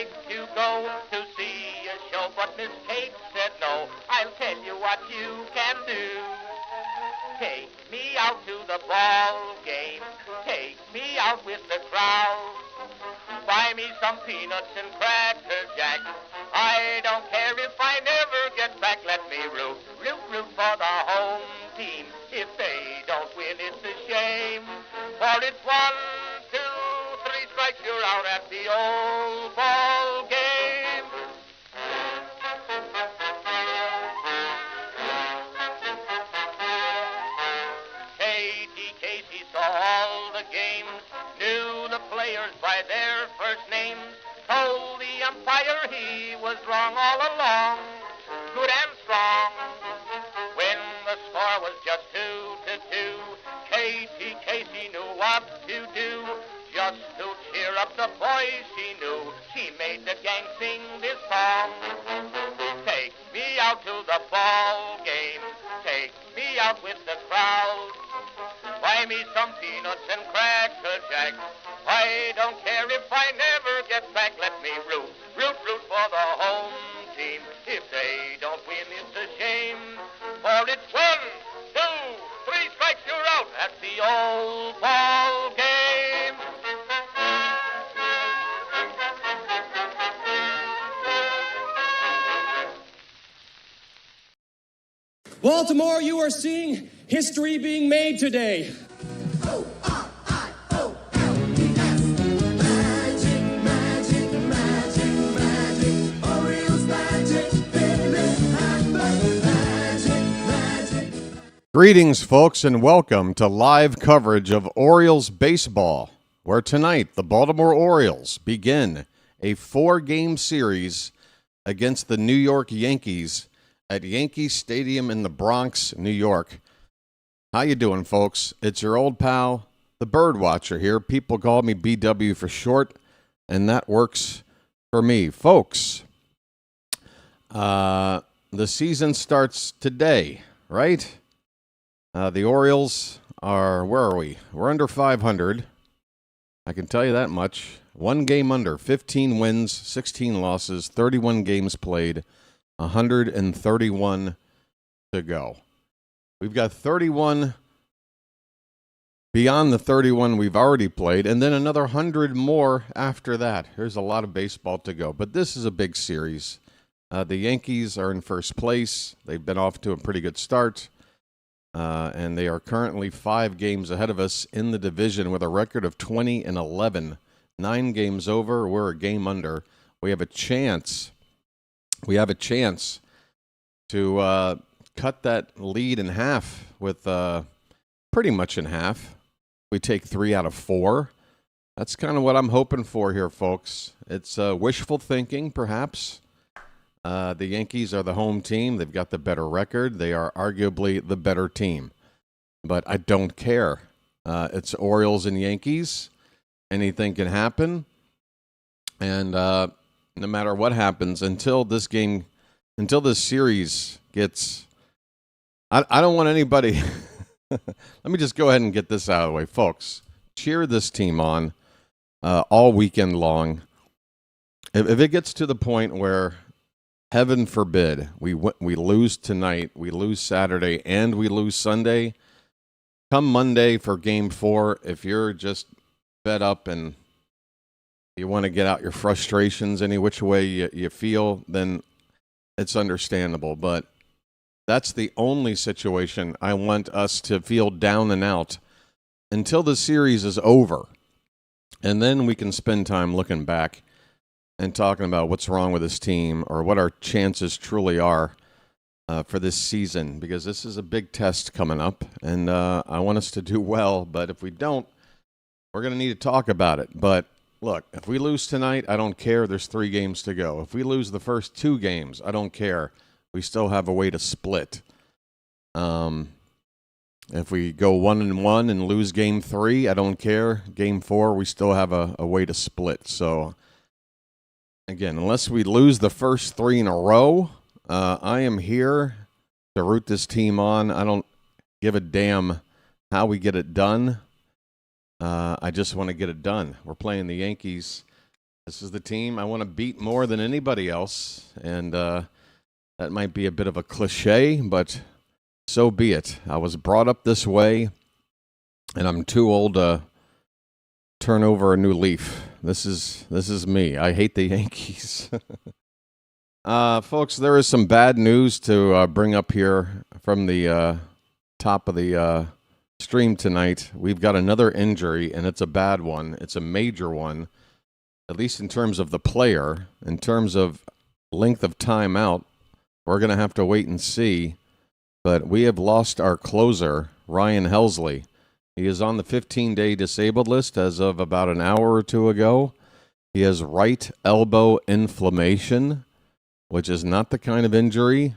like to go to see a show, but Miss Kate said no. I'll tell you what you can do. Take me out to the ball game. Take me out with the crowd. Buy me some peanuts and cracker jack. I don't care if I never get back. Let me root for the home team. If they don't win, it's a shame. For it's 1, 2, 3 strikes, you're out at the old ball game. Katie Casey saw all the games, knew the players by their first names, told the umpire he was wrong all along, good and strong. When the score was just 2-2, Katie Casey knew what to do. Just to cheer up the boys she knew, she made the gang sing this song. Take me out to the ball game, take me out with the crowd. Buy me some peanuts and cracker jack. I don't care if I never get back. Let me root for the home team. If they don't win, it's a shame. For it's 1, 2, 3 strikes, you're out at the old ball game. Baltimore, you are seeing history being made today. O-R-I-O-L-E-S. Magic, magic, magic, magic. Orioles magic, Philip Hamburg magic. Greetings, folks, and welcome to live coverage of Orioles baseball, where tonight the Baltimore Orioles begin a 4-game series against the New York Yankees at Yankee Stadium in the Bronx, New York. How you doing, folks? It's your old pal, the BirdWatcher here. People call me BW for short, and that works for me. Folks, the season starts today, right? The Orioles are, where are we? We're under 500. I can tell you that much. 1 game under, 15 wins, 16 losses, 31 games played, 131 to go. We've got 31 beyond the 31 we've already played, and then another 100 more after that. There's a lot of baseball to go, but this is a big series. The Yankees are in first place. They've been off to a pretty good start, and they are currently 5 games ahead of us in the division with a record of 20-11. 9 games over, we're a game under. We have a chance to cut that lead in half with pretty much in half. We take 3 out of 4. That's kind of what I'm hoping for here, folks. It's wishful thinking, perhaps. The Yankees are the home team. They've got the better record. They are arguably the better team. But I don't care. It's Orioles and Yankees. Anything can happen. And no matter what happens, until this series gets... I don't want anybody... Let me just go ahead and get this out of the way. Folks, cheer this team on all weekend long. If it gets to the point where, heaven forbid, we lose tonight, we lose Saturday, and we lose Sunday, come Monday for Game 4, if you're just fed up and you want to get out your frustrations any which way you feel, then it's understandable. But that's the only situation I want us to feel down and out until the series is over. And then we can spend time looking back and talking about what's wrong with this team or what our chances truly are for this season, because this is a big test coming up, and I want us to do well. But if we don't, we're going to need to talk about it. But look, if we lose tonight, I don't care. There's 3 games to go. If we lose the first 2 games, I don't care. We still have a way to split. If we go 1-1 and lose Game 3, I don't care. Game 4, we still have a way to split. So, again, unless we lose the first 3 in a row, I am here to root this team on. I don't give a damn how we get it done. I just want to get it done. We're playing the Yankees This is the team I want to beat more than anybody else, and that might be a bit of a cliche, but so be it. I was brought up this way, and I'm too old to turn over a new leaf. This is me. I hate the Yankees. Folks, there is some bad news to bring up here from the top of the stream tonight. We've got another injury, and it's a bad one. It's a major one, at least in terms of the player. In terms of length of time out, we're going to have to wait and see. But we have lost our closer, Ryan Helsley. He is on the 15-day disabled list as of about an hour or two ago. He has right elbow inflammation, which is not the kind of injury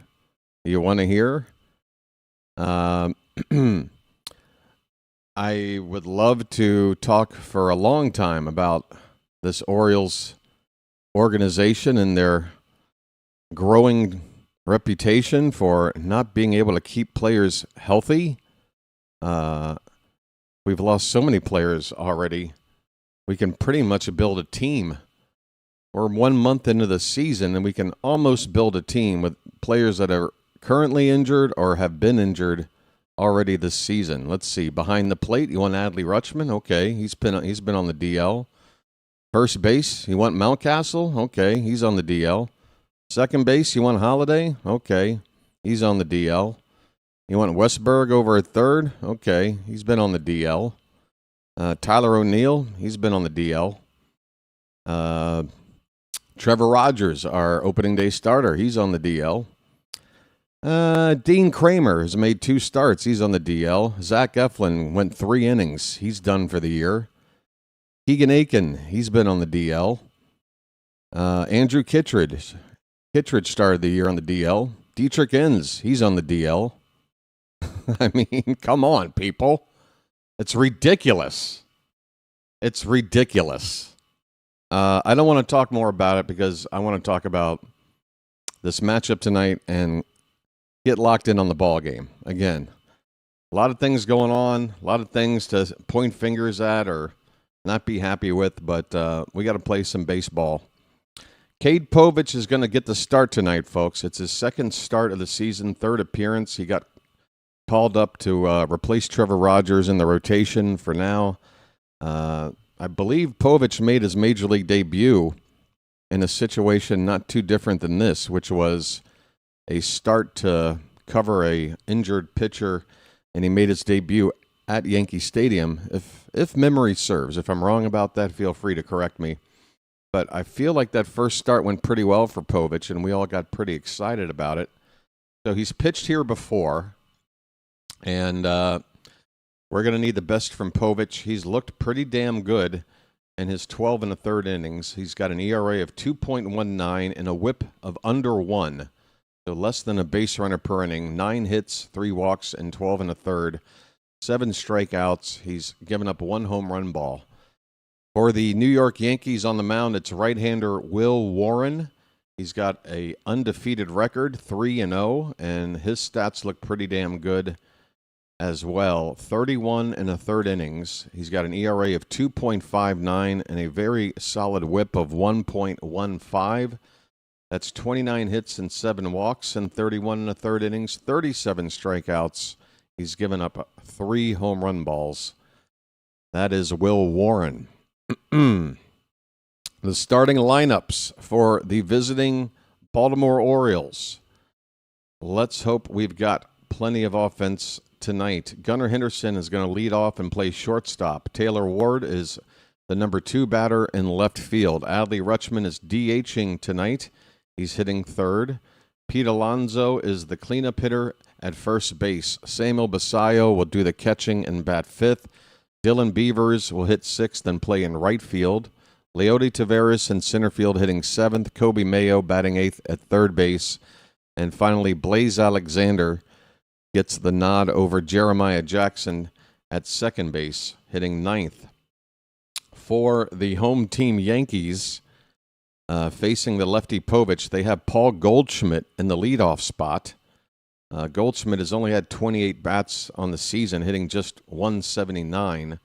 you want to hear. I would love to talk for a long time about this Orioles organization and their growing reputation for not being able to keep players healthy. We've lost so many players already. We can pretty much build a team. We're 1 month into the season, and we can almost build a team with players that are currently injured or have been injured already this season. Let's see. Behind the plate, you want Adley Rutschman? Okay, he's been on the DL. First base, you want Mountcastle? Okay, he's on the DL. Second base, you want Holiday? Okay, he's on the DL. You want Westberg over at third? Okay, he's been on the DL. Tyler O'Neill, he's been on the DL. Trevor Rogers, our opening day starter, he's on the DL. Dean Kramer has made 2 starts. He's on the DL. Zach Eflin went 3 innings. He's done for the year. Keegan Aiken, he's been on the DL. Andrew Kittredge started the year on the DL. Dietrich Enns, he's on the DL. I mean, come on, people. It's ridiculous. It's ridiculous. I don't want to talk more about it because I want to talk about this matchup tonight and get locked in on the ball game. Again, a lot of things going on, a lot of things to point fingers at or not be happy with, but we got to play some baseball. Cade Povich is going to get the start tonight, folks. It's his second start of the season, third appearance. He got called up to replace Trevor Rogers in the rotation for now. I believe Povich made his major league debut in a situation not too different than this, which was a start to cover a injured pitcher, and he made his debut at Yankee Stadium. If memory serves, if I'm wrong about that, feel free to correct me. But I feel like that first start went pretty well for Povich, and we all got pretty excited about it. So he's pitched here before, and we're going to need the best from Povich. He's looked pretty damn good in his 12 1/3 innings. He's got an ERA of 2.19 and a whip of under 1. So less than a base runner per inning. 9 hits, 3 walks, and 12 1/3. 7 strikeouts. He's given up 1 home run ball. For the New York Yankees on the mound, it's right-hander Will Warren. He's got a undefeated record, 3-0, and his stats look pretty damn good as well. 31 1/3 innings. He's got an ERA of 2.59 and a very solid whip of 1.15. That's 29 hits and 7 walks in 31 1/3 innings, 37 strikeouts. He's given up 3 home run balls. That is Will Warren. The starting lineups for the visiting Baltimore Orioles. Let's hope we've got plenty of offense tonight. Gunnar Henderson is going to lead off and play shortstop. Taylor Ward is the number 2 batter in left field. Adley Rutschman is DHing tonight. He's hitting third. Pete Alonzo is the cleanup hitter at first base. Samuel Basayo will do the catching and bat fifth. Dylan Beavers will hit sixth and play in right field. Leody Taveras in center field hitting seventh. Kobe Mayo batting eighth at third base. And finally, Blaze Alexander gets the nod over Jeremiah Jackson at second base, hitting ninth. For the home team Yankees, facing the lefty Povich, they have Paul Goldschmidt in the leadoff spot. Goldschmidt has only had 28 bats on the season, hitting just 179.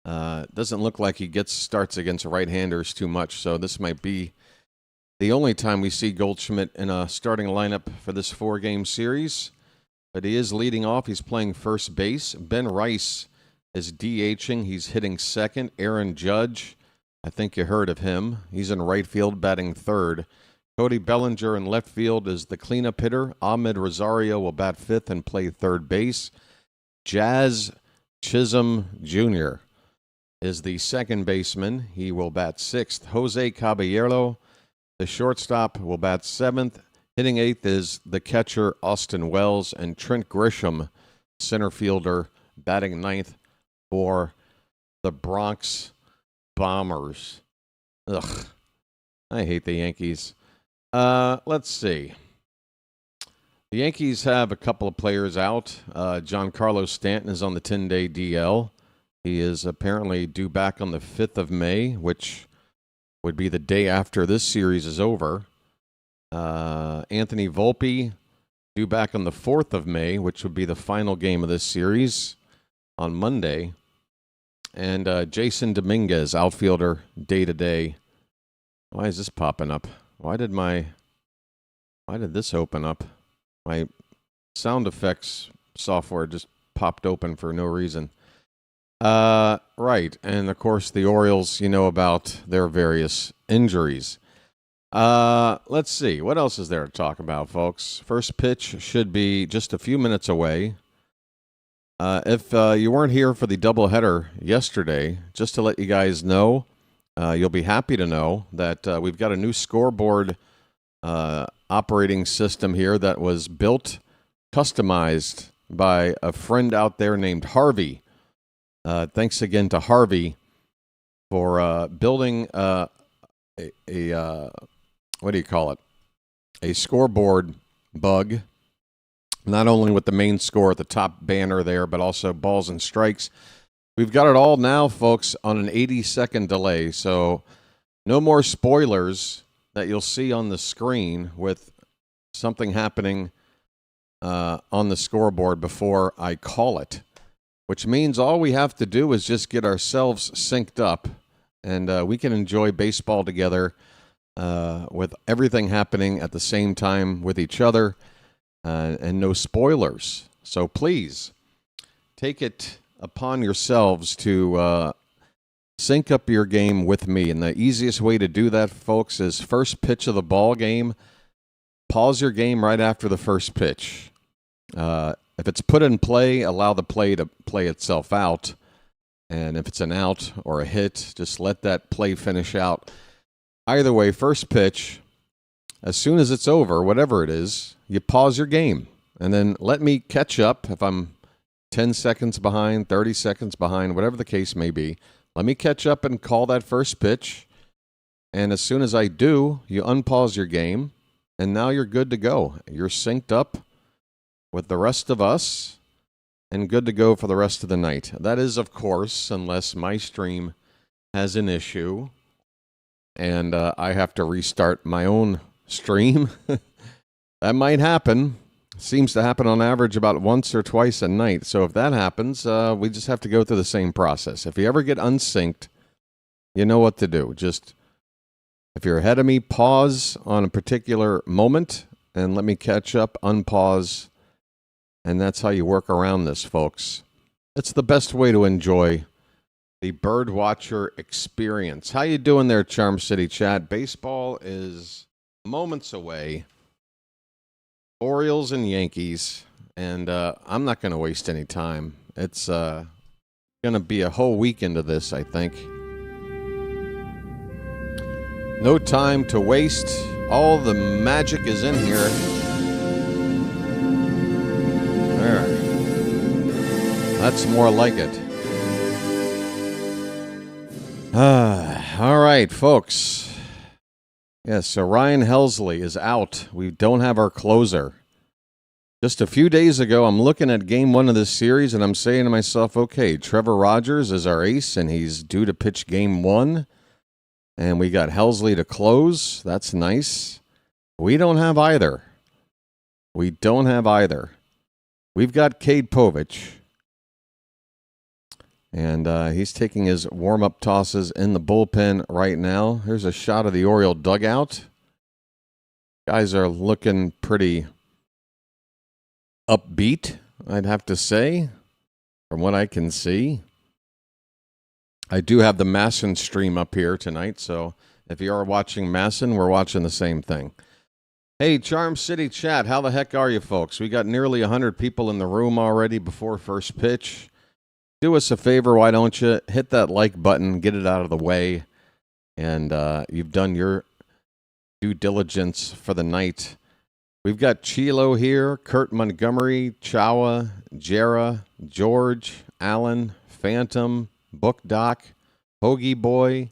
Doesn't look like he gets starts against right-handers too much, so this might be the only time we see Goldschmidt in a starting lineup for this 4-game series. But he is leading off. He's playing first base. Ben Rice is DHing. He's hitting second. Aaron Judge, I think you heard of him. He's in right field batting third. Cody Bellinger in left field is the cleanup hitter. Ahmed Rosario will bat fifth and play third base. Jazz Chisholm Jr. is the second baseman. He will bat sixth. Jose Caballero, the shortstop, will bat seventh. Hitting eighth is the catcher Austin Wells, and Trent Grisham, center fielder, batting ninth for the Bronx Bombers. Ugh, I hate the Yankees. Let's see. The Yankees have a couple of players out. Giancarlo Stanton is on the 10-day DL. He is apparently due back on the 5th of May, which would be the day after this series is over. Anthony Volpe due back on the 4th of May, which would be the final game of this series on Monday. And Jason Dominguez, outfielder, day-to-day. Why is this popping up? Why did this open up? My sound effects software just popped open for no reason. Right. And, of course, the Orioles, you know about their various injuries. Let's see. What else is there to talk about, folks? First pitch should be just a few minutes away. If you weren't here for the doubleheader yesterday, just to let you guys know, you'll be happy to know that we've got a new scoreboard operating system here that was built, customized by a friend out there named Harvey. Thanks again to Harvey for building a what do you call it? A scoreboard bug, not only with the main score at the top banner there, but also balls and strikes. We've got it all now, folks, on an 80-second delay, so no more spoilers that you'll see on the screen with something happening on the scoreboard before I call it, which means all we have to do is just get ourselves synced up, and we can enjoy baseball together with everything happening at the same time with each other, and no spoilers. So please take it upon yourselves to sync up your game with me. And the easiest way to do that, folks, is first pitch of the ball game. Pause your game right after the first pitch. If it's put in play, allow the play to play itself out. And if it's an out or a hit, just let that play finish out. Either way, first pitch, as soon as it's over, whatever it is, you pause your game. And then let me catch up if I'm 10 seconds behind, 30 seconds behind, whatever the case may be. Let me catch up and call that first pitch. And as soon as I do, you unpause your game, and now you're good to go. You're synced up with the rest of us and good to go for the rest of the night. That is, of course, unless my stream has an issue and I have to restart my own stream. That might happen. Seems to happen on average about once or twice a night. So if that happens, we just have to go through the same process. If you ever get unsynced, you know what to do. Just, if you're ahead of me, pause on a particular moment and let me catch up, unpause, and that's how you work around this, folks. It's the best way to enjoy the BirdWatcher experience. How you doing there, Charm City Chat? Baseball is moments away. Orioles and Yankees, and I'm not going to waste any time. It's going to be a whole weekend of this, I think. No time to waste. All the magic is in here. There. That's more like it. All right, folks. Yes, so Ryan Helsley is out. We don't have our closer. Just a few days ago, I'm looking at game one of this series, and I'm saying to myself, okay, Trevor Rogers is our ace, and he's due to pitch game one. And we got Helsley to close. That's nice. We don't have either. We've got Cade Povich. And he's taking his warm-up tosses in the bullpen right now. Here's a shot of the Oriole dugout. Guys are looking pretty upbeat, I'd have to say, from what I can see. I do have the Masson stream up here tonight, so if you are watching Masson, we're watching the same thing. Hey, Charm City chat, how the heck are you folks? We got nearly 100 people in the room already before first pitch. Do us a favor, why don't you? Hit that like button, get it out of the way, and you've done your due diligence for the night. We've got Chilo here, Kurt Montgomery, Chawa, Jera, George, Allen, Phantom, Book Doc, Hoagie Boy,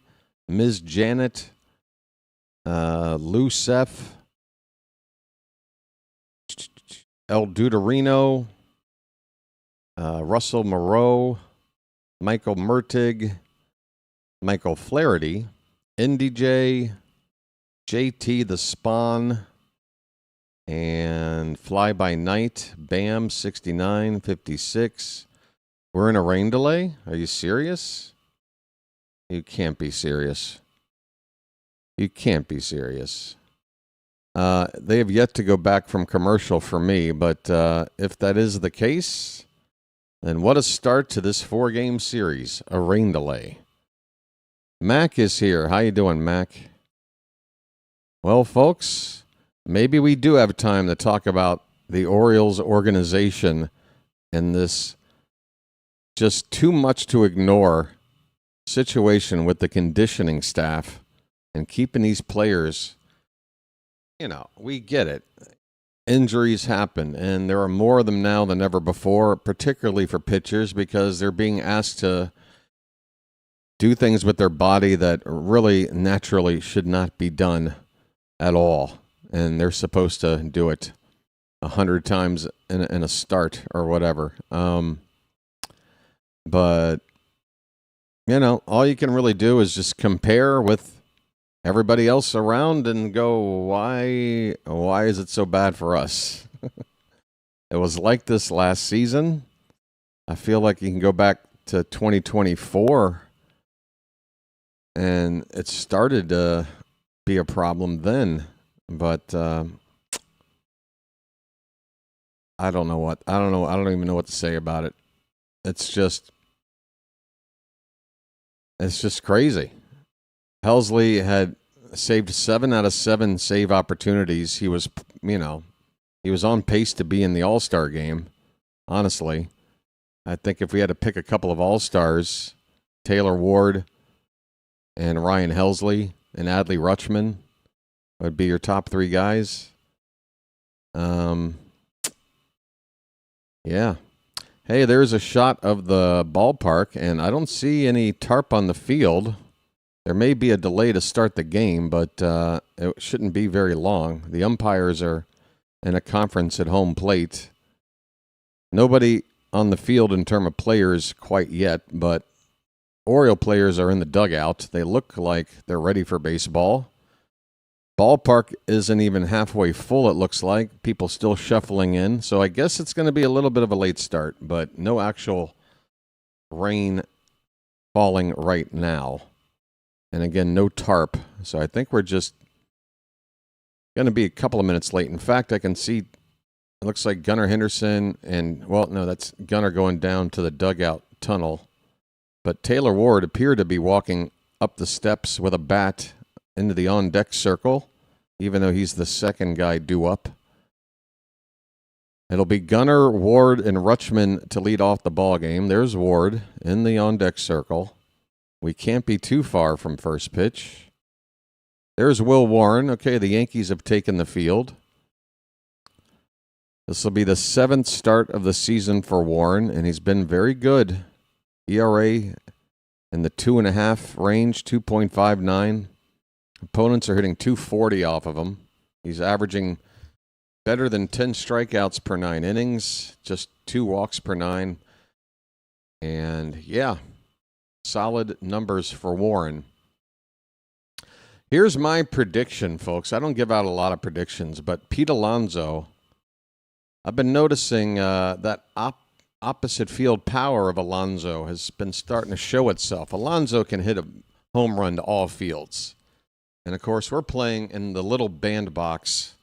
Ms. Janet, Lou Seth, El Deuterino, Russell Moreau, Michael Mertig, Michael Flaherty, Indy J, JT the Spawn, and Fly By Night, Bam 6956. We're in a rain delay? Are you serious? You can't be serious. You can't be serious. They have yet to go back from commercial for me, but if that is the case, then what a start to this 4-game series, a rain delay. Mac is here. How you doing, Mac? Well, folks, maybe we do have time to talk about the Orioles organization and this just too much to ignore situation with the conditioning staff and keeping these players. You know, we get it. Injuries happen, and there are more of them now than ever before, particularly for pitchers, because they're being asked to do things with their body that really naturally should not be done at all. And they're supposed to do it 100 times in a start or whatever. But, you know, all you can really do is just compare with everybody else around and go, why is it so bad for us? It was like this last season. I feel like you can go back to 2024 and it started to be a problem then. But I don't know what. I don't even know what to say about it. It's just crazy. Helsley had saved 7 out of 7 save opportunities. He was on pace to be in the All-Star game, honestly. I think if we had to pick a couple of All-Stars, Taylor Ward and Ryan Helsley and Adley Rutschman would be your top 3 guys. Yeah. Hey, there's a shot of the ballpark, and I don't see any tarp on the field. There may be a delay to start the game, but it shouldn't be very long. The umpires are in a conference at home plate. Nobody on the field in terms of players quite yet, but Oriole players are in the dugout. They look like they're ready for baseball. Ballpark isn't even halfway full, it looks like. People still shuffling in. So I guess it's going to be a little bit of a late start, but no actual rain falling right now. And again, no tarp. So I think we're just going to be a couple of minutes late. In fact, I can see it looks like Gunnar Henderson and, well, no, that's Gunnar going down to the dugout tunnel. But Taylor Ward appeared to be walking up the steps with a bat into the on-deck circle, even though he's the second guy due up. It'll be Gunnar, Ward, and Rutschman to lead off the ball game. There's Ward in the on-deck circle. We can't be too far from first pitch. There's Will Warren. Okay, the Yankees have taken the field. This will be the 7th start of the season for Warren, and he's been very good. ERA in the 2.5 range, 2.59. Opponents are hitting 240 off of him. He's averaging better than 10 strikeouts per 9 innings, just 2 walks per 9. And, yeah, solid numbers for Warren. Here's my prediction, folks. I don't give out a lot of predictions, but Pete Alonzo, I've been noticing that opposite field power of Alonzo has been starting to show itself. Alonzo can hit a home run to all fields. And, of course, we're playing in the little bandbox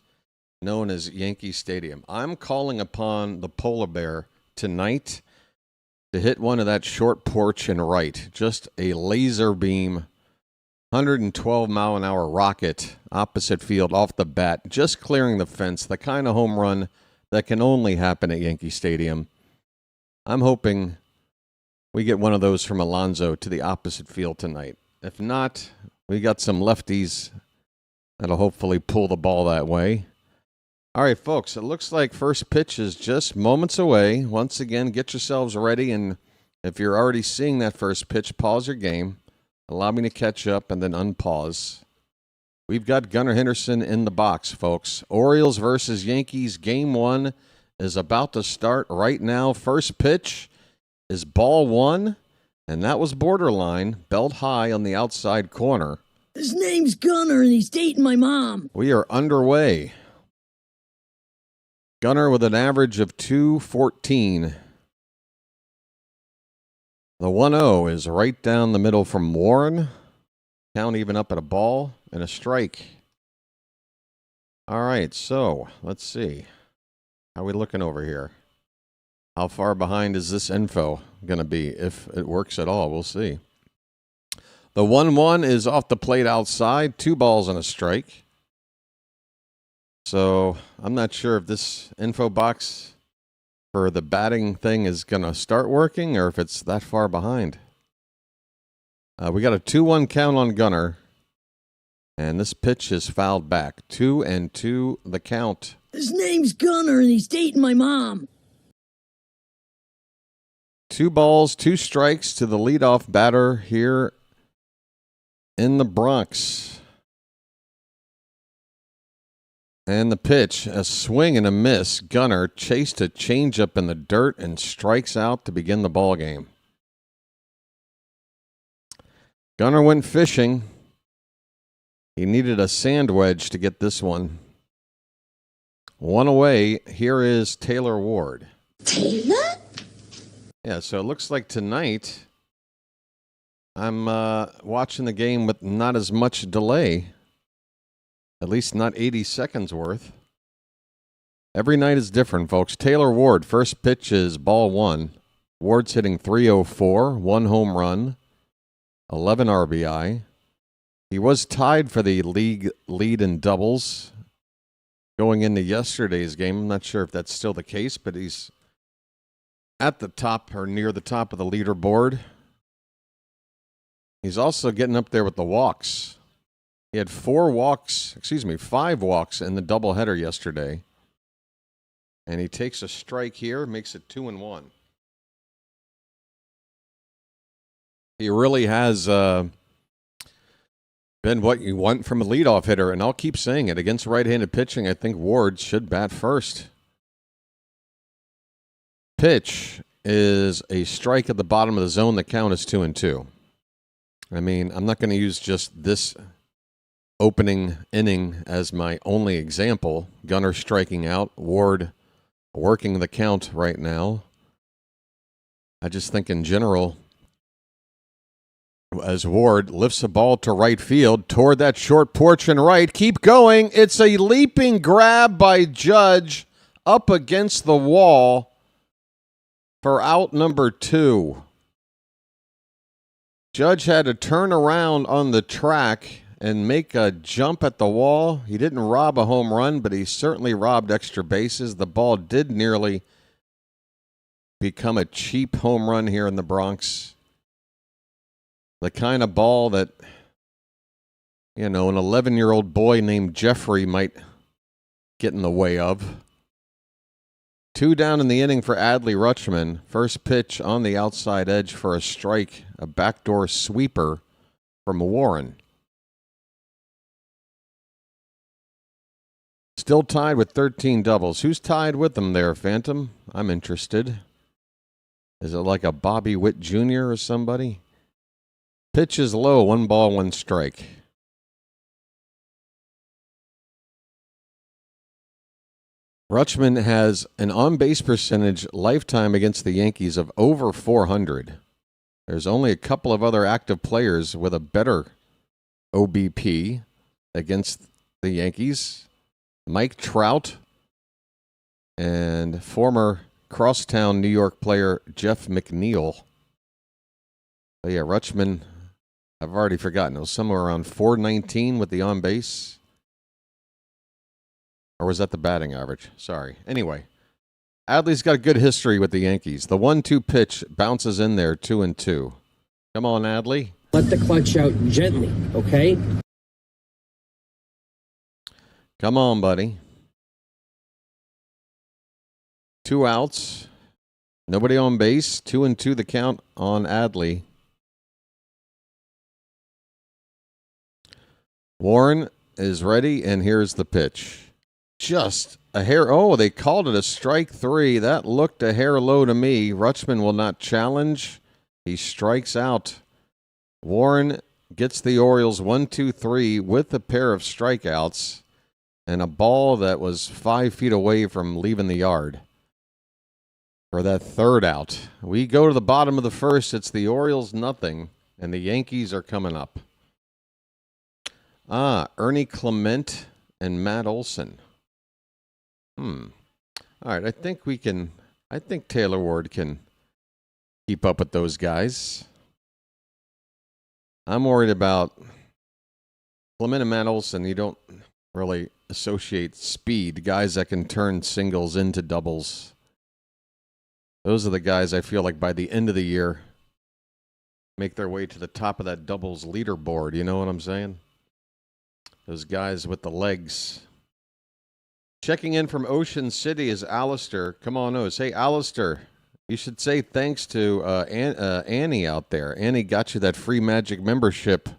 known as Yankee Stadium. I'm calling upon the polar bear tonight to hit one of that short porch and right. Just a laser beam, 112-mile-an-hour rocket opposite field off the bat, just clearing the fence, the kind of home run that can only happen at Yankee Stadium. I'm hoping we get one of those from Alonzo to the opposite field tonight. If not, we got some lefties that'll hopefully pull the ball that way. All right, folks, it looks like first pitch is just moments away. Once again, get yourselves ready, and if you're already seeing that first pitch, pause your game. Allow me to catch up and then unpause. We've got Gunnar Henderson in the box, folks. Orioles versus Yankees. Game 1 is about to start right now. First pitch is ball 1, and that was borderline, belt high on the outside corner. His name's Gunnar, and he's dating my mom. We are underway. Gunnar with an average of .214. The 1-0 is right down the middle from Warren. Count even up at a ball and a strike. All right, so let's see. How are we looking over here? How far behind is this info going to be? If it works at all, we'll see. The 1-1 is off the plate outside. 2 balls and a strike. So I'm not sure if this info box for the batting thing is going to start working or if it's that far behind. We got a 2-1 count on Gunnar, and this pitch is fouled back. 2-2 the count. His name's Gunnar, and he's dating my mom. 2 balls, 2 strikes to the leadoff batter here in the Bronx. And the pitch, a swing and a miss. Gunnar chased a changeup in the dirt and strikes out to begin the ball game. Gunnar went fishing. He needed a sand wedge to get this one. 1 away. Here is Taylor Ward. Taylor? Yeah, so it looks like tonight I'm watching the game with not as much delay. At least not 80 seconds worth. Every night is different, folks. Taylor Ward, first pitch is ball 1. Ward's hitting .304, 1 home run, 11 RBI. He was tied for the league lead in doubles going into yesterday's game. I'm not sure if that's still the case, but he's at the top or near the top of the leaderboard. He's also getting up there with the walks. He had 5 walks in the doubleheader yesterday. And he takes a strike here, makes it 2-1. He really has been what you want from a leadoff hitter, and I'll keep saying it. Against right-handed pitching, I think Ward should bat first. Pitch is a strike at the bottom of the zone. The count is 2-2. I mean, I'm not going to use just this opening inning as my only example. Gunnar striking out, Ward working the count right now. I just think in general, as Ward lifts a ball to right field toward that short porch and right, keep going. It's a leaping grab by Judge up against the wall for out number 2. Judge had to turn around on the track and make a jump at the wall. He didn't rob a home run, but he certainly robbed extra bases. The ball did nearly become a cheap home run here in the Bronx. The kind of ball that, an 11-year-old boy named Jeffrey might get in the way of. 2 down in the inning for Adley Rutschman. First pitch on the outside edge for a strike, a backdoor sweeper from Warren. Still tied with 13 doubles. Who's tied with them there, Phantom? I'm interested. Is it like a Bobby Witt Jr. or somebody? Pitch is low, 1 ball, 1 strike. Rutschman has an on-base percentage lifetime against the Yankees of over 400. There's only a couple of other active players with a better OBP against the Yankees. Mike Trout and former crosstown New York player Jeff McNeil. But yeah, Rutschman, I've already forgotten. It was somewhere around 419 with the on-base. Or was that the batting average? Sorry. Anyway, Adley's got a good history with the Yankees. The 1-2 pitch bounces in there 2-2. Come on, Adley. Let the clutch out gently, okay? Come on, buddy. 2 outs. Nobody on base. 2-2 the count on Adley. Warren is ready, and here's the pitch. Just a hair. Oh, they called it a strike 3. That looked a hair low to me. Rutschman will not challenge. He strikes out. Warren gets the Orioles 1-2-3 with a pair of strikeouts and a ball that was 5 feet away from leaving the yard for that third out. We go to the bottom of the first. It's the Orioles nothing, and the Yankees are coming up. Ernie Clement and Matt Olson. All right, I think Taylor Ward can keep up with those guys. I'm worried about Clement and Matt Olson. You don't really associate speed, guys that can turn singles into doubles. Those are the guys I feel like by the end of the year make their way to the top of that doubles leaderboard. You know what I'm saying? Those guys with the legs. Checking in from Ocean City is Alistair. Come on, Oz. Hey, Alistair, you should say thanks to Annie out there. Annie got you that free Magic membership,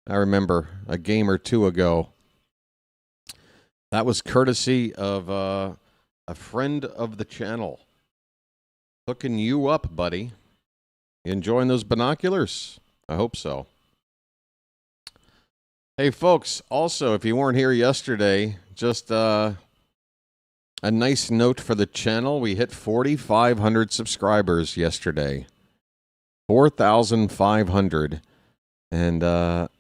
I remember, a game or two ago. That was courtesy of a friend of the channel. Hooking you up, buddy. You enjoying those binoculars? I hope so. Hey, folks, also, if you weren't here yesterday, just a nice note for the channel. We hit 4,500 subscribers yesterday. 4,500. And that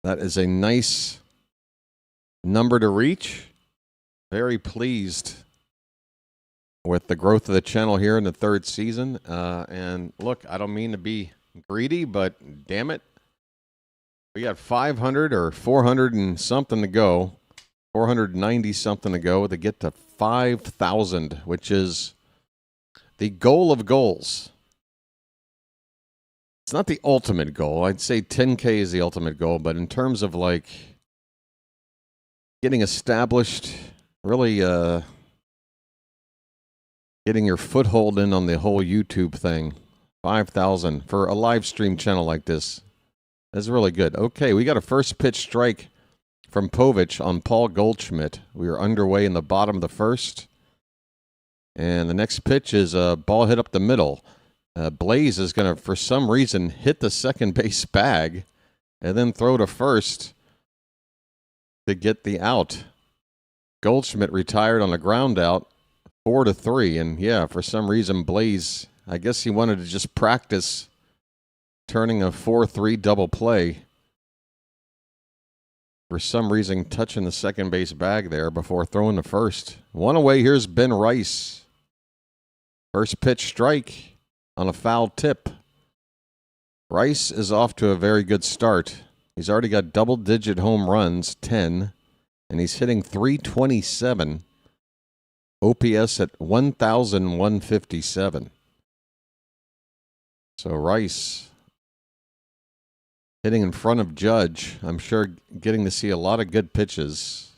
is a nice number to reach. Very pleased with the growth of the channel here in the third season. And look, I don't mean to be greedy, but damn it. We got 500 or 400 and something to go. 490 something to go to get to 5,000, which is the goal of goals. It's not the ultimate goal. I'd say 10K is the ultimate goal, but in terms of like getting established, really getting your foothold in on the whole YouTube thing, 5,000 for a live stream channel like this. That's really good. Okay, we got a first pitch strike from Povich on Paul Goldschmidt. We are underway in the bottom of the first. And the next pitch is a ball hit up the middle. Blaze is going to, for some reason, hit the second base bag and then throw to first to get the out. Goldschmidt retired on a ground out, 4-3. And yeah, for some reason, Blaze, I guess he wanted to just practice turning a 4-3 double play. For some reason, touching the second base bag there before throwing the first. One away, here's Ben Rice. First pitch strike on a foul tip. Rice is off to a very good start. He's already got double-digit home runs, 10, and he's hitting .327. OPS at 1,157. So Rice hitting in front of Judge. I'm sure getting to see a lot of good pitches.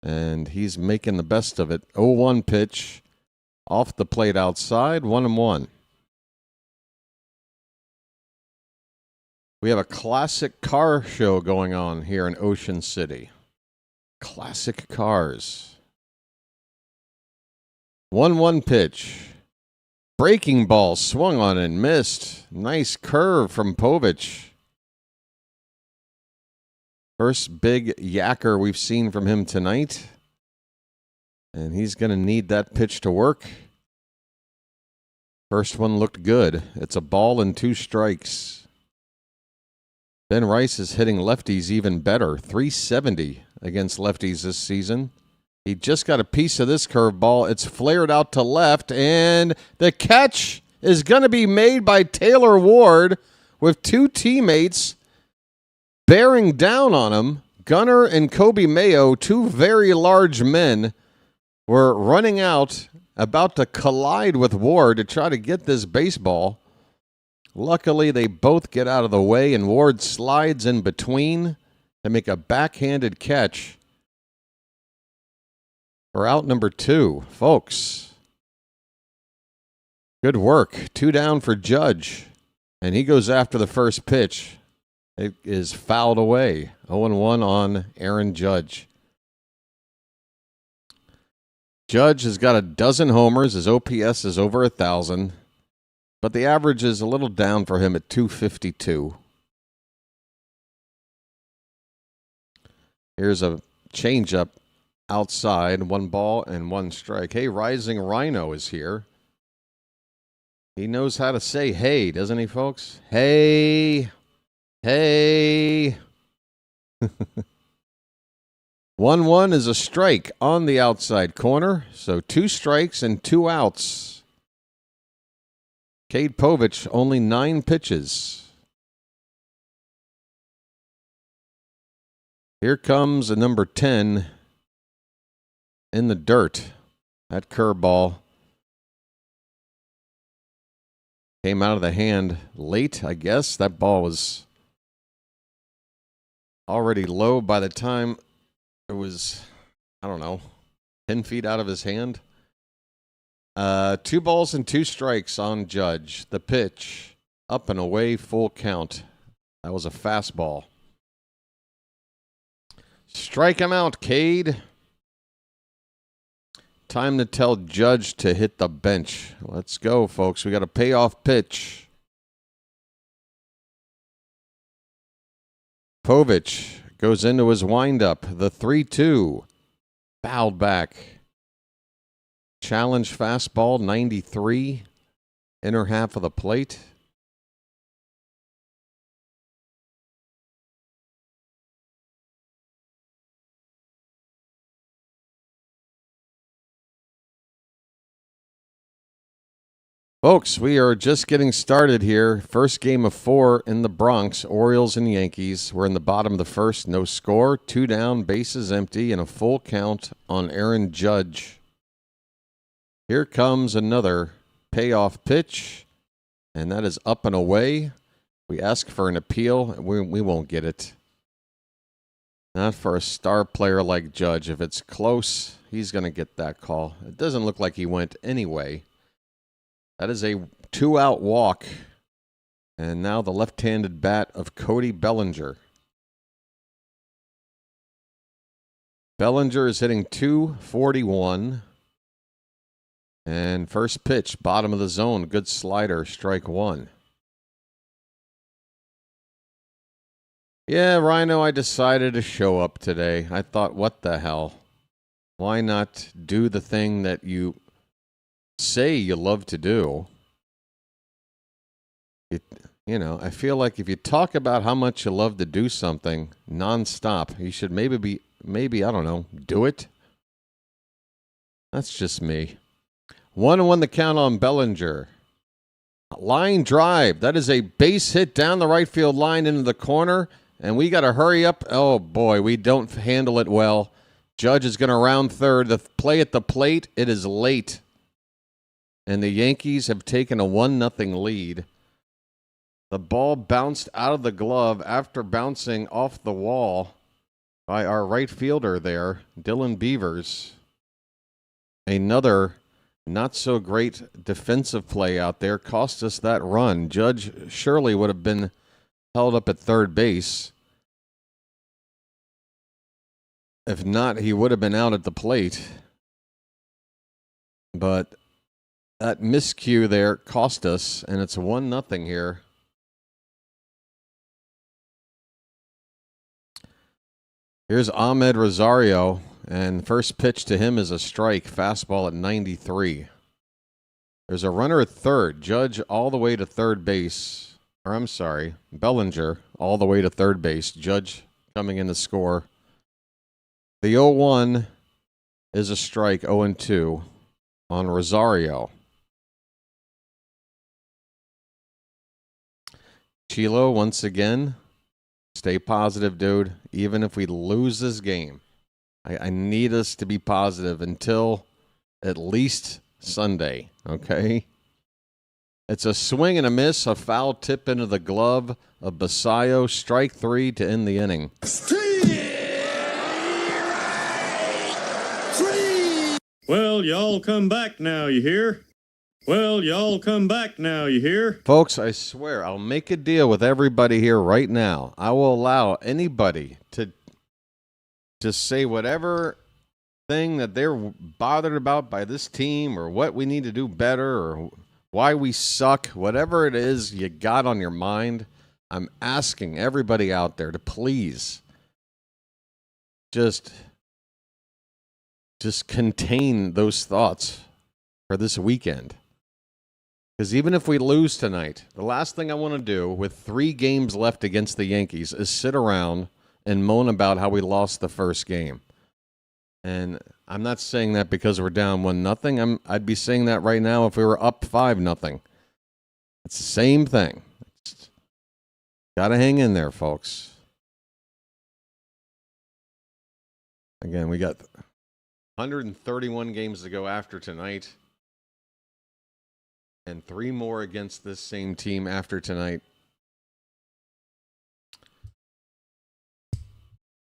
And he's making the best of it. 0-1 pitch. Off the plate outside. 1-1. We have a classic car show going on here in Ocean City. Classic cars. 1-1 pitch. Breaking ball swung on and missed. Nice curve from Povich. First big yacker we've seen from him tonight. And he's going to need that pitch to work. First one looked good. It's a ball and 2 strikes. Ben Rice is hitting lefties even better. 370 against lefties this season. He just got a piece of this curveball. It's flared out to left, and the catch is going to be made by Taylor Ward with 2 teammates bearing down on him. Gunnar and Kobe Mayo, 2 very large men, were running out, about to collide with Ward to try to get this baseball. Luckily, they both get out of the way, and Ward slides in between to make a backhanded catch for out number 2. Folks, good work. 2 down for Judge, and he goes after the first pitch. It is fouled away. 0-1 on Aaron Judge. Judge has got a dozen homers. His OPS is over 1,000. But the average is a little down for him at 252. Here's a changeup outside. 1 ball and 1 strike. Hey, Rising Rhino is here. He knows how to say hey, doesn't he, folks? Hey. Hey. 1-1 is a strike on the outside corner. So 2 strikes and 2 outs. Cade Povich, only 9 pitches. Here comes a number 10 in the dirt. That curveball came out of the hand late, I guess. That ball was already low by the time it was, 10 feet out of his hand. 2 balls and 2 strikes on Judge. The pitch, up and away, full count. That was a fastball. Strike him out, Cade. Time to tell Judge to hit the bench. Let's go, folks. We got a payoff pitch. Povich goes into his windup. The 3-2. Fouled back. Challenge fastball, 93. Inner half of the plate. Folks, we are just getting started here. First game of 4 in the Bronx, Orioles and Yankees. We're in the bottom of the first, no score, 2 down, bases empty, and a full count on Aaron Judge. Here comes another payoff pitch, and that is up and away. We ask for an appeal. We won't get it. Not for a star player like Judge. If it's close, he's going to get that call. It doesn't look like he went anyway. That is a 2-out walk. And now the left-handed bat of Cody Bellinger. Bellinger is hitting .241. And first pitch, bottom of the zone, good slider, strike 1. Yeah, Rhino, I decided to show up today. I thought, what the hell? Why not do the thing that you say you love to do? I feel like if you talk about how much you love to do something nonstop, you should maybe, I don't know, do it. That's just me. 1-1 the count on Bellinger. Line drive. That is a base hit down the right field line into the corner, and we got to hurry up. Oh, boy, we don't handle it well. Judge is going to round third. The play at the plate, it is late. And the Yankees have taken a 1-0 lead. The ball bounced out of the glove after bouncing off the wall by our right fielder there, Dylan Beavers. Another not so great defensive play out there cost us that run. Judge surely would have been held up at third base. If not, he would have been out at the plate. But that miscue there cost us, and it's 1-0 here. Here's Ahmed Rosario, and first pitch to him is a strike, fastball at 93. There's a runner at third. Judge all the way to third base. Or I'm sorry, Bellinger all the way to third base. Judge coming in to score. The 0-1 is a strike, 0-2 on Rosario. Chilo, once again, stay positive, dude. Even if we lose this game, I need us to be positive until at least Sunday, okay? It's a swing and a miss, a foul tip into the glove of Basayo, strike 3 to end the inning. Well, y'all come back now, you hear? Well, y'all come back now, you hear? Folks, I swear, I'll make a deal with everybody here right now. I will allow anybody to say whatever thing that they're bothered about by this team or what we need to do better or why we suck, whatever it is you got on your mind. I'm asking everybody out there to please just contain those thoughts for this weekend. Because even if we lose tonight, the last thing I want to do with 3 games left against the Yankees is sit around and moan about how we lost the first game. And I'm not saying that because we're down 1-0. I'd be saying that right now if we were up 5-0. It's the same thing. Got to hang in there, folks. Again, we got 131 games to go after tonight. And 3 more against this same team after tonight.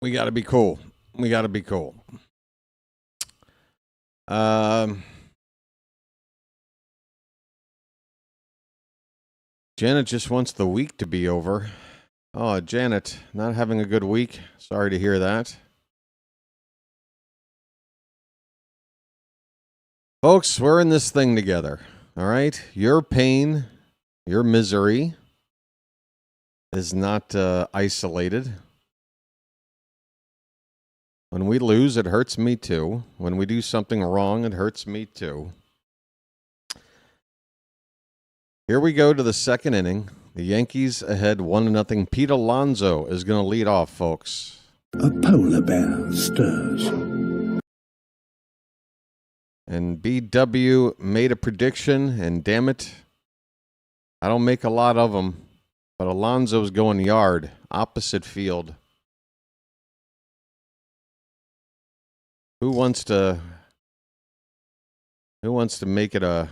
We got to be cool. We got to be cool. Janet just wants the week to be over. Oh, Janet, not having a good week. Sorry to hear that. Folks, we're in this thing together. All right? Your pain, your misery is not isolated. When we lose, it hurts me too. When we do something wrong, it hurts me too. Here we go to the second inning. The Yankees ahead 1-0. Pete Alonzo is going to lead off, folks. A polar bear stirs. And BW made a prediction, and damn it, I don't make a lot of them, but Alonzo's going yard, opposite field. Who wants to make it a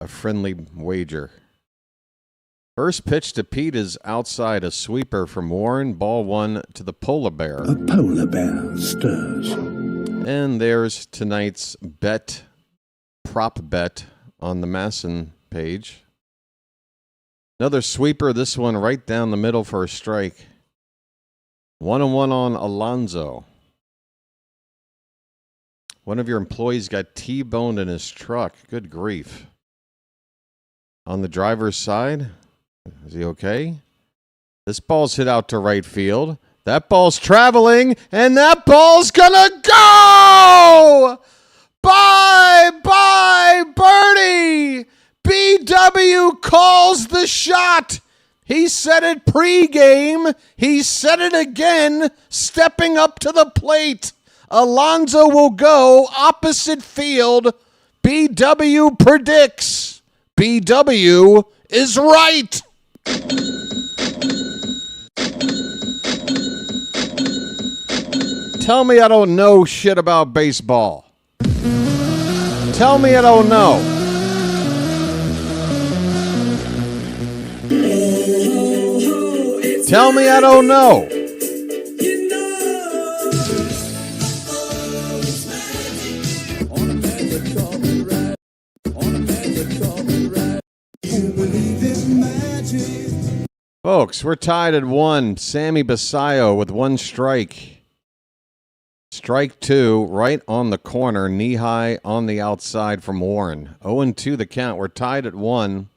friendly wager? First pitch to Pete is outside, a sweeper from Warren, ball 1 to the polar bear. A polar bear stirs. And there's tonight's prop bet on the Masson page. Another sweeper, this one right down the middle for a strike. 1-1 on Alonzo. One of your employees got T-boned in his truck. Good grief. On the driver's side, is he okay? This ball's hit out to right field. That ball's traveling, and that ball's gonna go! Bye, birdie! BW calls the shot. He said it pregame. He said it again, stepping up to the plate. Alonzo will go opposite field. BW predicts. BW is right. Tell me I don't know shit about baseball. Tell me I don't know. Tell me I don't know. Folks, we're tied at 1. Sammy Basayo with 1 strike. Strike 2, right on the corner, knee high on the outside from Warren. 0-2 the count. We're tied at 1.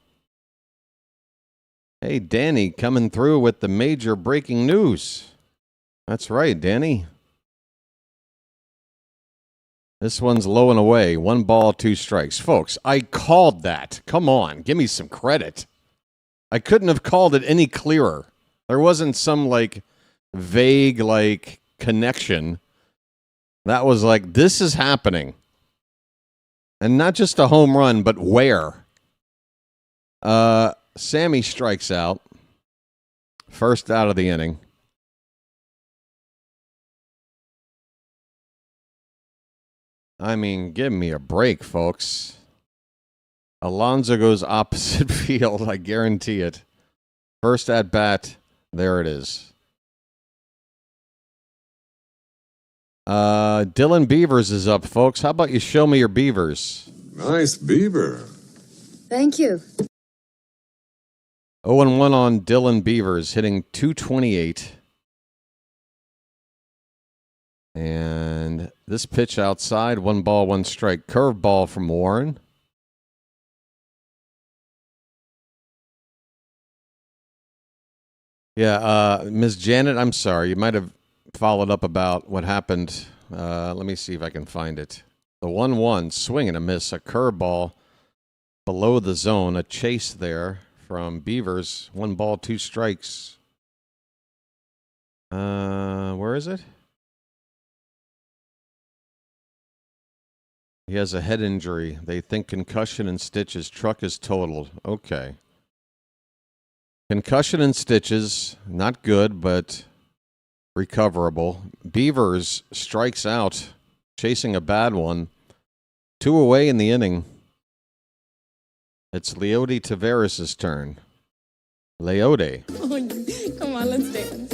Hey, Danny coming through with the major breaking news. That's right, Danny. This one's low and away. 1 ball, 2 strikes. Folks, I called that. Come on, give me some credit. I couldn't have called it any clearer. There wasn't some, like, vague, like, connection. That was like, this is happening. And not just a home run, but where? Sammy strikes out. First out of the inning. I mean, give me a break, folks. Alonzo goes opposite field. I guarantee it. First at bat. There it is. Dylan Beavers is up, folks. How about you show me your Beavers? Nice beaver. Thank you. 0-1 on Dylan Beavers, hitting .228. And this pitch outside, 1 ball, 1 strike. Curveball from Warren. Yeah, Ms. Janet, I'm sorry. You might have followed up about what happened. Let me see if I can find it. The 1-1, swing and a miss, a curveball below the zone, a chase there from Beavers. 1 ball, 2 strikes. Where is it? He has a head injury. They think concussion and stitches. Truck is totaled. Okay. Concussion and stitches, not good, but recoverable. Beavers strikes out, chasing a bad one. 2 away in the inning. It's Leody Taveras' turn. Leody. Oh, come on, let's dance.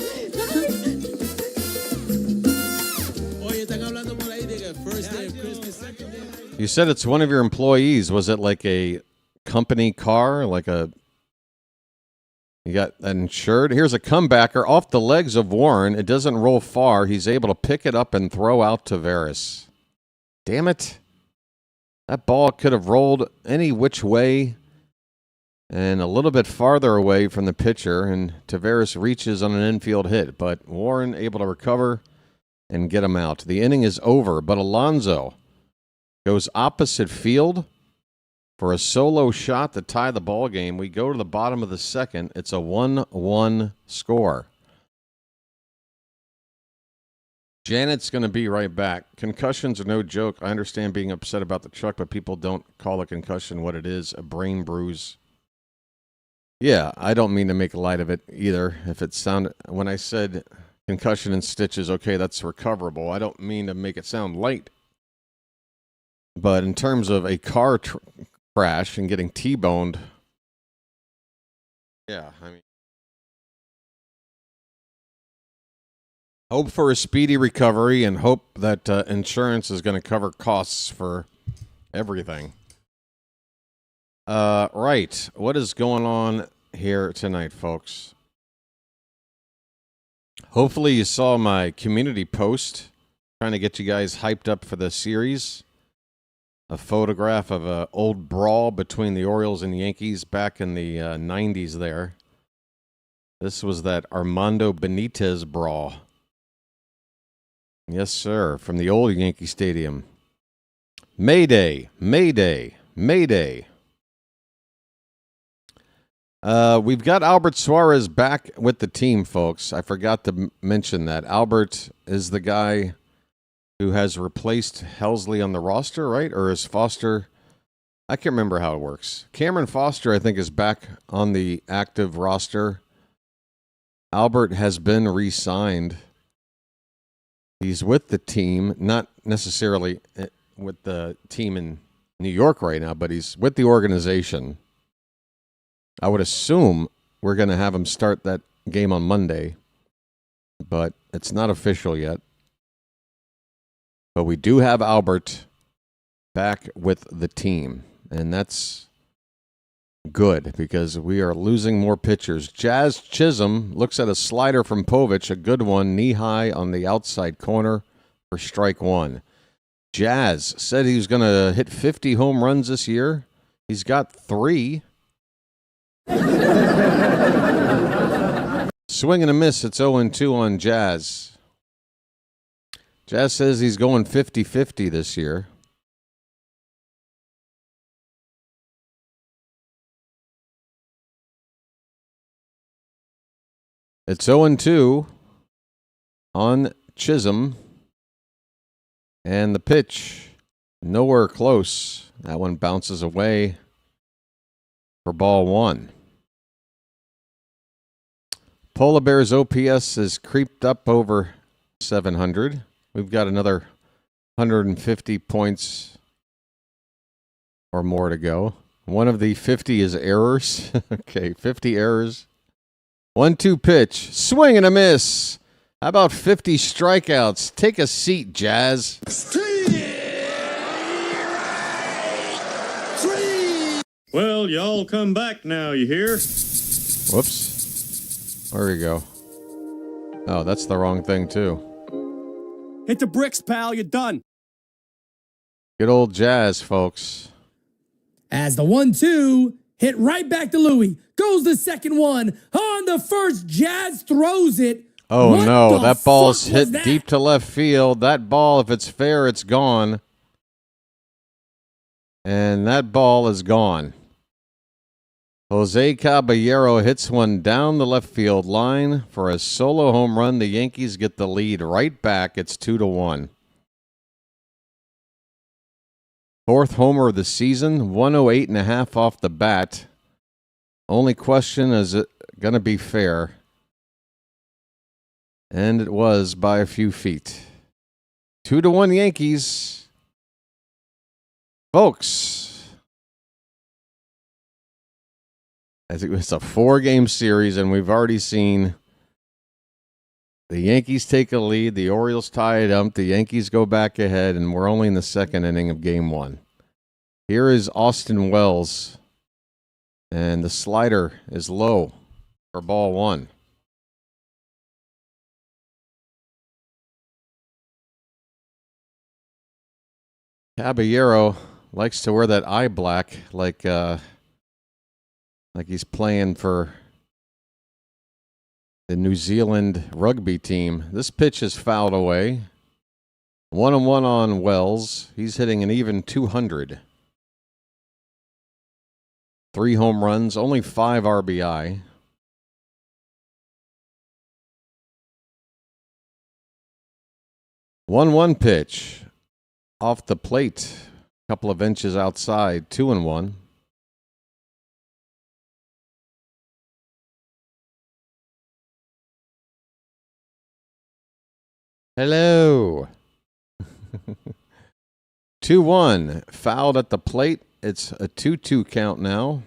You said it's one of your employees. Was it like a company car? Like a... You got insured? Here's a comebacker off the legs of Warren. It doesn't roll far. He's able to pick it up and throw out Taveras. Damn it. That ball could have rolled any which way and a little bit farther away from the pitcher, and Taveras reaches on an infield hit, but Warren able to recover and get him out. The inning is over, but Alonzo goes opposite field for a solo shot to tie the ball game. We go to the bottom of the second. It's a 1-1 score. Janet's going to be right back. Concussions are no joke. I understand being upset about the truck, but people don't call a concussion what it is, a brain bruise. Yeah, I don't mean to make light of it either. If it sounded, when I said concussion and stitches, okay, that's recoverable. I don't mean to make it sound light. But in terms of a car crash and getting T-boned, yeah, I mean, hope for a speedy recovery and hope that insurance is going to cover costs for everything. Right. What is going on here tonight, folks? Hopefully you saw my community post trying to get you guys hyped up for the series. A photograph of an old brawl between the Orioles and the Yankees back in the 90s there. This was that Armando Benitez brawl. Yes, sir, from the old Yankee Stadium. Mayday, Mayday, Mayday. We've got Albert Suarez back with the team, folks. I forgot to mention that. Albert is the guy who has replaced Helsley on the roster, right? Or is Foster? I can't remember how it works. Cameron Foster, I think, is back on the active roster. Albert has been re-signed. He's with the team, not necessarily with the team in New York right now, but he's with the organization. I would assume we're going to have him start that game on Monday, but it's not official yet. But we do have Albert back with the team, and that's good because we are losing more pitchers. Jazz Chisholm looks at a slider from Povich, a good one, knee-high on the outside corner for strike one. Jazz said he was going to hit 50 home runs this year. He's got 3. Swing and a miss. It's 0-2 on Jazz. Jazz says he's going 50-50 this year. It's 0-2 on Chisholm. And the pitch, nowhere close. That one bounces away for ball one. Polar Bears OPS has creeped up over 700. We've got another 150 points or more to go. One of the 50 is errors. Okay, 50 errors. 1-2 pitch. Swing and a miss. How about 50 strikeouts? Take a seat, Jazz. Well, y'all come back now, you hear? Whoops. There we go. Oh, that's the wrong thing, too. Hit the bricks, pal. You're done. Good old Jazz, folks. As the 1-2 hit right back to Louie. Goes the second one. On the first, Jazz throws it. Oh, What no. the That ball's fuck was hit that? deep to left field. That ball, if it's fair, it's gone. And that ball is gone. Jose Caballero hits one down the left field line for a solo home run. The Yankees get the lead right back. It's 2-1. Fourth homer of the season, 108.5 off the bat. Only question, is it going to be fair? And it was by a few feet. 2-1 Yankees. Folks, I think it's a 4-game series, and we've already seen the Yankees take a lead, the Orioles tie it up, the Yankees go back ahead, and we're only in the second inning of Game 1. Here is Austin Wells, and the slider is low for ball one. Caballero likes to wear that eye black like he's playing for the New Zealand rugby team. This pitch is fouled away. 1-1 on Wells. He's hitting an even 200. 3 home runs, only 5 RBI. One pitch off the plate, a couple of inches outside, 2-1. Hello. 2-1, fouled at the plate. It's a 2-2 count now.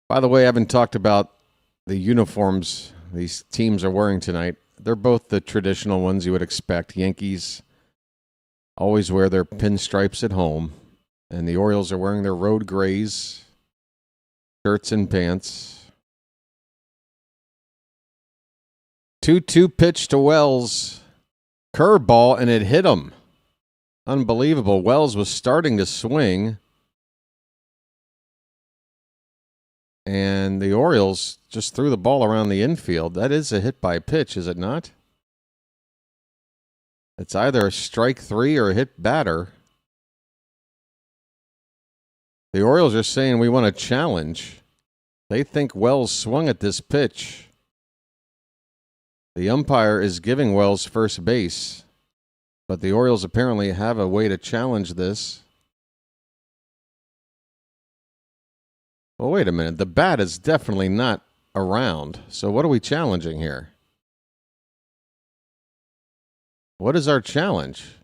By the way, I haven't talked about the uniforms these teams are wearing tonight. They're both the traditional ones you would expect. Yankees always wear their pinstripes at home, and the Orioles are wearing their road grays, shirts and pants. 2-2 pitch to Wells. Curveball, and it hit him. Unbelievable. Wells was starting to swing, and the Orioles just threw the ball around the infield. That is a hit by pitch, is it not? It's either a strike 3 or a hit batter. The Orioles are saying we want a challenge. They think Wells swung at this pitch. The umpire is giving Wells first base, but the Orioles apparently have a way to challenge this. Well, wait a minute. The bat is definitely not around. So what are we challenging here? What is our challenge?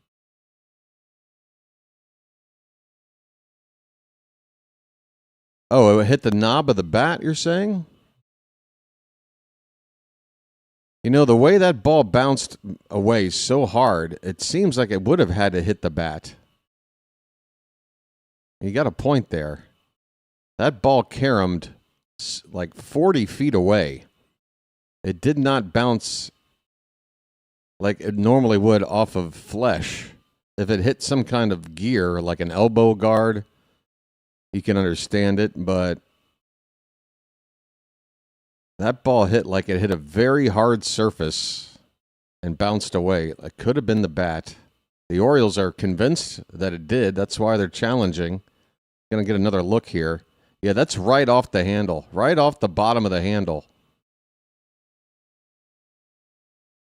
Oh, it hit the knob of the bat, you're saying? You know, the way that ball bounced away so hard, it seems like it would have had to hit the bat. You got a point there. That ball caromed like 40 feet away. It did not bounce like it normally would off of flesh. If it hit some kind of gear, like an elbow guard, you can understand it, but That ball hit like it hit a very hard surface and bounced away. It could have been the bat. The Orioles are convinced that it did. That's why they're challenging. Going to get another look here. Yeah, that's right off the handle, right off the bottom of the handle.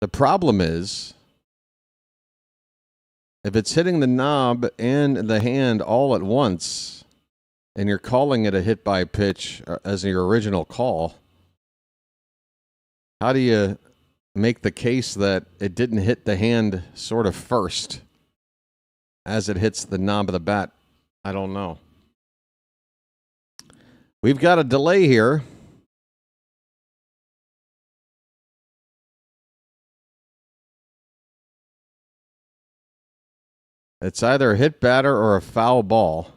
The problem is, if it's hitting the knob and the hand all at once, and you're calling it a hit by pitch as your original call, how do you make the case that it didn't hit the hand sort of first as it hits the knob of the bat? I don't know. We've got a delay here. It's either a hit batter or a foul ball.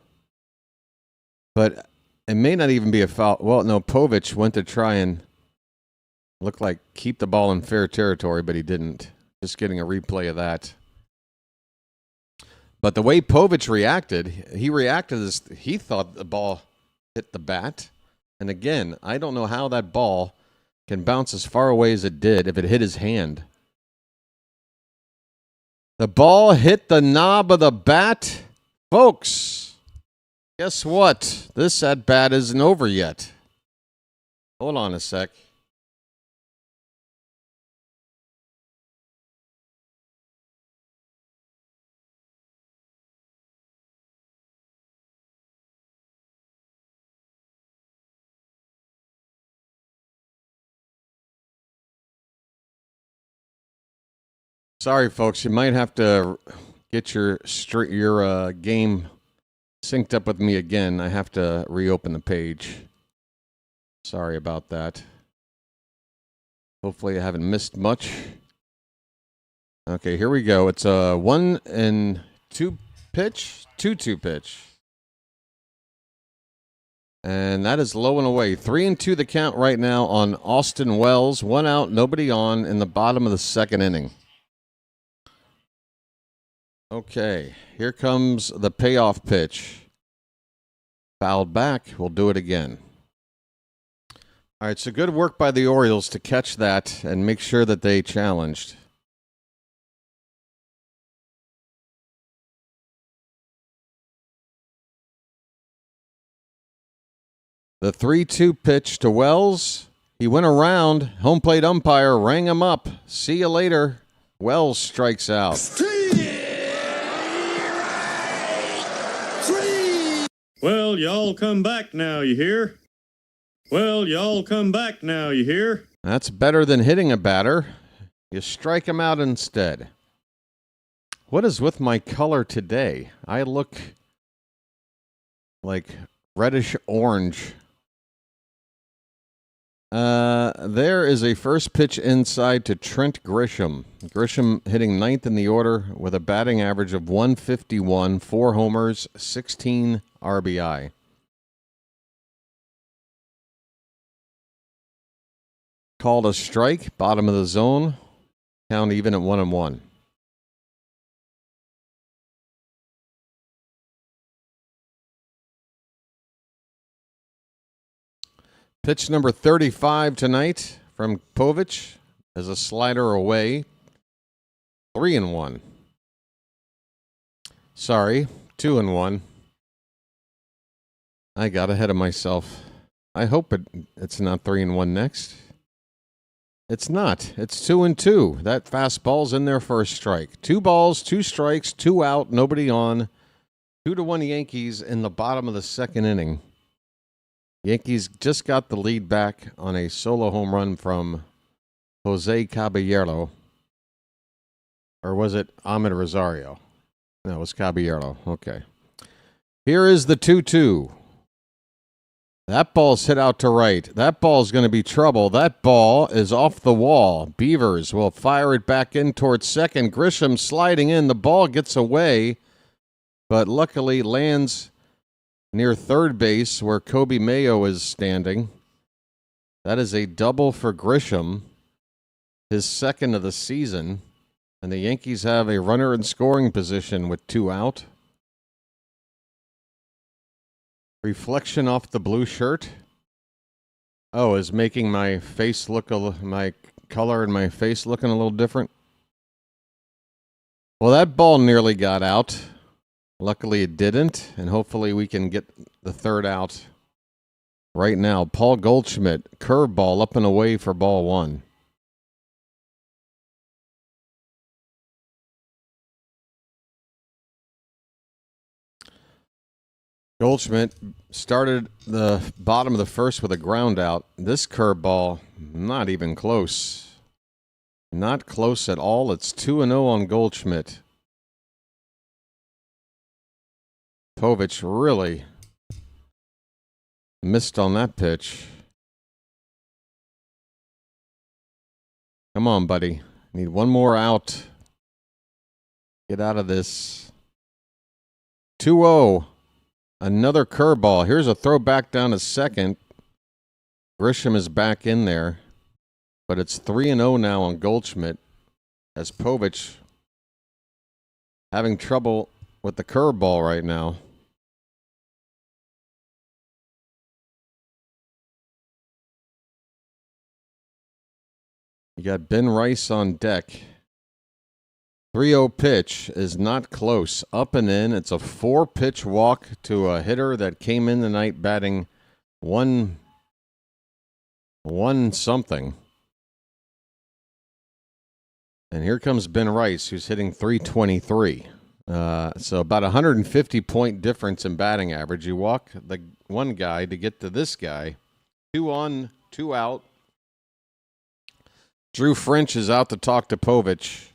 But it may not even be a foul. Well, no, Povich went to try and look like keep the ball in fair territory, but he didn't. Just getting a replay of that. But the way Povich reacted, he reacted as he thought the ball hit the bat. And again, I don't know how that ball can bounce as far away as it did if it hit his hand. The ball hit the knob of the bat. Folks, guess what? This at-bat isn't over yet. Hold on a sec. Sorry, folks. You might have to get your game synced up with me again. I have to reopen the page. Sorry about that. Hopefully I haven't missed much. Okay, here we go. It's a 1-2 pitch, 2-2 pitch. And that is low and away. 3-2 the count right now on Austin Wells. 1 out, nobody on in the bottom of the second inning. Okay, here comes the payoff pitch. Fouled back. We'll do it again. All right, so good work by the Orioles to catch that and make sure that they challenged. The 3-2 pitch to Wells. He went around. Home plate umpire rang him up. See you later. Wells strikes out. Well, y'all come back now, you hear? Well, y'all come back now, you hear? That's better than hitting a batter. You strike him out instead. What is with my color today? I look like reddish orange. There is a first pitch inside to Trent Grisham. Grisham hitting 9th in the order with a batting average of 151, 4 homers, 16 RBI. Called a strike, bottom of the zone. Count even at 1-1. Pitch number 35 tonight from Povich as a slider away. 3-1. Sorry, 2-1. I got ahead of myself. I hope it's not 3-1 next. It's not. It's 2-2. That fastball's in there for a strike. 2 balls, 2 strikes, 2 out, nobody on. 2-1 Yankees in the bottom of the second inning. Yankees just got the lead back on a solo home run from Jose Caballero. Or was it Ahmed Rosario? No, it was Caballero. Okay. Here is the 2-2. That ball's hit out to right. That ball's going to be trouble. That ball is off the wall. Beavers will fire it back in towards second. Grisham sliding in. The ball gets away, but luckily lands near third base where Kobe Mayo is standing. That is a double for Grisham, his second of the season. And the Yankees have a runner in scoring position with 2 out. Reflection off the blue shirt. Oh, is making my face look my color and my face looking a little different? Well, that ball nearly got out. Luckily it didn't, and hopefully we can get the third out right now. Paul Goldschmidt, curveball up and away for ball one. Goldschmidt started the bottom of the first with a ground out. This curveball, not even close. Not close at all. It's 2-0 on Goldschmidt. Povich really missed on that pitch. Come on, buddy. Need one more out. Get out of this. 2-0. Another curveball. Here's a throw back down to second. Grisham is back in there. But it's 3-0 now on Goldschmidt. As Povich having trouble with the curveball right now. You got Ben Rice on deck. 3-0 pitch is not close. Up and in. It's a 4-pitch walk to a hitter that came in tonight batting one something. And here comes Ben Rice, who's hitting .323. So about 150-point difference in batting average. You walk the one guy to get to this guy. 2 on, 2 out. Drew French is out to talk to Povich.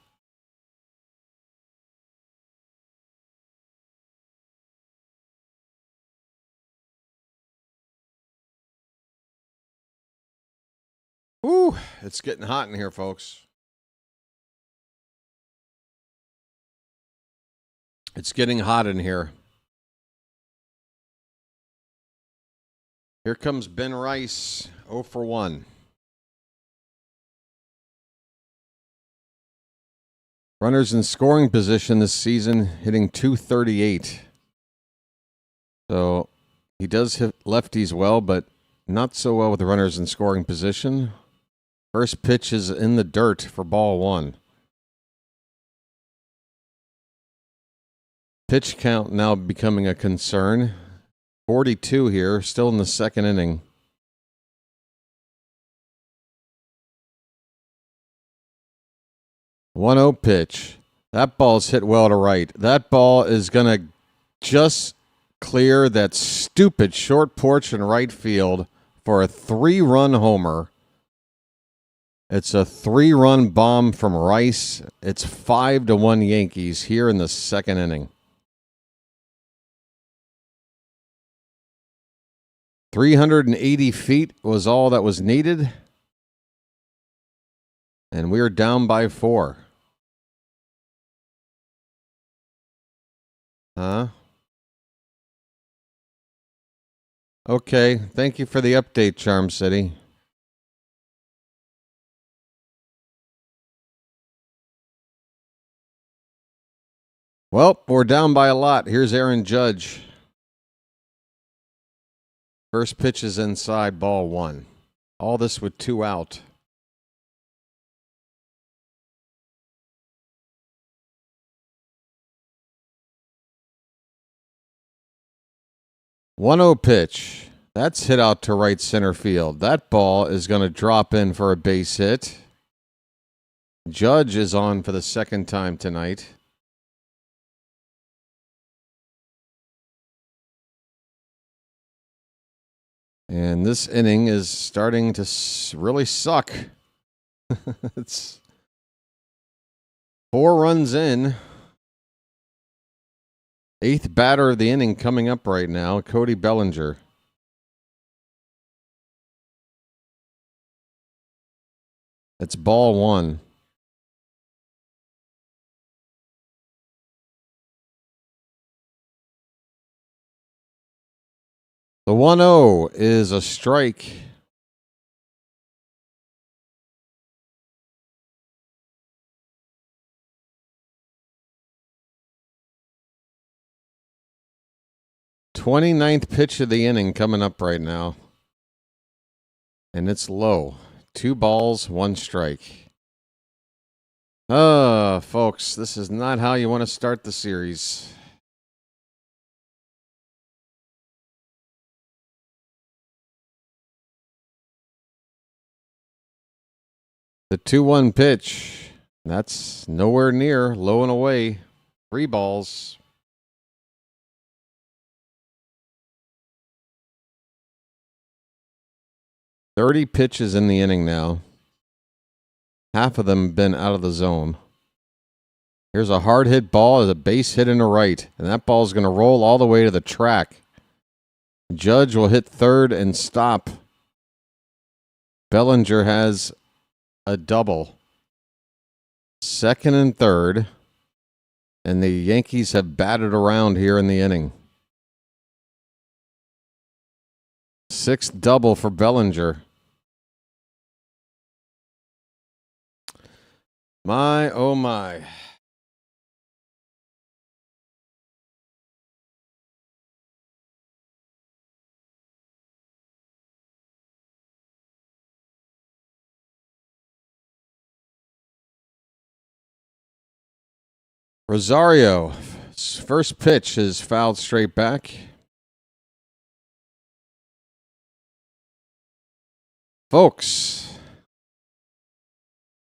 Whew, it's getting hot in here, folks. It's getting hot in here. Here comes Ben Rice, 0 for 1. Runners in scoring position this season, hitting .238. So he does hit lefties well, but not so well with the runners in scoring position. First pitch is in the dirt for ball one. Pitch count now becoming a concern. 42 here, still in the second inning. One-zero pitch. That ball's hit well to right. That ball is going to just clear that stupid short porch in right field for a 3-run homer. It's a 3-run bomb from Rice. It's 5-1 Yankees here in the second inning. 380 feet was all that was needed. And we're down by 4. Huh? Okay, thank you for the update, Charm City. Well, we're down by a lot. Here's Aaron Judge. First pitch is inside, ball one. All this with 2 out. One-zero pitch. That's hit out to right center field. That ball is going to drop in for a base hit. Judge is on for the second time tonight. And this inning is starting to really suck. It's 4 runs in. 8th batter of the inning coming up right now, Cody Bellinger. It's ball one. The 1-0 is a strike. '29th pitch of the inning coming up right now. And it's low. 2 balls, 1 strike. Folks, this is not how you want to start the series. The 2-1 pitch. That's nowhere near. Low and away. 3 balls. "30 pitches in the inning now. Half of them been out of the zone. Here's a hard hit ball as a base hit in the right. And that ball is going to roll all the way to the track. Judge will hit third and stop. Bellinger has a double. Second and third. And the Yankees have batted around here in the inning. 6th double for Bellinger. My, oh my. Rosario, first pitch is fouled straight back. Folks,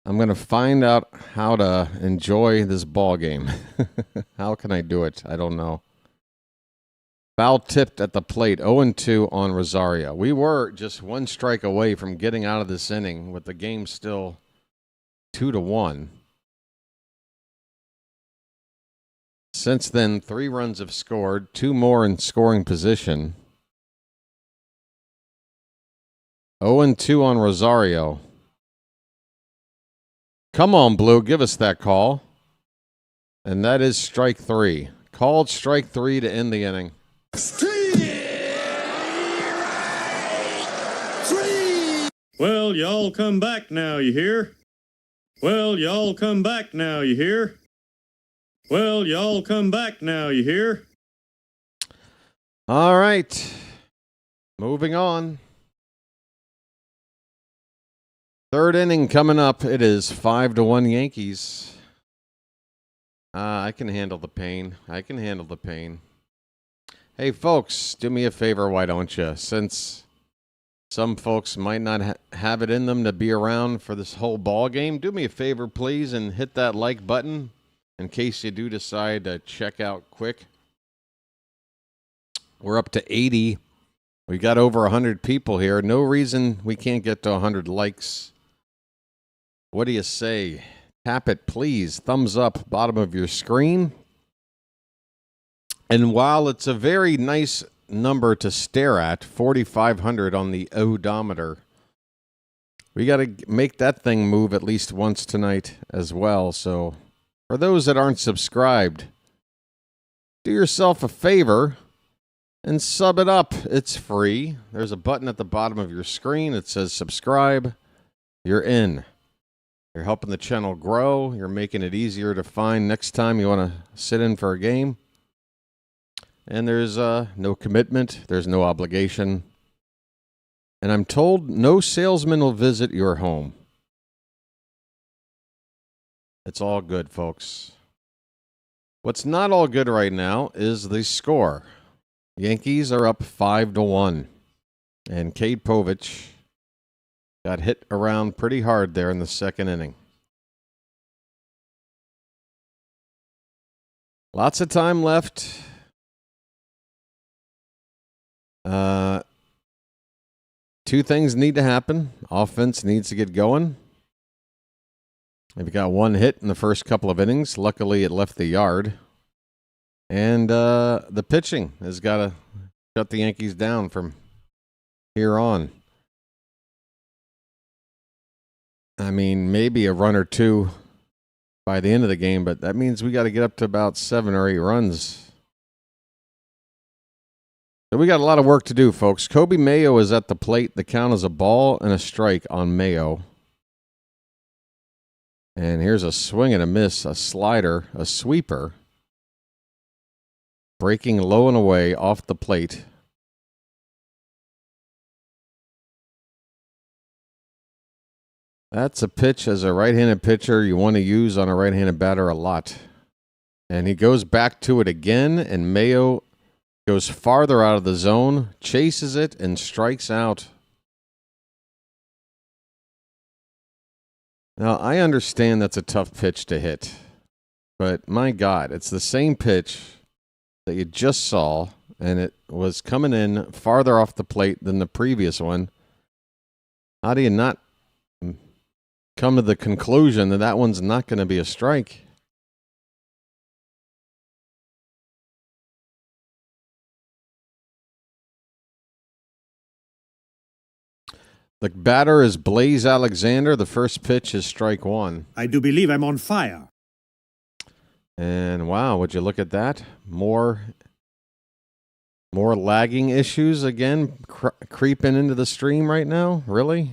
I'm going to find out how to enjoy this ball game. How can I do it? I don't know. Foul tipped at the plate, 0-2 on Rosario. We were just 1 strike away from getting out of this inning with the game still 2-1. Since then, 3 runs have scored, 2 more in scoring position. 0-2 on Rosario. Come on, Blue, give us that call. And that is strike 3. Called strike 3 to end the inning. Well, y'all come back now, you hear? Well, y'all come back now, you hear? Well, y'all come back now, you hear? All right. Moving on. 3rd inning coming up. It is 5-1 Yankees. I can handle the pain. Hey, folks, do me a favor, why don't you? Since some folks might not have it in them to be around for this whole ball game, do me a favor, please, and hit that like button. In case you do decide to check out quick. We're up to 80. We got over 100 people here. No reason we can't get to 100 likes. What do you say? Tap it, please. Thumbs up, bottom of your screen. And while it's a very nice number to stare at, 4,500 on the odometer, we got to make that thing move at least once tonight as well. So for those that aren't subscribed, do yourself a favor and sub it up. It's free. There's a button at the bottom of your screen. It says subscribe. You're in. You're helping the channel grow. You're making it easier to find next time you want to sit in for a game. And there's no commitment. There's no obligation. And I'm told no salesman will visit your home. It's all good, folks. What's not all good right now is the score. Yankees are up 5-1. And Cade Povich got hit around pretty hard there in the 2nd inning. Lots of time left. 2 things need to happen. Offense needs to get going. They've got 1 hit in the first couple of innings. Luckily, it left the yard. And the pitching has got to shut the Yankees down from here on. I mean, maybe a run or 2 by the end of the game, but that means we got to get up to about 7 or 8 runs. So we got a lot of work to do, folks. Kobe Mayo is at the plate. The count is a ball and a strike on Mayo. And here's a swing and a miss, a slider, a sweeper. Breaking low and away off the plate. That's a pitch as a right-handed pitcher you want to use on a right-handed batter a lot. And he goes back to it again, and Mayo goes farther out of the zone, chases it, and strikes out. Now, I understand that's a tough pitch to hit, but my God, it's the same pitch that you just saw, and it was coming in farther off the plate than the previous one. How do you not come to the conclusion that that one's not going to be a strike? The batter is Blaze Alexander. The first pitch is strike one. I do believe I'm on fire. And wow, would you look at that? More lagging issues again creeping into the stream right now? Really?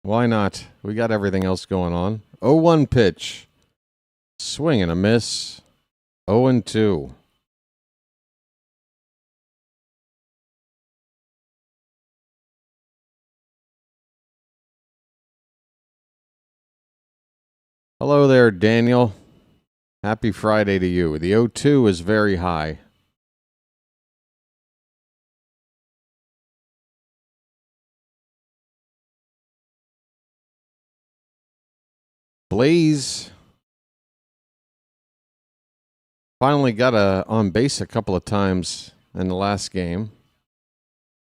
Why not? We got everything else going on. 0-1 pitch. Swing and a miss. 0-2. Hello there, Daniel. Happy Friday to you. The 0-2 is very high. Blaze finally got on base a couple of times in the last game.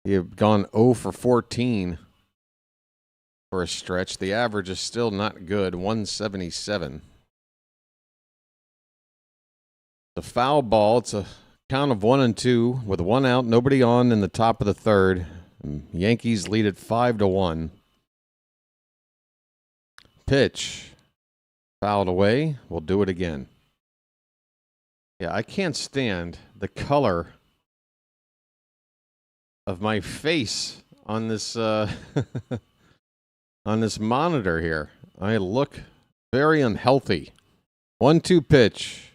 He had gone 0 for 14 for a stretch. The average is still not good, 177. The foul ball, it's a count of 1-2 with 1 out, nobody on in the top of the third. Yankees lead it 5-1. Pitch. Fouled away. We'll do it again. Yeah, I can't stand the color of my face on this on this monitor here. I look very unhealthy. 1-2 pitch.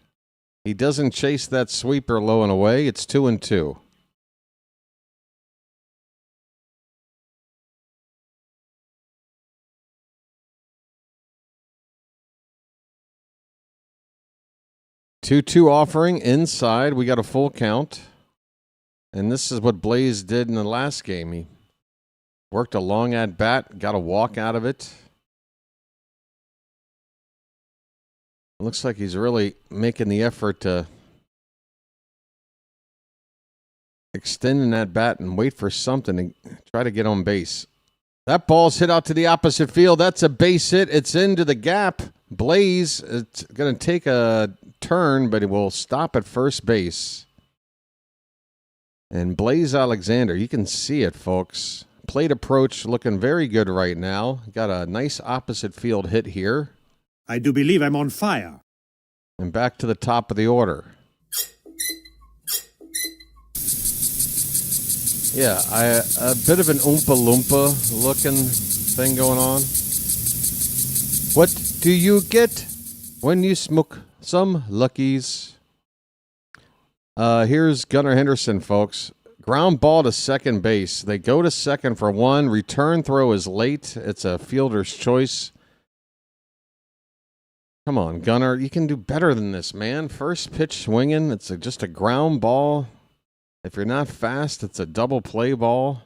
He doesn't chase that sweeper low and away. It's 2-2. Two offering inside. We got a full count. And this is what Blaze did in the last game. He worked a long at bat, got a walk out of it. Looks like he's really making the effort to extend in that bat and wait for something to try to get on base. That ball's hit out to the opposite field. That's a base hit. It's into the gap. Blaze, it's going to take a turn, but it will stop at first base. And Blaze Alexander, you can see it, folks. Plate approach looking very good right now. Got a nice opposite field hit here. I do believe I'm on fire. And back to the top of the order. Yeah, a bit of an Oompa Loompa looking thing going on. What do you get when you smoke some Luckies? Here's Gunnar Henderson, folks. Ground ball to second base. They go to second for one. Return throw is late. It's a fielder's choice. Come on, Gunnar. You can do better than this, man. First pitch swinging. It's just a ground ball. If you're not fast, it's a double play ball.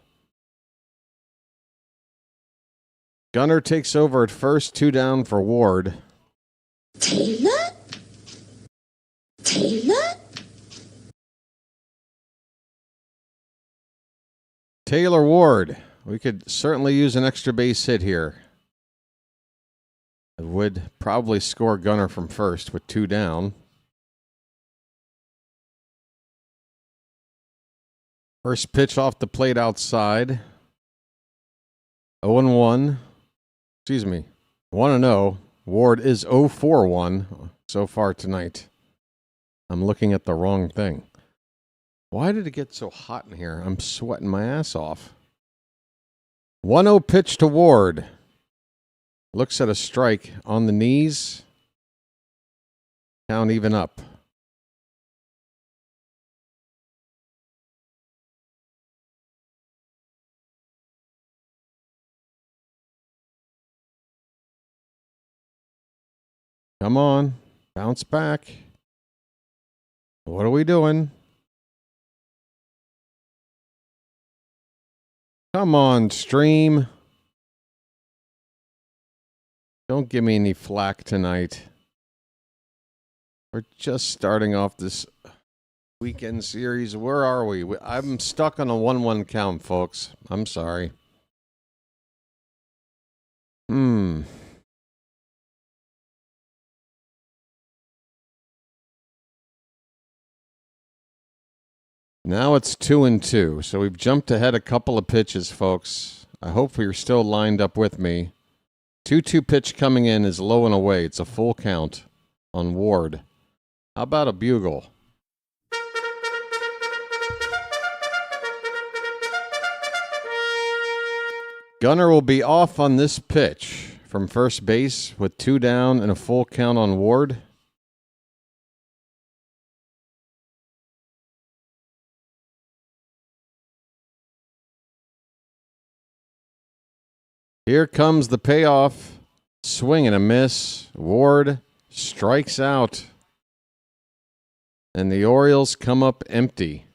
Gunnar takes over at first. 2 down for Ward. Taylor? Taylor Ward. We could certainly use an extra base hit here. It would probably score Gunnar from first with 2 down. First pitch off the plate outside. 0-1. Excuse me. 1-0. Ward is 0-4-1 so far tonight. I'm looking at the wrong thing. Why did it get so hot in here? I'm sweating my ass off. 1-0 pitch to Ward. Looks at a strike on the knees. Count even up. Come on. Bounce back. What are we doing? Come on, stream. Don't give me any flack tonight. We're just starting off this weekend series. Where are we? I'm stuck on a 1-1 count, folks. I'm sorry. Now it's 2-2, so we've jumped ahead a couple of pitches, folks. I hope you're still lined up with me. 2-2 pitch coming in is low and away. It's a full count on Ward. How about a bugle? Gunner will be off on this pitch from first base with 2 down and a full count on Ward. Here comes the payoff. Swing and a miss. Ward strikes out. And the Orioles come up empty.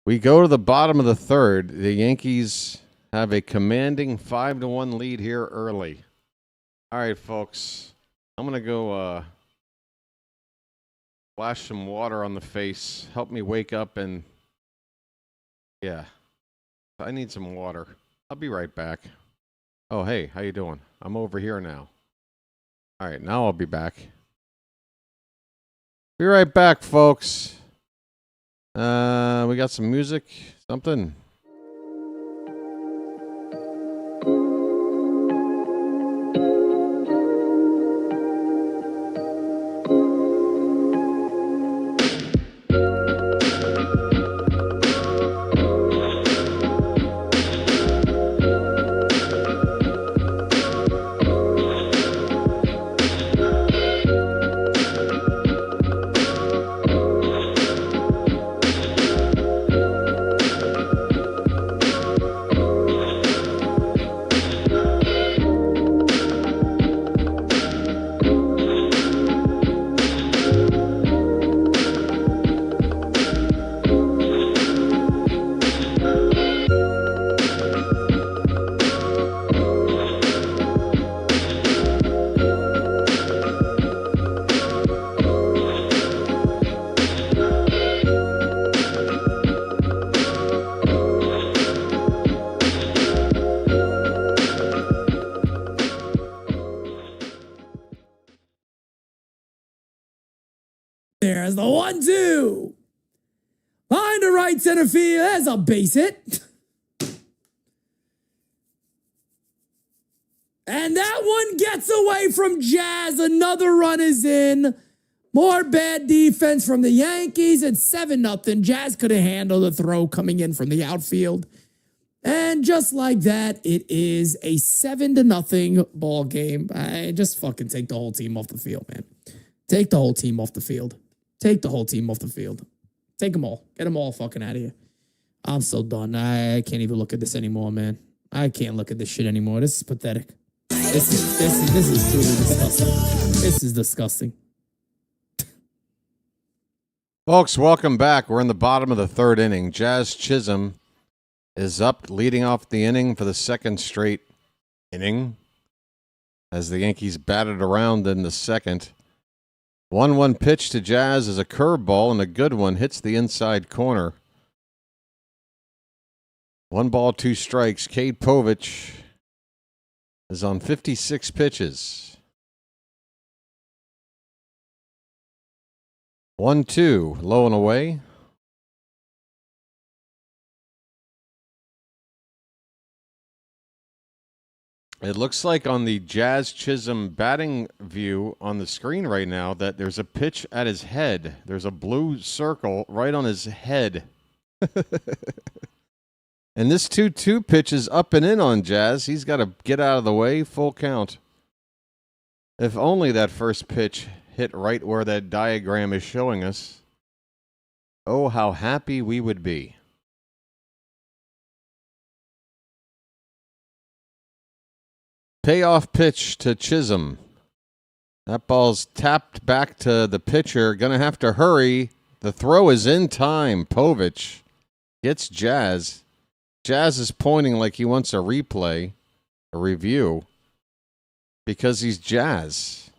We go to the bottom of the third. The Yankees have a commanding 5-1 lead here early. All right, folks. I'm going to go splash some water on the face. Help me wake up and... yeah. I need some water. I'll be right back. Oh, hey, how you doing? I'm over here now. All right, now I'll be back. Be right back, folks. We got some music, something. There's the 1-2. Line to right center field. That's a base hit. And that one gets away from Jazz. Another run is in. More bad defense from the Yankees. It's 7-0. Jazz could have handled the throw coming in from the outfield. And just like that, it is a 7-0 ball game. I just fucking take the whole team off the field, man. Take the whole team off the field. Take the whole team off the field. Take them all. Get them all fucking out of here. I'm so done. I can't even look at this anymore, man. I can't look at this shit anymore. This is pathetic. This is truly disgusting. This is disgusting. Folks, welcome back. We're in the bottom of the third inning. Jazz Chisholm is up, leading off the inning for the second straight inning as the Yankees batted around in the second. 1-1 pitch to Jazz is a curveball, and a good one hits the inside corner. 1 ball, 2 strikes. Cade Povich is on 56 pitches. 1-2, low and away. It looks like on the Jazz Chisholm batting view on the screen right now that there's a pitch at his head. There's a blue circle right on his head. And this 2-2 pitch is up and in on Jazz. He's got to get out of the way. Full count. If only that first pitch hit right where that diagram is showing us. Oh, how happy we would be. Payoff pitch to Chisholm. That ball's tapped back to the pitcher. Going to have to hurry. The throw is in time. Povich gets Jazz. Jazz is pointing like he wants a replay, a review, because he's Jazz.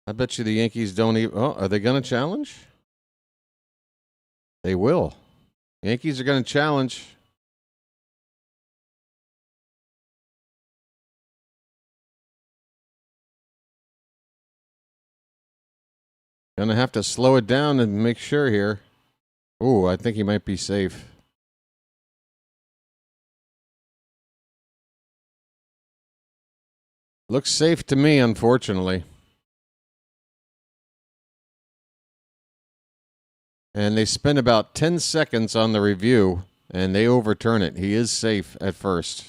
I bet you the Yankees don't even... Oh, are they going to challenge? They will. Yankees are going to challenge. Going to have to slow it down and make sure here. Ooh, I think he might be safe. Looks safe to me, unfortunately. And they spend about 10 seconds on the review, and they overturn it. He is safe at first.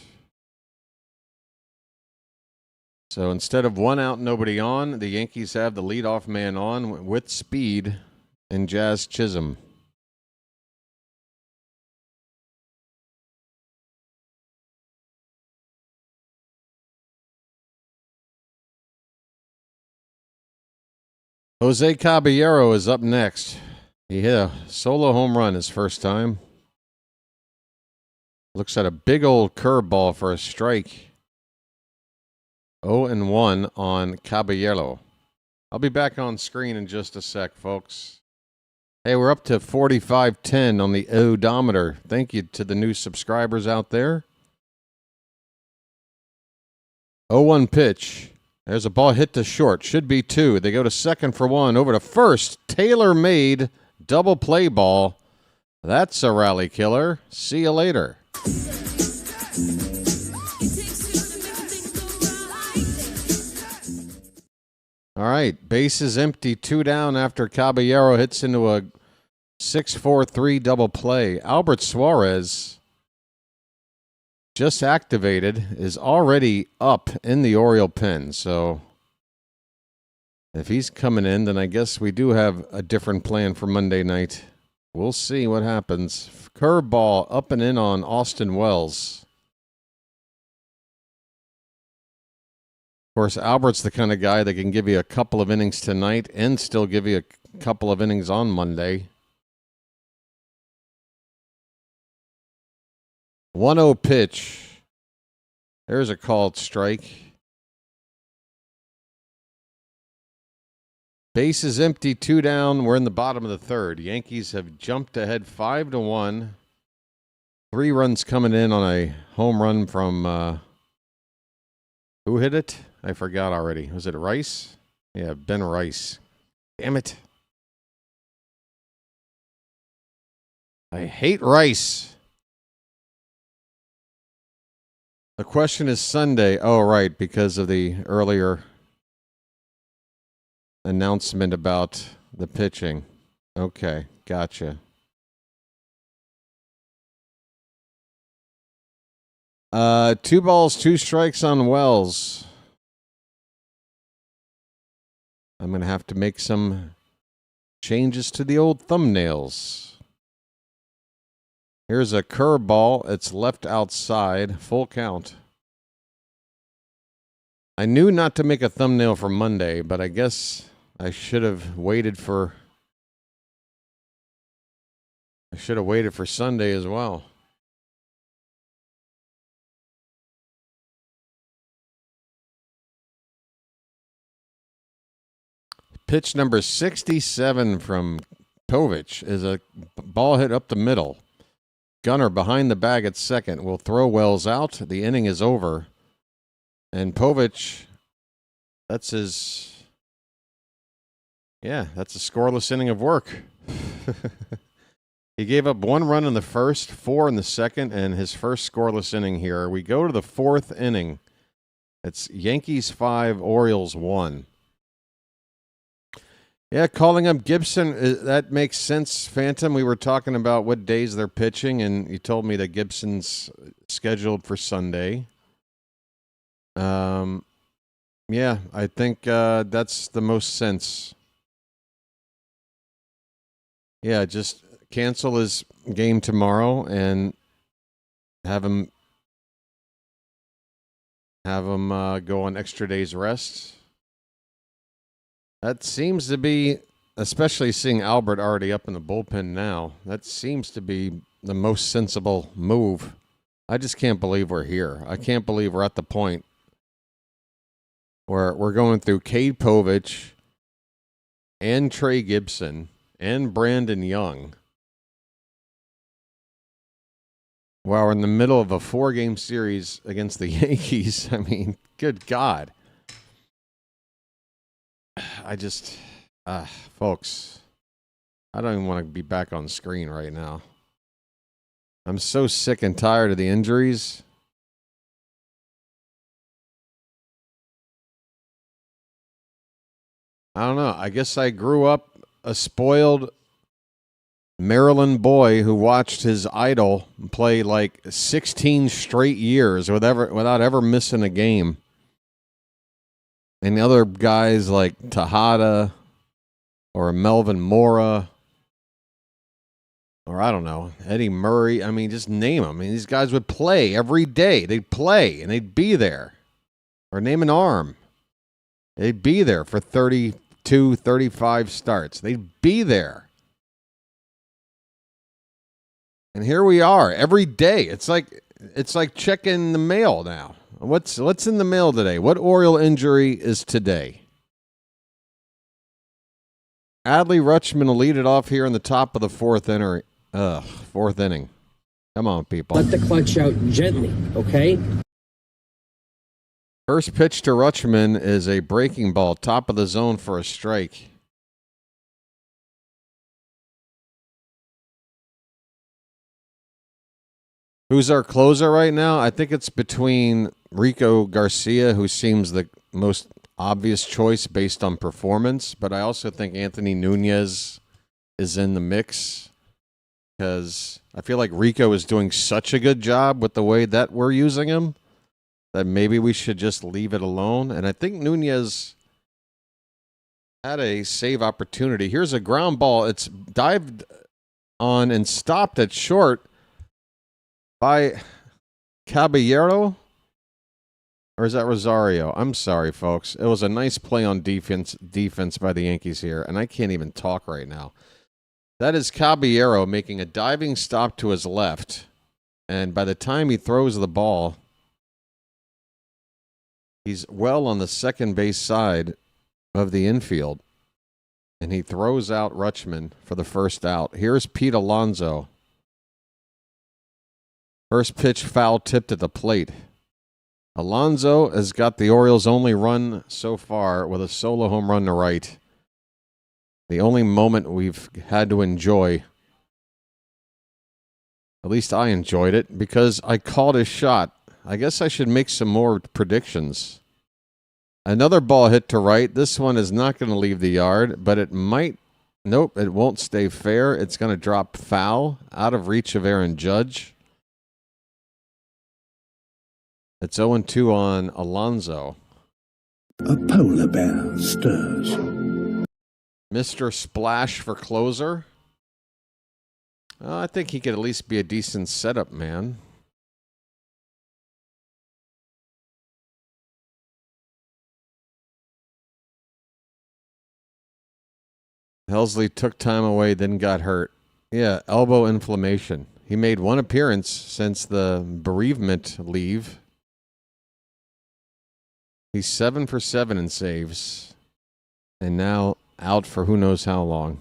So instead of 1 out, nobody on, the Yankees have the leadoff man on with speed and Jazz Chisholm. Jose Caballero is up next. He hit a solo home run his first time. Looks at a big old curveball for a strike. 0-1 on Caballero. I'll be back on screen in just a sec, folks. Hey, we're up to 4510 on the odometer. Thank you to the new subscribers out there. 0-1 pitch. There's a ball hit to short. Should be 2. They go to second for 1. Over to first. Taylor-made double play ball. That's a rally killer. See you later. All right. Base is empty. 2 down after Caballero hits into a 6-4-3 double play. Albert Suarez, just activated, is already up in the Oriole pen. So if he's coming in, then I guess we do have a different plan for Monday night. We'll see what happens. Curveball up and in on Austin Wells. Of course, Albert's the kind of guy that can give you a couple of innings tonight and still give you a couple of innings on Monday. 1-0 pitch. There's a called strike. Base is empty, 2 down. We're in the bottom of the third. Yankees have jumped ahead 5-1. 3 runs coming in on a home run from who hit it? I forgot already. Was it Rice? Yeah, Ben Rice. Damn it. I hate Rice. The question is Sunday. Oh, right, because of the earlier announcement about the pitching. Okay, gotcha. 2 balls, 2 strikes on Wells. I'm going to have to make some changes to the old thumbnails. Here's a curveball. It's left outside. Full count. I knew not to make a thumbnail for Monday, but I guess I should have waited for Sunday as well. Pitch number 67 from Povich is a ball hit up the middle. Gunner behind the bag at second will throw Wells out. The inning is over. And Povich, that's a scoreless inning of work. He gave up 1 run in the first, 4 in the second, and his first scoreless inning here. We go to the 4th inning. It's Yankees 5, Orioles 1. Yeah, calling up Gibson, that makes sense, Phantom. We were talking about what days they're pitching, and you told me that Gibson's scheduled for Sunday. Yeah, I think that's the most sense. Yeah, just cancel his game tomorrow and have him have him go on extra days rest. That seems to be, especially seeing Albert already up in the bullpen now, that seems to be the most sensible move. I just can't believe we're here. I can't believe we're at the point where we're going through Cade Povich and Trey Gibson and Brandon Young while we're in the middle of a 4-game series against the Yankees. I mean, good God. I just, folks, I don't even want to be back on screen right now. I'm so sick and tired of the injuries. I don't know. I guess I grew up a spoiled Maryland boy who watched his idol play like 16 straight years without ever missing a game. And the other guys like Tejada or Melvin Mora or I don't know, Eddie Murray. I mean, just name them. I mean, these guys would play every day. They'd play and they'd be there. Or name an arm. They'd be there for 32, 35 starts. They'd be there. And here we are every day. It's like checking the mail now. What's in the mail today? What Oriole injury is today? Adley Rutschman will lead it off here in the top of the fourth inning. Come on, people. Let the clutch out gently, okay? First pitch to Rutschman is a breaking ball, top of the zone for a strike. Who's our closer right now? I think it's between Rico Garcia, who seems the most obvious choice based on performance, but I also think Anthony Nunez is in the mix because I feel like Rico is doing such a good job with the way that we're using him that maybe we should just leave it alone. And I think Nunez had a save opportunity. Here's a ground ball. It's dived on and stopped at short by Caballero. Or is that Rosario? I'm sorry, folks. It was a nice play on defense by the Yankees here, and I can't even talk right now. That is Caballero making a diving stop to his left, and by the time he throws the ball, he's well on the second base side of the infield, and he throws out Rutschman for the first out. Here's Pete Alonzo. First pitch foul tipped at the plate. Alonzo has got the Orioles' only run so far with a solo home run to right. The only moment we've had to enjoy. At least I enjoyed it because I called his shot. I guess I should make some more predictions. Another ball hit to right. This one is not going to leave the yard, but it might. Nope, it won't stay fair. It's going to drop foul out of reach of Aaron Judge. It's 0-2 on Alonzo. A polar bear stirs. Mr. Splash for closer. I think he could at least be a decent setup man. Helsley took time away, then got hurt. Yeah, elbow inflammation. He made one appearance since the bereavement leave. He's 7 for 7 in saves, and now out for who knows how long.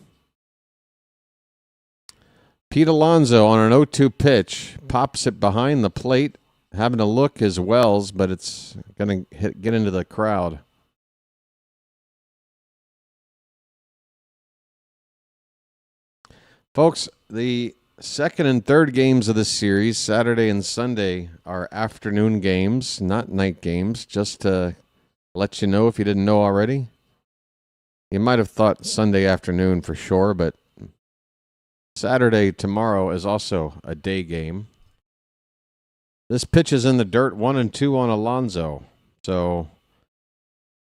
Pete Alonso on an 0-2 pitch pops it behind the plate, having a look as Wells, but it's going to get into the crowd. Folks, the second and third games of this series, Saturday and Sunday, are afternoon games, not night games, just to let you know if you didn't know already. You might have thought Sunday afternoon for sure, but Saturday tomorrow is also a day game. This pitch is in the dirt, 1-2 on Alonzo. So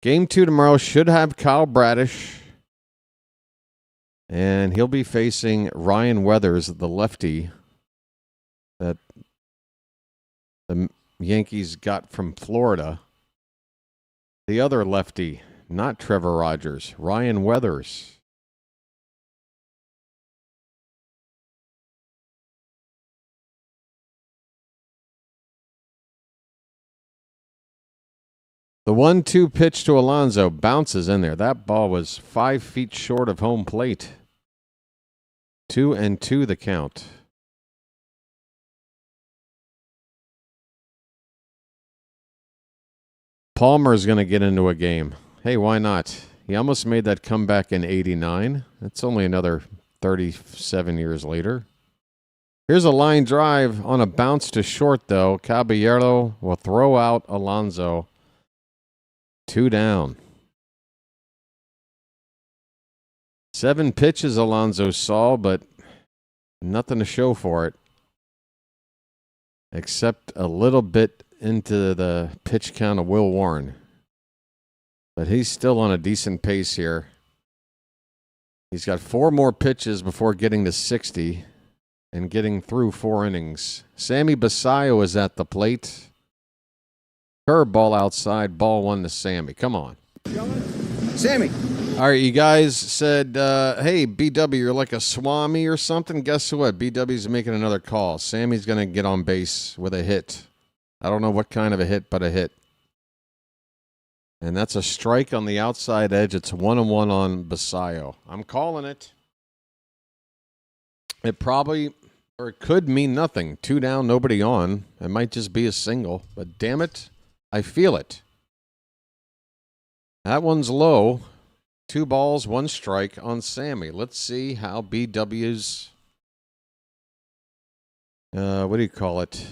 game 2 tomorrow should have Kyle Bradish, and he'll be facing Ryan Weathers, the lefty that the Yankees got from Florida. The other lefty, not Trevor Rogers, Ryan Weathers. The 1-2 pitch to Alonzo bounces in there. That ball was 5 feet short of home plate. 2-2 the count. Palmer's going to get into a game. Hey, why not? He almost made that comeback in '89. That's only another 37 years later. Here's a line drive on a bounce to short, though. Caballero will throw out Alonzo. 2 down. 7 pitches Alonzo saw, but nothing to show for it. Except a little bit into the pitch count of Will Warren. But he's still on a decent pace here. He's got 4 more pitches before getting to 60 and getting through 4 innings. Sammy Basayo is at the plate. Curveball outside, ball 1 to Sammy. Come on. Sammy. All right, you guys said, hey, BW, you're like a Swami or something. Guess what? BW's making another call. Sammy's going to get on base with a hit. I don't know what kind of a hit, but a hit. And that's a strike on the outside edge. It's 1-1 on Basayo. I'm calling it. It probably, or it could mean nothing. 2 down, nobody on. It might just be a single. But damn it, I feel it. That one's low. 2 balls, 1 strike on Sammy. Let's see how BW's, what do you call it?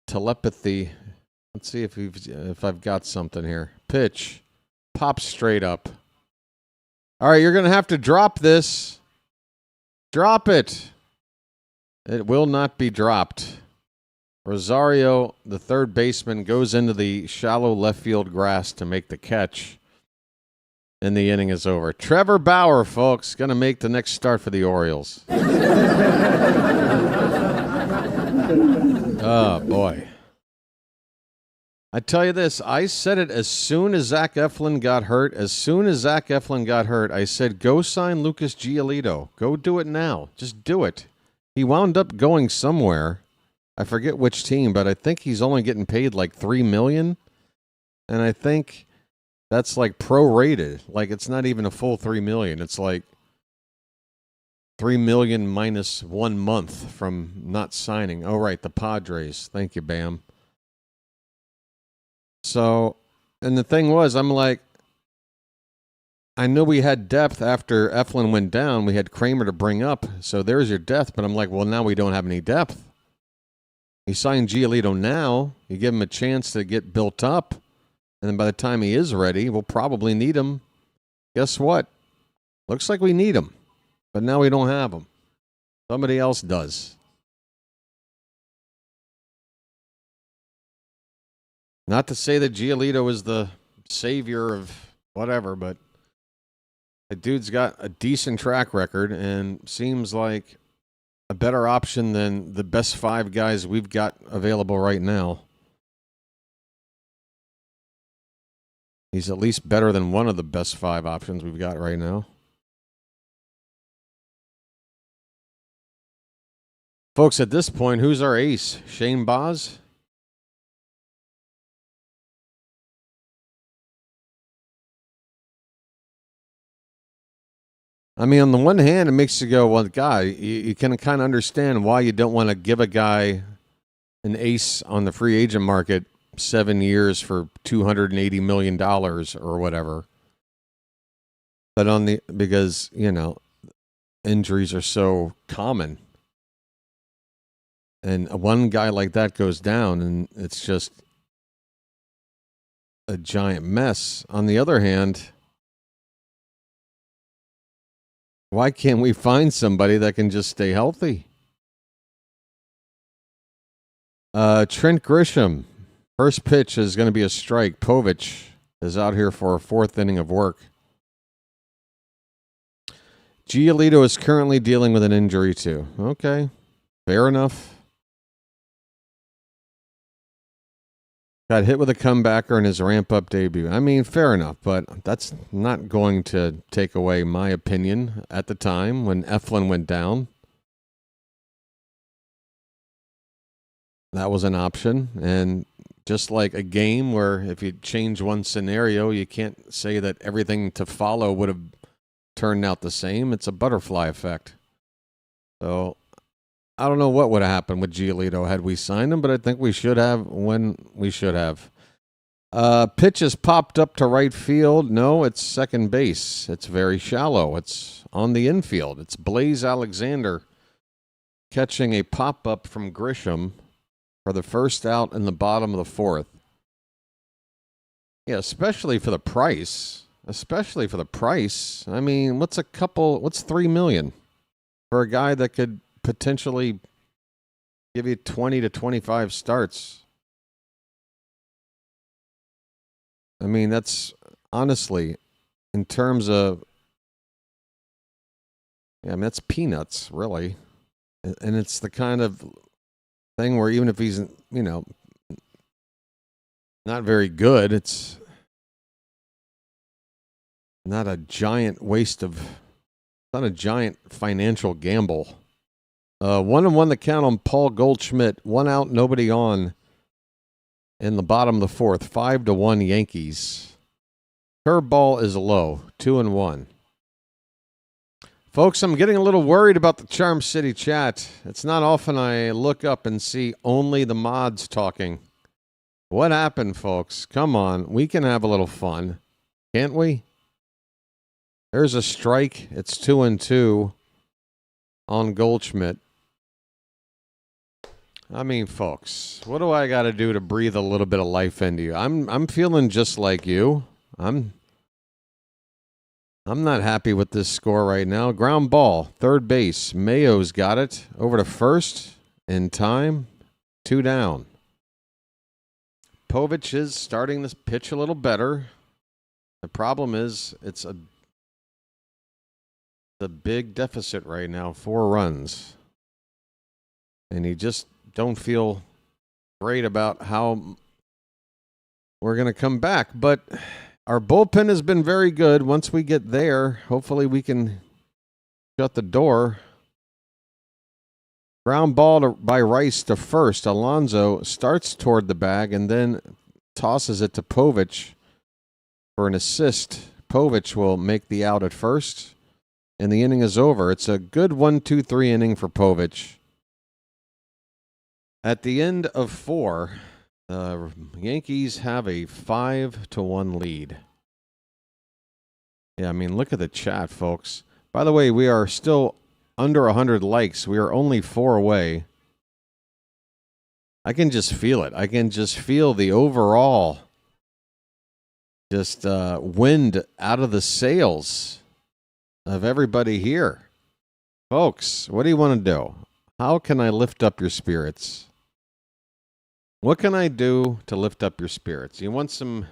Telepathy. Let's see if I've got something here. Pitch. Pop straight up. All right, you're going to have to drop this. Drop it. It will not be dropped. Rosario, the third baseman, goes into the shallow left field grass to make the catch. And the inning is over. Trevor Bauer, folks, going to make the next start for the Orioles. Oh, boy. I tell you this, I said it as soon as Zach Eflin got hurt. As soon as Zach Eflin got hurt, I said, go sign Lucas Giolito. Go do it now. Just do it. He wound up going somewhere. I forget which team, but I think he's only getting paid like $3 million. And I think that's like prorated. Like it's not even a full $3 million. It's like $3 million minus 1 month from not signing. Oh, right, the Padres. Thank you, Bam. So, and the thing was, I'm like, I knew we had depth after Eflin went down. We had Kramer to bring up. So there's your depth. But I'm like, well, now we don't have any depth. You sign Giolito now. You give him a chance to get built up. And then by the time he is ready, we'll probably need him. Guess what? Looks like we need him. But now we don't have him. Somebody else does. Not to say that Giolito is the savior of whatever, but the dude's got a decent track record and seems like a better option than the best 5 guys we've got available right now. He's at least better than one of the best 5 options we've got right now. Folks, at this point, who's our ace? Shane Baz? I mean, on the one hand, it makes you go, well, guy, you can kind of understand why you don't want to give a guy an ace on the free agent market 7 years for $280 million or whatever. But because, you know, injuries are so common. And one guy like that goes down and it's just a giant mess. On the other hand, why can't we find somebody that can just stay healthy? Trent Grisham. First pitch is going to be a strike. Povich is out here for a 4th inning of work. Giolito is currently dealing with an injury too. Okay, fair enough. Got hit with a comebacker in his ramp-up debut. I mean, fair enough, but that's not going to take away my opinion at the time when Eflin went down. That was an option, and just like a game where if you change one scenario, you can't say that everything to follow would have turned out the same. It's a butterfly effect. So I don't know what would have happened with Giolito had we signed him, but I think we should have when we should have. Pitch has popped up to right field. No, it's second base. It's very shallow. It's on the infield. It's Blaze Alexander catching a pop-up from Grisham for the first out in the bottom of the fourth. Yeah, especially for the price. Especially for the price. I mean, what's $3 million for a guy that could potentially give you 20 to 25 starts? I mean, that's honestly, in terms of, yeah, I mean, that's peanuts, really. And it's the kind of thing where even if he's, not very good, it's not a giant not a giant financial gamble. 1-1 the count on Paul Goldschmidt. 1 out, nobody on in the bottom of the fourth. 5-1 Yankees. Curveball is low. 2-1. Folks, I'm getting a little worried about the Charm City chat. It's not often I look up and see only the mods talking. What happened, folks? Come on. We can have a little fun. Can't we? There's a strike. It's 2-2 on Goldschmidt. I mean, folks, what do I got to do to breathe a little bit of life into you? I'm feeling just like you. I'm not happy with this score right now. Ground ball, third base. Mayo's got it. Over to first in time. 2 down. Povich is starting this pitch a little better. The problem is it's the big deficit right now, 4 runs. And you just don't feel great about how we're going to come back. But our bullpen has been very good. Once we get there, hopefully we can shut the door. Ground ball by Rice to first. Alonzo starts toward the bag and then tosses it to Povich for an assist. Povich will make the out at first, and the inning is over. It's a good 1-2-3 inning for Povich. At the end of 4, the Yankees have a 5-1 lead. Yeah, I mean, look at the chat, folks. By the way, we are still under 100 likes. We are only 4 away. I can just feel it. I can just feel the overall just wind out of the sails of everybody here. Folks, what do you want to do? How can I lift up your spirits? What can I do to lift up your spirits? You want some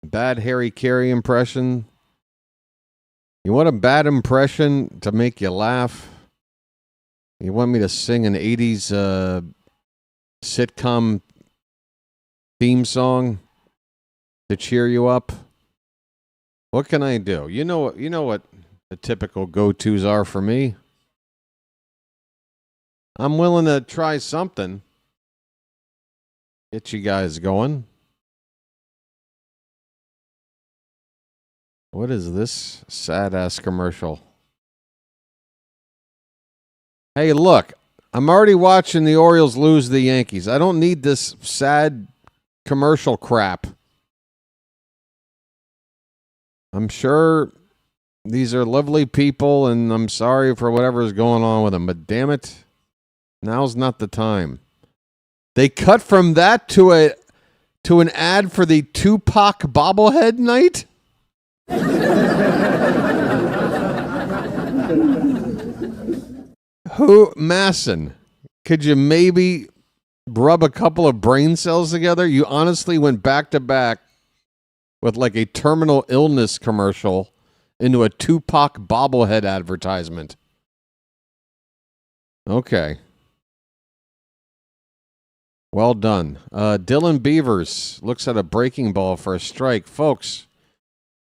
bad Harry Carey impression? You want a bad impression to make you laugh? You want me to sing an 80s sitcom theme song to cheer you up? What can I do? You know what the typical go-tos are for me. I'm willing to try something. Get you guys going. What is this sad-ass commercial? Hey, look, I'm already watching the Orioles lose the Yankees. I don't need this sad commercial crap. I'm sure these are lovely people, and I'm sorry for whatever is going on with them, but damn it, now's not the time. They cut from that to an ad for the Tupac bobblehead night? Who, Masson, could you maybe rub a couple of brain cells together? You honestly went back to back with like a terminal illness commercial into a Tupac bobblehead advertisement. Okay. Well done. Dylan Beavers looks at a breaking ball for a strike. Folks,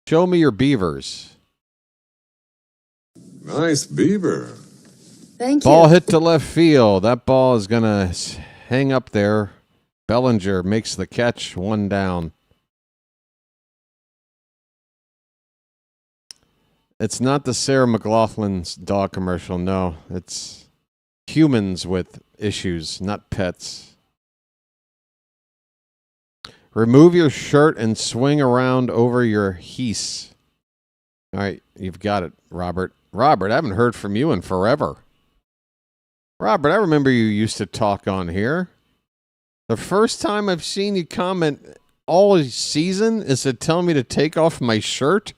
show me your Beavers. Nice beaver. Thank Ball you. hit to left field. That ball is going to hang up there. Bellinger makes the catch, 1 down. It's not the Sarah McLaughlin's dog commercial. No, it's humans with issues, not pets. Remove your shirt and swing around over your heese. All right, you've got it, Robert. Robert, I haven't heard from you in forever. Robert, I remember you used to talk on here. The first time I've seen you comment all season is to tell me to take off my shirt.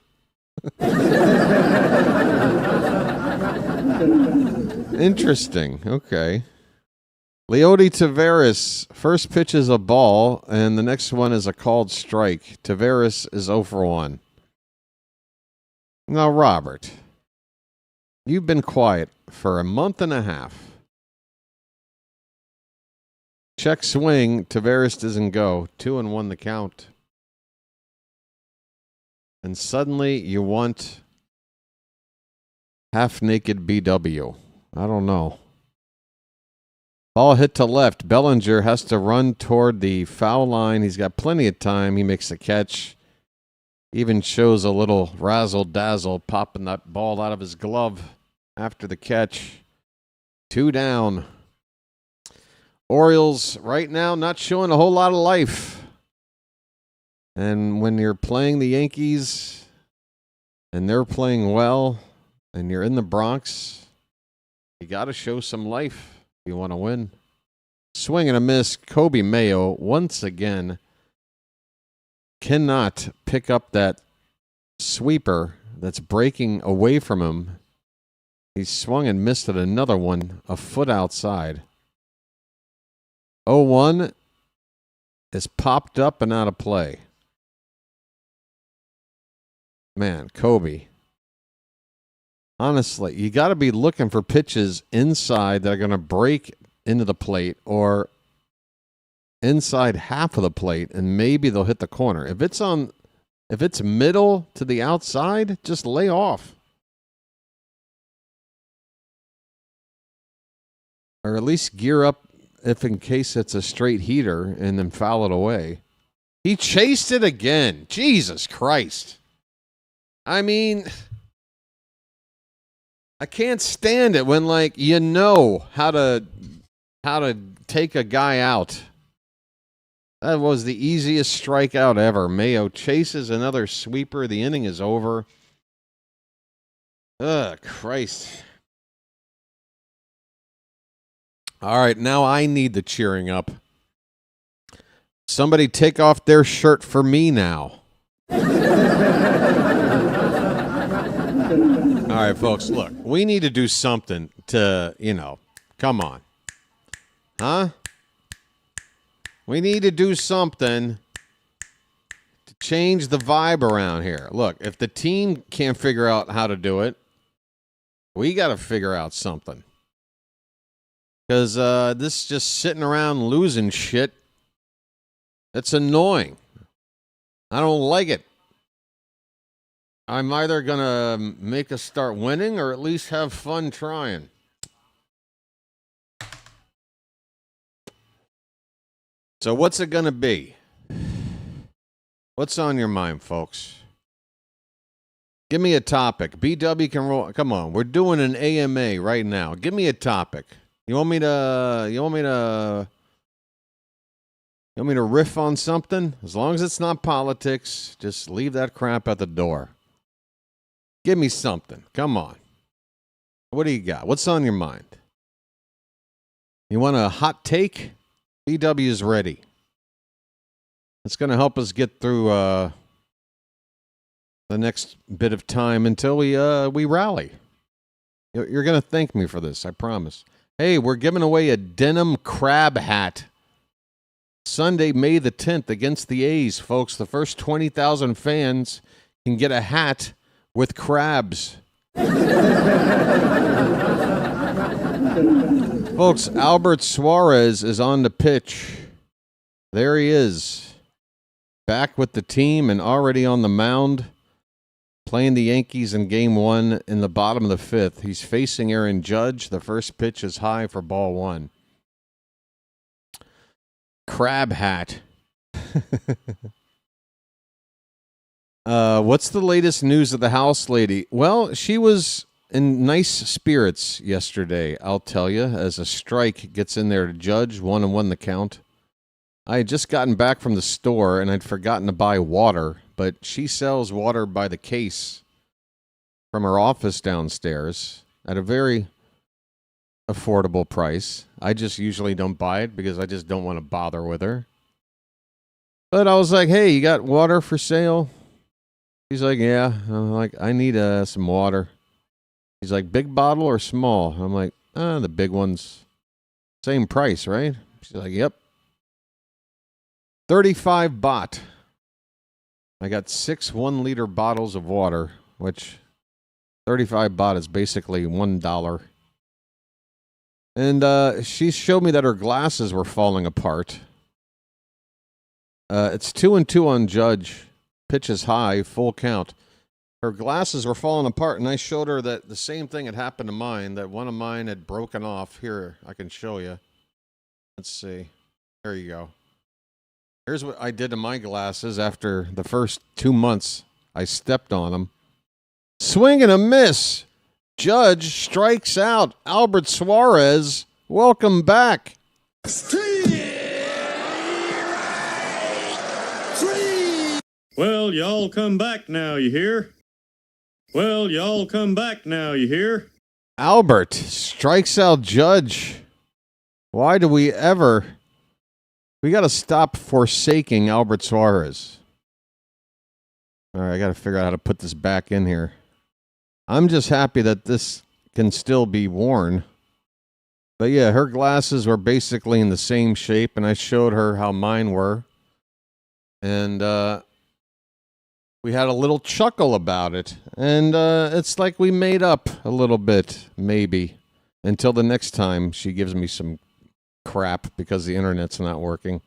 Interesting. Okay. Leody Taveras, first pitch is a ball, and the next one is a called strike. Taveras is 0 for 1. Now, Robert, you've been quiet for a month and a half. Check swing. Taveras doesn't go. 2-1 the count. And suddenly you want half-naked BW. I don't know. Ball hit to left. Bellinger has to run toward the foul line. He's got plenty of time. He makes the catch. Even shows a little razzle-dazzle popping that ball out of his glove after the catch. 2 down. Orioles right now not showing a whole lot of life. And when you're playing the Yankees and they're playing well and you're in the Bronx, you got to show some life if you want to win. Swing and a miss. Kobe Mayo once again cannot pick up that sweeper that's breaking away from him. He swung and missed at another one a foot outside. 0-1 is popped up and out of play. Man, Kobe. Honestly, you got to be looking for pitches inside that are going to break into the plate or inside half of the plate, and maybe they'll hit the corner. If it's middle to the outside, just lay off. Or at least gear up if in case it's a straight heater and then foul it away. He chased it again. Jesus Christ. I mean, I can't stand it when, like, you know how to take a guy out. That was the easiest strikeout ever. Mayo chases another sweeper. The inning is over. Ugh, Christ. All right, now I need the cheering up. Somebody take off their shirt for me now. All right, folks, look, we need to do something to, come on. Huh? We need to do something to change the vibe around here. Look, if the team can't figure out how to do it, we got to figure out something. Because this just sitting around losing shit, it's annoying. I don't like it. I'm either going to make us start winning or at least have fun trying. So what's it going to be? What's on your mind, folks? Give me a topic. BW can roll. Come on, we're doing an AMA right now. Give me a topic. You want me to riff on something? As long as it's not politics, just leave that crap at the door. Give me something. Come on. What do you got? What's on your mind? You want a hot take? BW is ready. It's going to help us get through the next bit of time until we rally. You're going to thank me for this, I promise. Hey, we're giving away a denim crab hat. Sunday, May the 10th against the A's, folks. The first 20,000 fans can get a hat with crabs. Folks, Albert Suarez is on the pitch. There he is. Back with the team and already on the mound. Playing the Yankees in game 1 in the bottom of the 5th. He's facing Aaron Judge. The first pitch is high for ball 1. Crab hat. What's the latest news of the house lady? Well, she was in nice spirits yesterday, I'll tell you, as a strike gets in there to Judge, 1-1 the count. I had just gotten back from the store and I'd forgotten to buy water, but she sells water by the case from her office downstairs at a very affordable price. I just usually don't buy it because I just don't want to bother with her. But I was like, hey, you got water for sale? He's like, yeah. I'm like, I need some water. He's like, big bottle or small? I'm like, the big one's same price, right? She's like, yep. 35 baht. I got 6 1-liter bottles of water, which 35 baht is basically $1. And she showed me that her glasses were falling apart. It's 2-2 on Judge. Pitch is high, full count. Her glasses were falling apart, and I showed her that the same thing had happened to mine, that one of mine had broken off. Here, I can show you. Let's see. There you go. Here's what I did to my glasses after the first 2 months. I stepped on them. Swing and a miss. Judge strikes out. Albert Suarez, welcome back. Well, y'all come back now, you hear? Well, y'all come back now, you hear? Albert strikes out Judge. Why do we ever... We got to stop forsaking Albert Suarez. All right, I got to figure out how to put this back in here. I'm just happy that this can still be worn. But yeah, her glasses were basically in the same shape, and I showed her how mine were. And we had a little chuckle about it. And it's like we made up a little bit, maybe. Until the next time she gives me some crap because the internet's not working.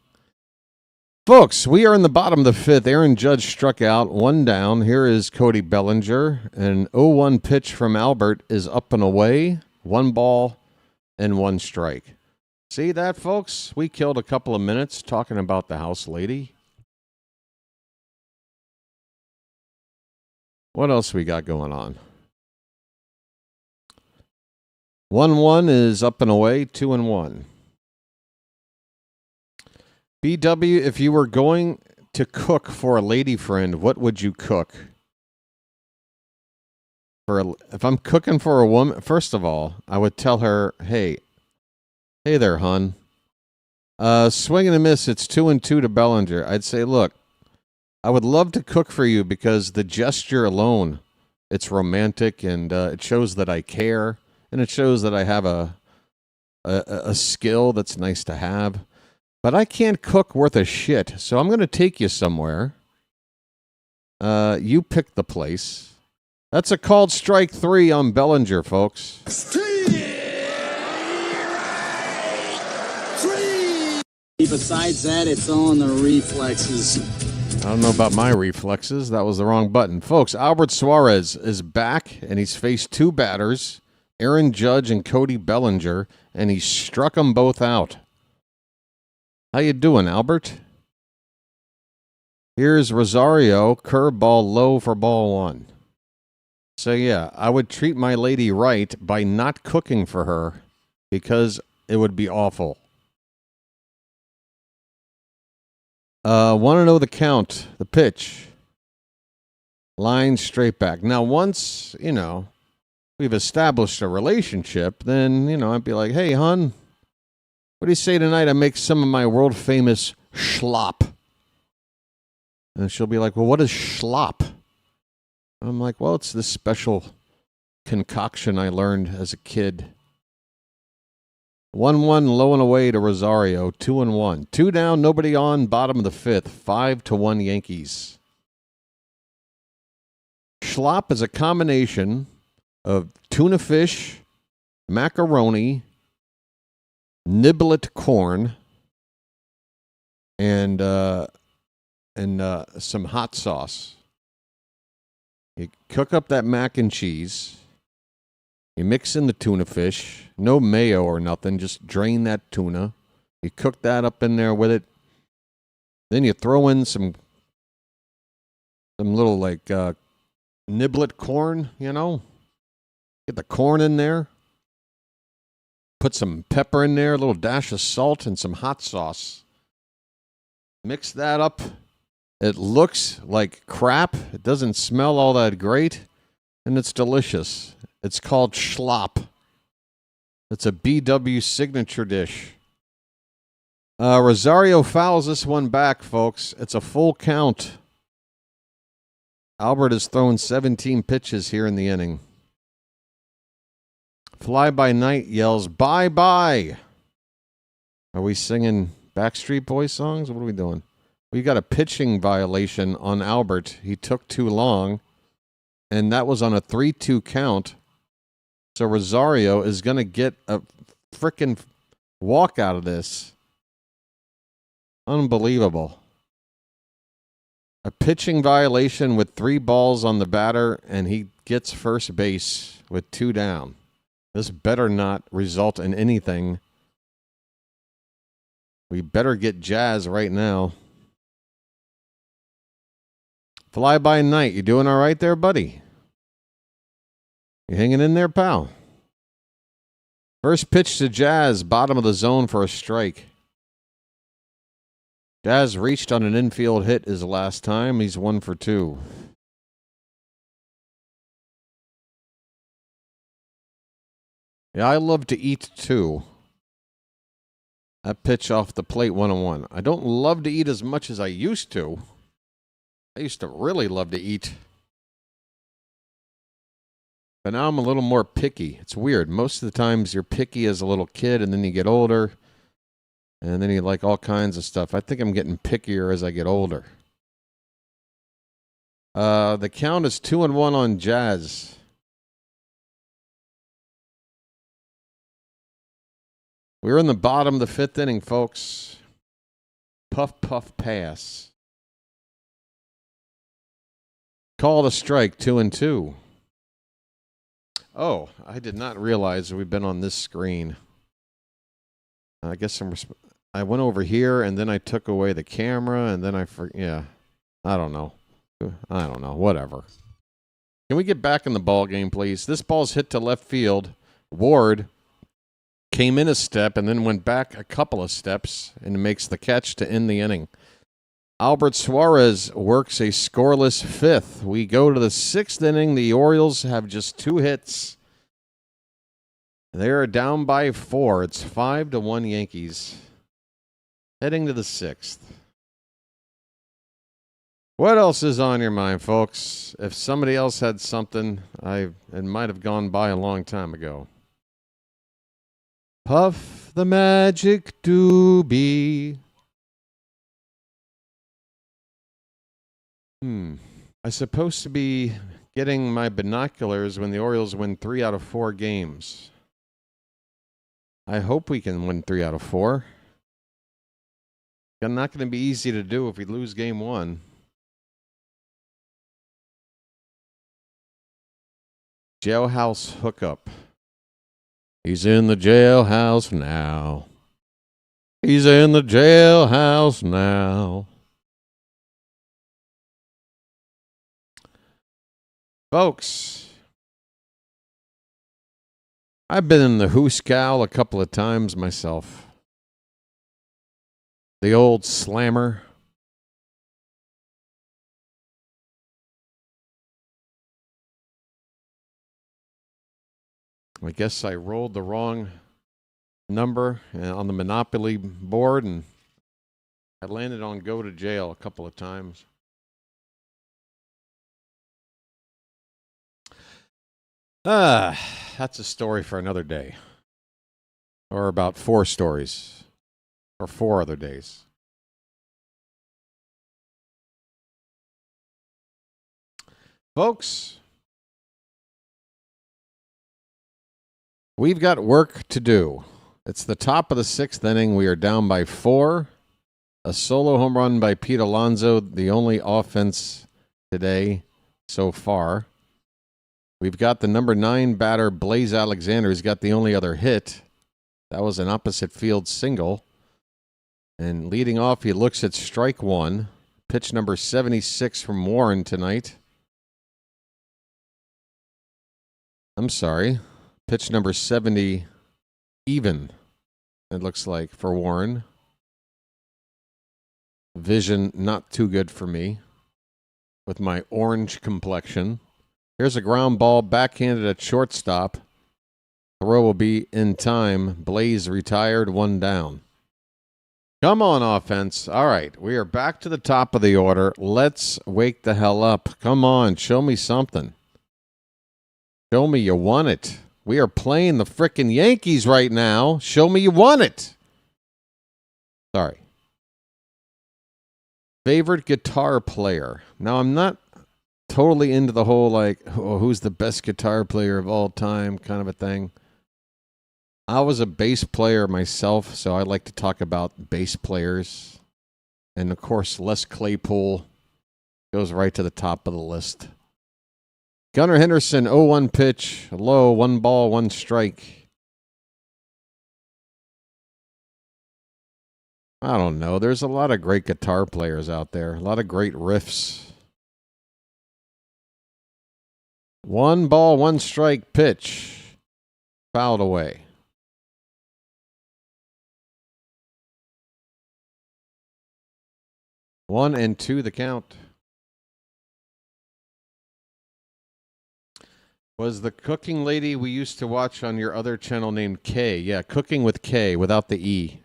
Folks, we are in the bottom of the 5th. Aaron Judge struck out, 1 down. Here is Cody Bellinger. An 0-1 pitch from Albert is up and away. 1 ball and 1 strike. See that, folks? We killed a couple of minutes talking about the house lady. What else we got going on? 1-1 is up and away, 2-1. BW, if you were going to cook for a lady friend, what would you cook? If I'm cooking for a woman, first of all, I would tell her, hey there, hon. Swing and a miss, it's 2-2 to Bellinger. I'd say, look, I would love to cook for you because the gesture alone, it's romantic and it shows that I care and it shows that I have a skill that's nice to have. But I can't cook worth a shit, so I'm going to take you somewhere. You pick the place. That's a called strike 3 on Bellinger, folks. Besides that, it's on the reflexes. I don't know about my reflexes. That was the wrong button. Folks, Albert Suarez is back, and he's faced 2 batters, Aaron Judge and Cody Bellinger, and he struck them both out. How you doing, Albert? Here's Rosario, curveball low for ball 1. So yeah, I would treat my lady right by not cooking for her because it would be awful. Want to know the count, the pitch. Line straight back. Now, once, we've established a relationship, then, I'd be like, hey, hon, what do you say tonight I make some of my world-famous schlop? And she'll be like, well, what is schlop? And I'm like, well, it's this special concoction I learned as a kid. 1-1 low and away to Rosario, 2-1. 2 down, nobody on, bottom of the 5th, 5-1 Yankees. Schlop is a combination of tuna fish, macaroni, niblet corn, and some hot sauce. You cook up that mac and cheese. You mix in the tuna fish. No mayo or nothing. Just drain that tuna. You cook that up in there with it. Then you throw in some little like niblet corn, you know. Get the corn in there. Put some pepper in there, a little dash of salt, and some hot sauce. Mix that up. It looks like crap. It doesn't smell all that great, and it's delicious. It's called schlop. It's a BW signature dish. Rosario fouls this one back, folks. It's a full count. Albert has thrown 17 pitches here in the inning. Fly by Night yells, bye-bye. Are we singing Backstreet Boys songs? What are we doing? We got a pitching violation on Albert. He took too long, and that was on a 3-2 count. So Rosario is going to get a frickin' walk out of this. Unbelievable. A pitching violation with 3 balls on the batter, and he gets first base with 2 down. This better not result in anything. We better get Jazz right now. Fly by Night, you doing all right there, buddy? You hanging in there, pal? First pitch to Jazz, bottom of the zone for a strike. Jazz reached on an infield hit his last time. He's 1 for 2. Yeah, I love to eat too. That pitch off the plate 1-1. I don't love to eat as much as I used to. I used to really love to eat. But now I'm a little more picky. It's weird. Most of the times you're picky as a little kid, and then you get older, and then you like all kinds of stuff. I think I'm getting pickier as I get older. The count is 2-1 on Jazz. We're in the bottom of the 5th inning, folks. Puff, puff, pass. Call the strike, 2-2. Oh, I did not realize we've been on this screen. I guess I went over here, and then I took away the camera, and then yeah. I don't know. Whatever. Can we get back in the ball game, please? This ball's hit to left field. Ward came in a step and then went back a couple of steps and makes the catch to end the inning. Albert Suarez works a scoreless 5th. We go to the 6th inning. The Orioles have just 2 hits. They're down by 4. It's 5-1 Yankees. Heading to the 6th. What else is on your mind, folks? If somebody else had something, it might have gone by a long time ago. Puff the magic doobie. I'm supposed to be getting my binoculars when the Orioles win 3 out of 4 games. I hope we can win 3 out of 4. It's not going to be easy to do if we lose game 1. Jailhouse hookup. He's in the jailhouse now. He's in the jailhouse now. Folks, I've been in the Hooskow a couple of times myself. The old slammer. I guess I rolled the wrong number on the Monopoly board, and I landed on go to jail a couple of times. That's a story for another day. Or about 4 stories. Or 4 other days. Folks, we've got work to do. It's the top of the 6th inning. We are down by 4. A solo home run by Pete Alonzo, the only offense today so far. We've got the number 9 batter, Blaze Alexander. He's got the only other hit. That was an opposite field single. And leading off, he looks at strike one. Pitch number 76 from Warren tonight. I'm sorry. Pitch number 70 even, it looks like, for Warren. Vision not too good for me with my orange complexion. Here's a ground ball backhanded at shortstop. Throw will be in time. Blaze retired, 1 down. Come on, offense. All right, we are back to the top of the order. Let's wake the hell up. Come on, show me something. Show me you won it. We are playing the frickin' Yankees right now. Show me you won it. Sorry. Favorite guitar player. Now, I'm not totally into the whole, like, oh, who's the best guitar player of all time kind of a thing. I was a bass player myself, so I like to talk about bass players. And, of course, Les Claypool goes right to the top of the list. Gunnar Henderson, 0-1 pitch, low, 1 ball, 1 strike. I don't know. There's a lot of great guitar players out there. A lot of great riffs. 1 ball, 1 strike pitch. Fouled away. One and 2 the count. Was the cooking lady we used to watch on your other channel named K? Yeah, Cooking with K without the E.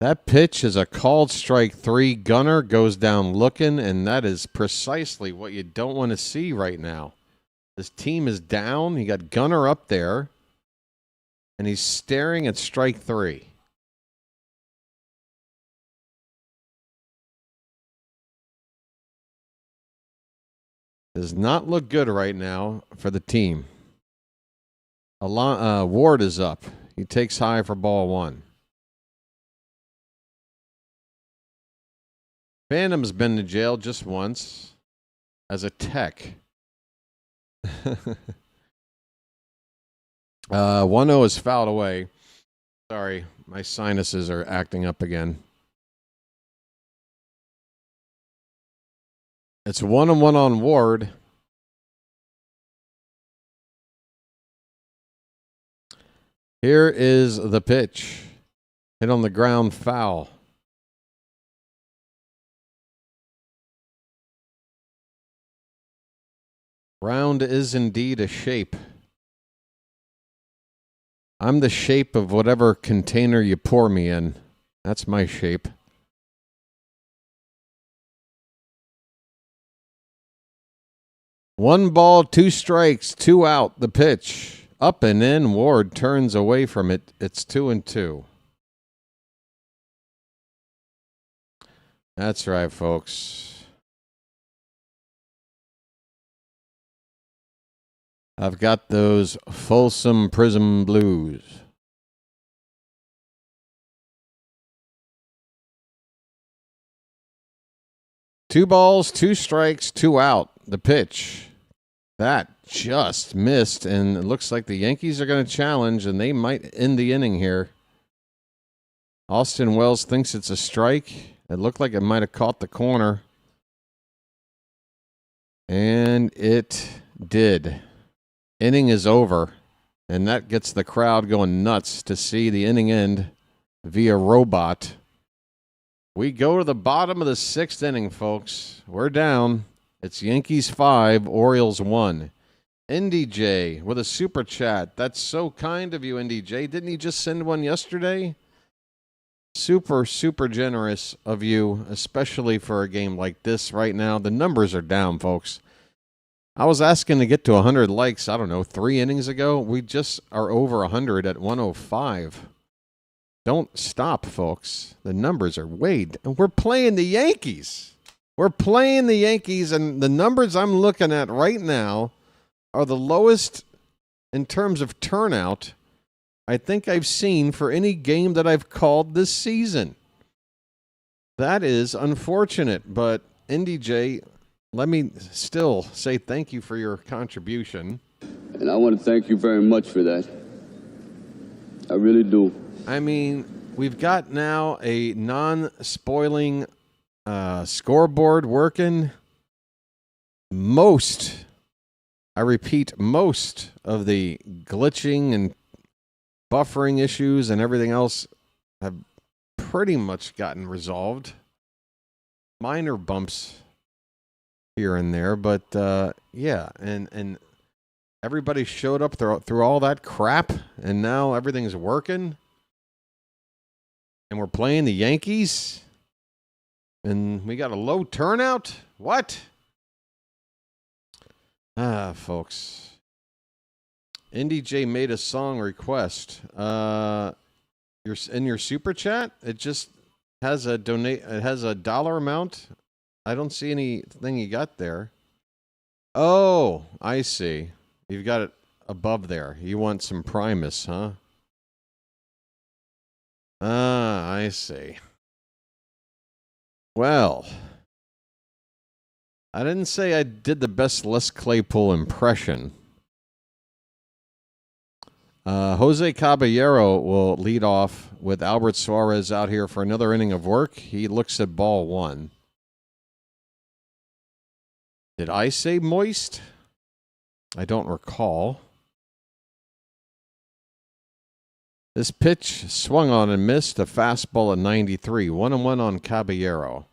That pitch is a called strike 3. Gunner goes down looking, and that is precisely what you don't want to see right now. This team is down. You got Gunner up there, and he's staring at strike 3. Does not look good right now for the team. Ward is up. He takes high for ball 1. Phantom's been to jail just once as a tech. 1-0 is fouled away. Sorry, my sinuses are acting up again. It's 1-1 on Ward. Here is the pitch. Hit on the ground, foul. Round is indeed a shape. I'm the shape of whatever container you pour me in. That's my shape. One ball, 2 strikes, 2 out. The pitch. Up and in. Ward turns away from it. It's 2-2. That's right, folks. I've got those Folsom Prism Blues. Two balls, 2 strikes, 2 out. The pitch. That just missed, and it looks like the Yankees are going to challenge, and they might end the inning here. Austin Wells thinks it's a strike. It looked like it might have caught the corner. And it did. Inning is over, and that gets the crowd going nuts to see the inning end via robot. We go to the bottom of the 6th inning, folks. We're down. It's Yankees 5, Orioles 1. NDJ with a super chat. That's so kind of you, NDJ. Didn't he just send one yesterday? Super, super generous of you, especially for a game like this right now. The numbers are down, folks. I was asking to get to 100 likes, I don't know, 3 innings ago. We just are over 100 at 105. Don't stop, folks. The numbers are way down. We're playing the Yankees. We're playing the Yankees, and the numbers I'm looking at right now are the lowest in terms of turnout I think I've seen for any game that I've called this season. That is unfortunate, but NDJ, let me still say thank you for your contribution. And I want to thank you very much for that. I really do. I mean, we've got now a non-spoiling scoreboard working. Most of the glitching and buffering issues and everything else have pretty much gotten resolved. Minor bumps here and there, but yeah, and everybody showed up through all that crap, and now everything's working. And we're playing the Yankees, and we got a low turnout? What? Folks. NDJ made a song request. In your super chat, it just has a it has a dollar amount. I don't see anything you got there. Oh, I see. You've got it above there. You want some Primus, huh? I see. Well, I didn't say I did the best Les Claypool impression. Jose Caballero will lead off with Albert Suarez out here for another inning of work. He looks at ball one. Did I say moist? I don't recall. This pitch swung on and missed, a fastball at 93. 1-1 on Caballero.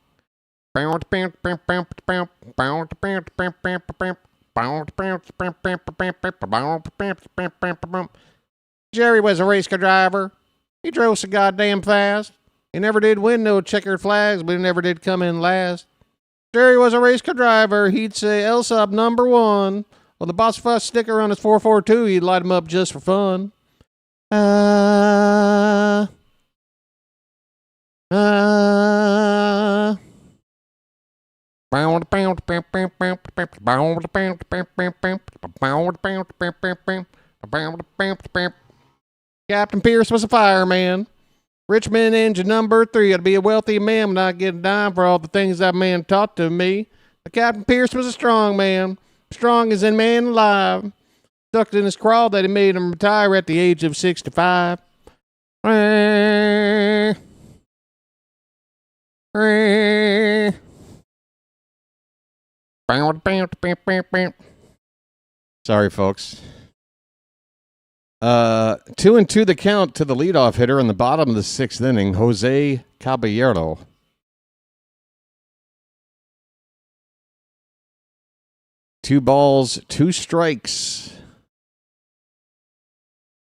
Jerry was a race car driver. He drove so goddamn fast. He never did win no checkered flags, but he never did come in last. Jerry was a race car driver. He'd say El Sub number one. Well, the boss fuss sticker on his 442, he'd light him up just for fun. Captain Pierce was a fireman. Richmond engine number 3. I'd be a wealthy man when I get a dime for all the things that man taught to me. The Captain Pierce was a strong man. Strong as any man alive. Stuck in his crawl that he made him retire at the age of 65. Sorry, folks. 2-2 the count to the leadoff hitter in the bottom of the 6th inning, Jose Caballero. Two balls, 2 strikes.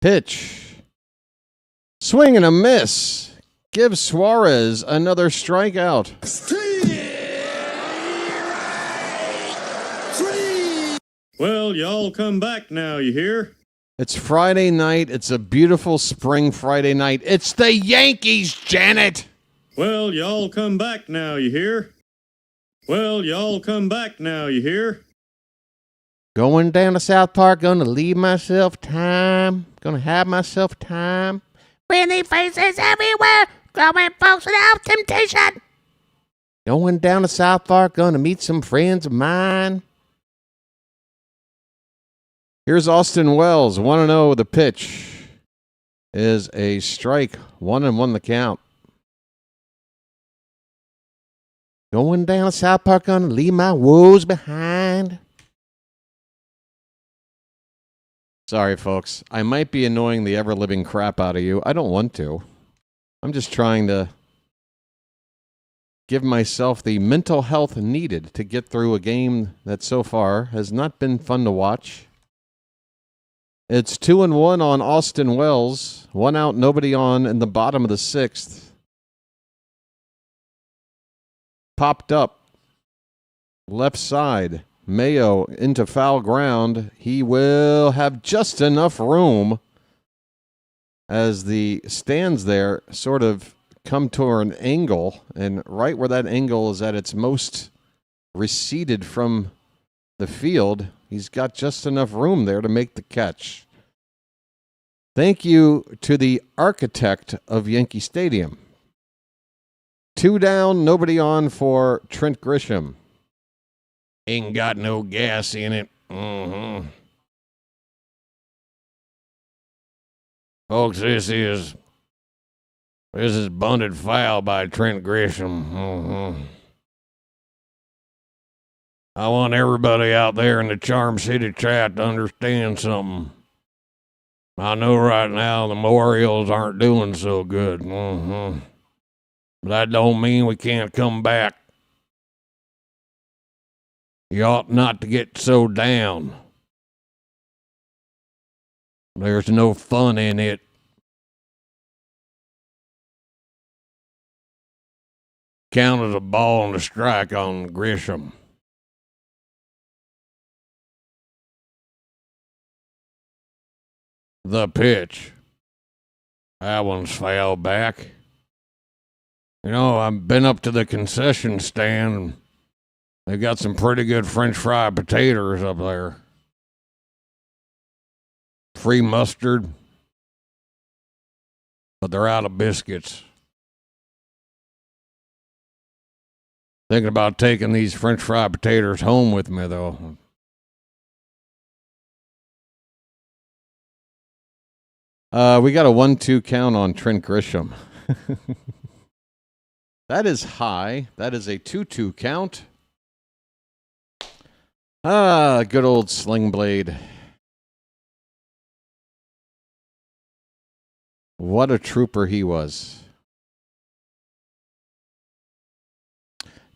Pitch. Swing and a miss. Give Suarez another strikeout. Well, y'all come back now, you hear? It's Friday night. It's a beautiful spring Friday night. It's the Yankees, Janet. Well, y'all come back now, you hear? Well, y'all come back now, you hear? Going down to South Park, gonna leave myself time. Gonna have myself time. Friendly faces everywhere, growing folks without temptation. Going down to South Park, gonna meet some friends of mine. Here's Austin Wells, 1-0. The pitch is a strike, 1-1 the count. Going down to South Park, gonna leave my woes behind. Sorry, folks. I might be annoying the ever-living crap out of you. I don't want to. I'm just trying to give myself the mental health needed to get through a game that so far has not been fun to watch. It's 2-1 on Austin Wells. 1 out, nobody on in the bottom of the 6th. Popped up. Left side. Mayo into foul ground. He will have just enough room as the stands there sort of come to an angle, and right where that angle is at its most receded from the field, he's got just enough room there to make the catch. Thank you to the architect of Yankee Stadium, 2 down, nobody on for Trent Grisham. Ain't got no gas in it. Folks, this is bunted foul by Trent Grisham. I want everybody out there in the Charm City chat to understand something. I know right now the Orioles aren't doing so good. But that don't mean we can't come back. You ought not to get so down. There's no fun in it. Counted a ball and a strike on Grisham. The pitch. That one's foul back. You know, I've been up to the concession stand. They got some pretty good French fry potatoes up there. Free mustard. But they're out of biscuits. Thinking about taking these French fry potatoes home with me, though. We got a 1-2 count on Trent Grisham. That is high. That is a 2-2 count. Good old Sling Blade. What a trooper he was.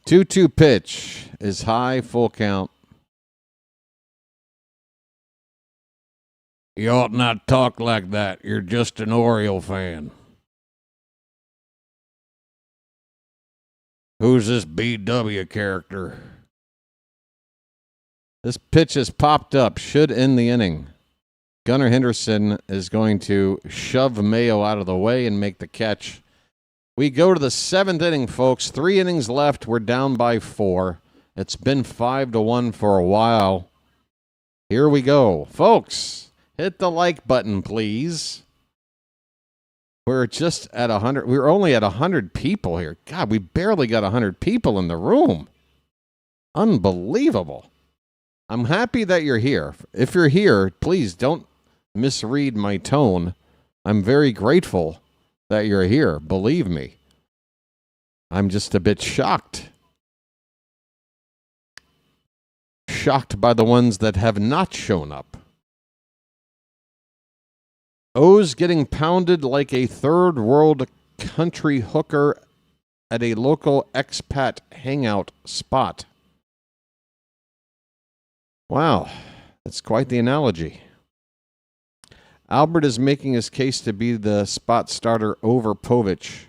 2-2 pitch is high, full count. You ought not talk like that. You're just an Oriole fan. Who's this BW character? This pitch has popped up. Should end the inning. Gunnar Henderson is going to shove Mayo out of the way and make the catch. We go to the 7th inning, folks. 3 innings left. We're down by 4. It's been 5-1 for a while. Here we go. Folks, hit the like button, please. We're just at 100. We're only at 100 people here. God, we barely got 100 people in the room. Unbelievable. I'm happy that you're here. If you're here, please don't misread my tone. I'm very grateful that you're here. Believe me. I'm just a bit shocked. Shocked by the ones that have not shown up. O's getting pounded like a third world country hooker at a local expat hangout spot. Wow, that's quite the analogy. Albert is making his case to be the spot starter over Povich.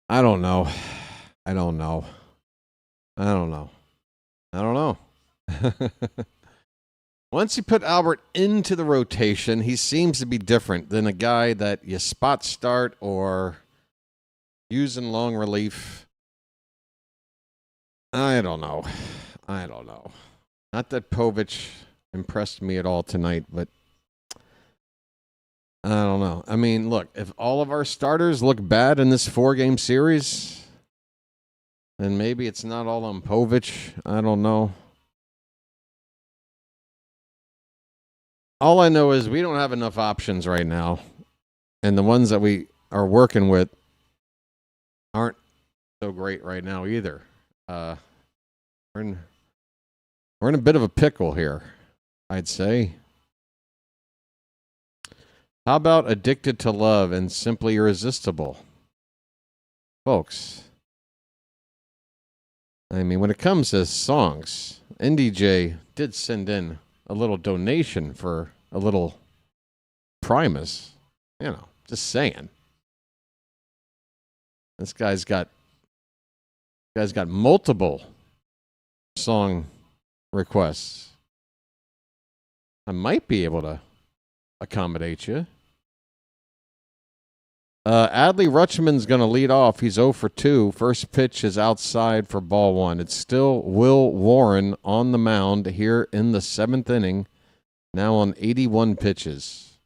I don't know. Once you put Albert into the rotation, he seems to be different than a guy that you spot start or use in long relief. I don't know. Not that Povich impressed me at all tonight, but I don't know. I mean, look, if all of our starters look bad in this 4-game series, then maybe it's not all on Povich. I don't know. All I know is we don't have enough options right now, and the ones that we are working with aren't so great right now either. We're in a bit of a pickle here, I'd say. How about Addicted to Love and Simply Irresistible? Folks, I mean, when it comes to songs, NDJ did send in a little donation for a little Primus. You know, just saying. This guy's got multiple song requests. I might be able to accommodate you. Adley Rutschman's going to lead off. He's 0 for 2. First pitch is outside for ball 1. It's still Will Warren on the mound here in the 7th inning, now on 81 pitches.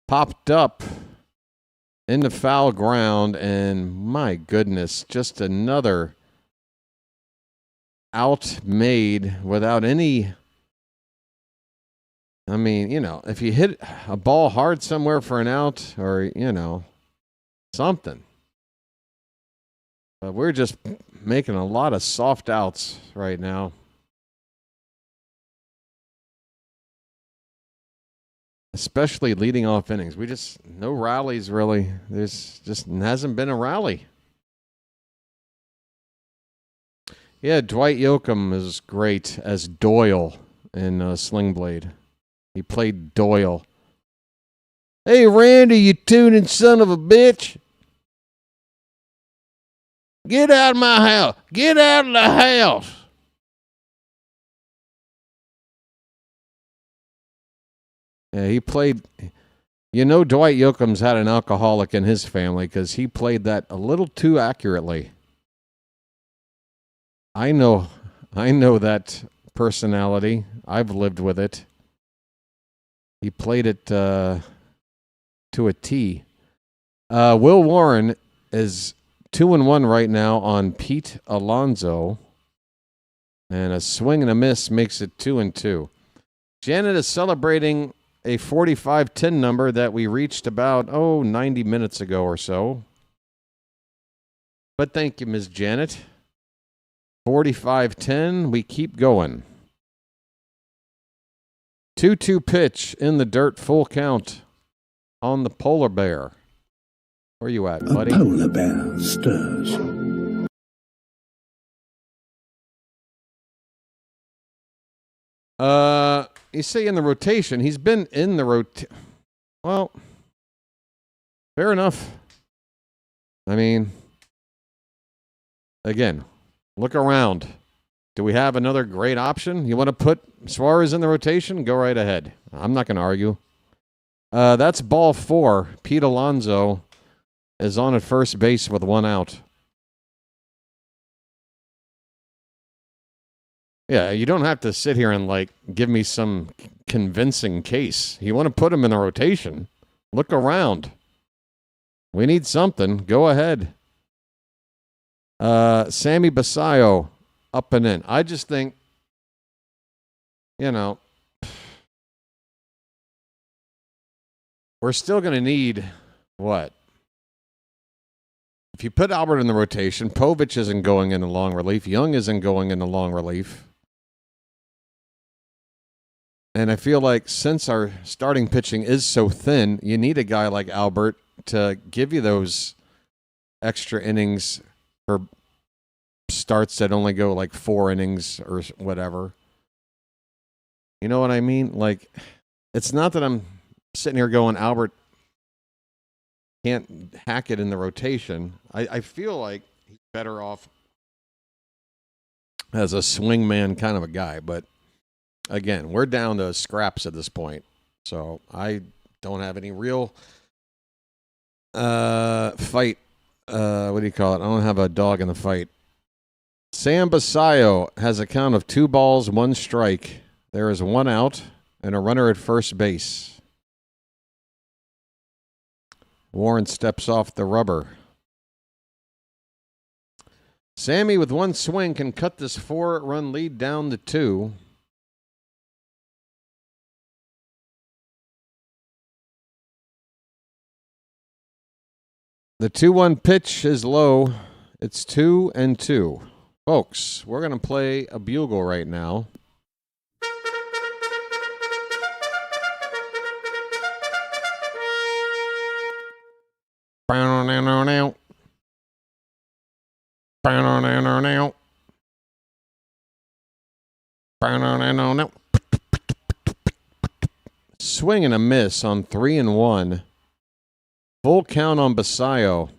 popped up in the foul ground, and my goodness, just another out made without any. I mean, if you hit a ball hard somewhere for an out or, something. But we're just making a lot of soft outs right now. Especially leading off innings. No rallies really. There's just hasn't been a rally. Yeah, Dwight Yoakam is great as Doyle in Sling Blade. He played Doyle. Hey, Randy, you tuning son of a bitch. Get out of my house. Get out of the house. Yeah, he played. Dwight Yoakam's had an alcoholic in his family because he played that a little too accurately. I know that personality. I've lived with it. He played it to a T. Will Warren is 2-1 right now on Pete Alonzo. And a swing and a miss makes it 2-2. Janet is celebrating a 45-10 number that we reached about, 90 minutes ago or so. But thank you, Ms. Janet. 45-10, we keep going. 2-2 pitch in the dirt, full count on the polar bear. Where you at, buddy? A polar bear stirs. You say in the rotation. He's been in the rotation. Well, fair enough. I mean, again, look around. Do we have another great option? You want to put Suarez in the rotation? Go right ahead. I'm not going to argue. That's ball 4. Pete Alonso is on at first base with 1 out. Yeah, you don't have to sit here and, give me some convincing case. You want to put him in the rotation? Look around. We need something. Go ahead. Sammy Basayo up and in. I just think, we're still going to need what? If you put Albert in the rotation, Povich isn't going into long relief. Young isn't going into long relief. And I feel like since our starting pitching is so thin, you need a guy like Albert to give you those extra innings for starts that only go 4 innings or whatever. You know what I mean? It's not that I'm sitting here going, Albert can't hack it in the rotation. I feel like he's better off as a swingman kind of a guy, but again, we're down to scraps at this point, so I don't have any real fight. What do you call it? I don't have a dog in the fight. Sam Basayo has a count of 2 balls, 1 strike. There is 1 out and a runner at first base. Warren steps off the rubber. Sammy, with 1 swing, can cut this 4-run lead down to 2. The 2-1 pitch is low. It's 2-2. Folks, we're going to play a bugle right now. Swing and a miss on 3-1. Full count on Basayo.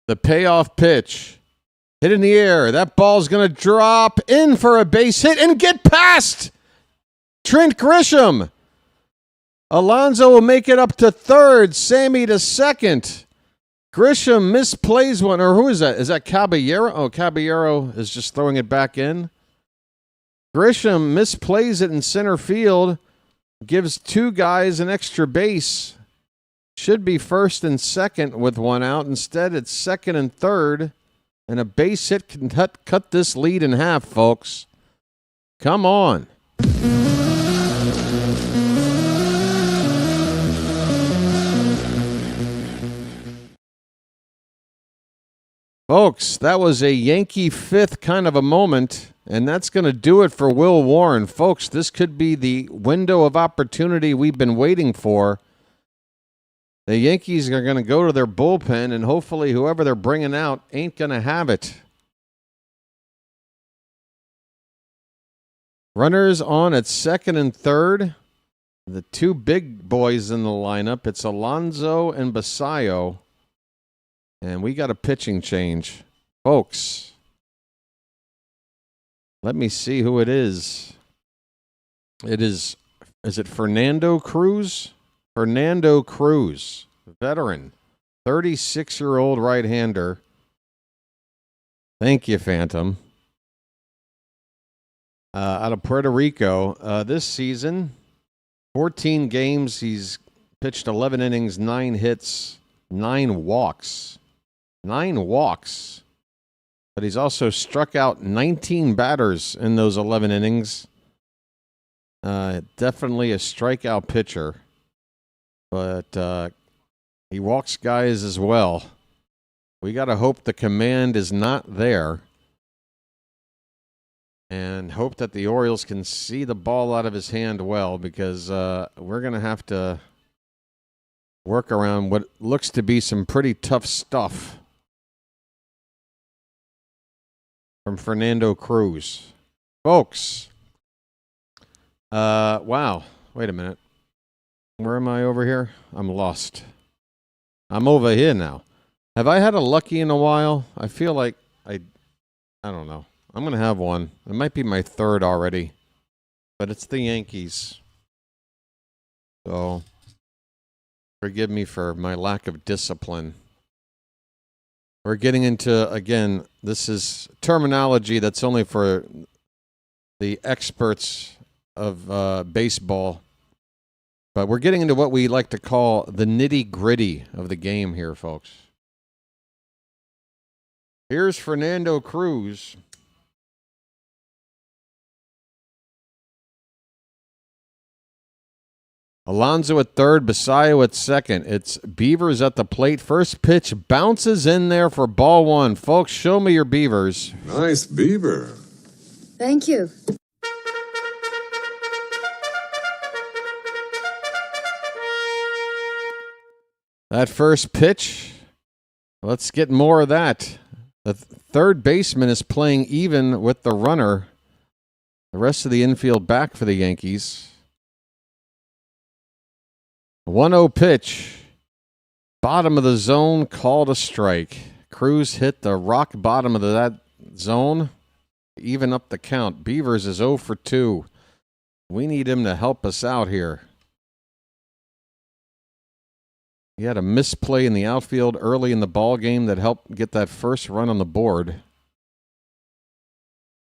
The payoff pitch. Hit in the air. That ball's going to drop in for a base hit and get past Trent Grisham. Alonzo will make it up to third. Sammy to second. Grisham misplays one. Or who is that? Is that Caballero? Oh, Caballero is just throwing it back in. Grisham misplays it in center field. Gives two guys an extra base. Should be first and second with one out. Instead, it's second and third. And a base hit can cut this lead in half, folks. Come on. Folks, that was a Yankee fifth kind of a moment, and that's going to do it for Will Warren. Folks, this could be the window of opportunity we've been waiting for. The Yankees are going to go to their bullpen, and hopefully whoever they're bringing out ain't going to have it. Runners on at second and third. The two big boys in the lineup. It's Alonzo and Basayo. And we got a pitching change. Folks, let me see who it is. Is it Fernando Cruz? Fernando Cruz, veteran, 36-year-old right-hander. Thank you, Phantom. Out of Puerto Rico. This season, 14 games. He's pitched 11 innings, 9 hits, 9 walks. 9 walks. But he's also struck out 19 batters in those 11 innings. Definitely a strikeout pitcher. But he walks guys as well. We got to hope the command is not there. And hope that the Orioles can see the ball out of his hand well, because we're going to have to work around what looks to be some pretty tough stuff from Fernando Cruz. Folks, wow, wait a minute. Where am I over here? I'm lost. I'm over here now. Have I had a lucky in a while? I feel like I don't know. I'm going to have one. It might be my third already, but it's the Yankees. So forgive me for my lack of discipline. We're getting into, again, this is terminology that's only for the experts of baseball. But we're getting into what we like to call the nitty-gritty of the game here, folks. Here's Fernando Cruz. Alonzo at third, Basayo at second. It's Beavers at the plate. First pitch bounces in there for ball one. Folks, show me your Beavers. Nice beaver. Thank you. That first pitch, let's get more of that. The third baseman is playing even with the runner. The rest of the infield back for the Yankees. 1-0 pitch. Bottom of the zone, called a strike. Cruz hit the rock bottom of that zone. Even up the count. Beavers is 0 for 2. We need him to help us out here. He had a misplay in the outfield early in the ball game that helped get that first run on the board.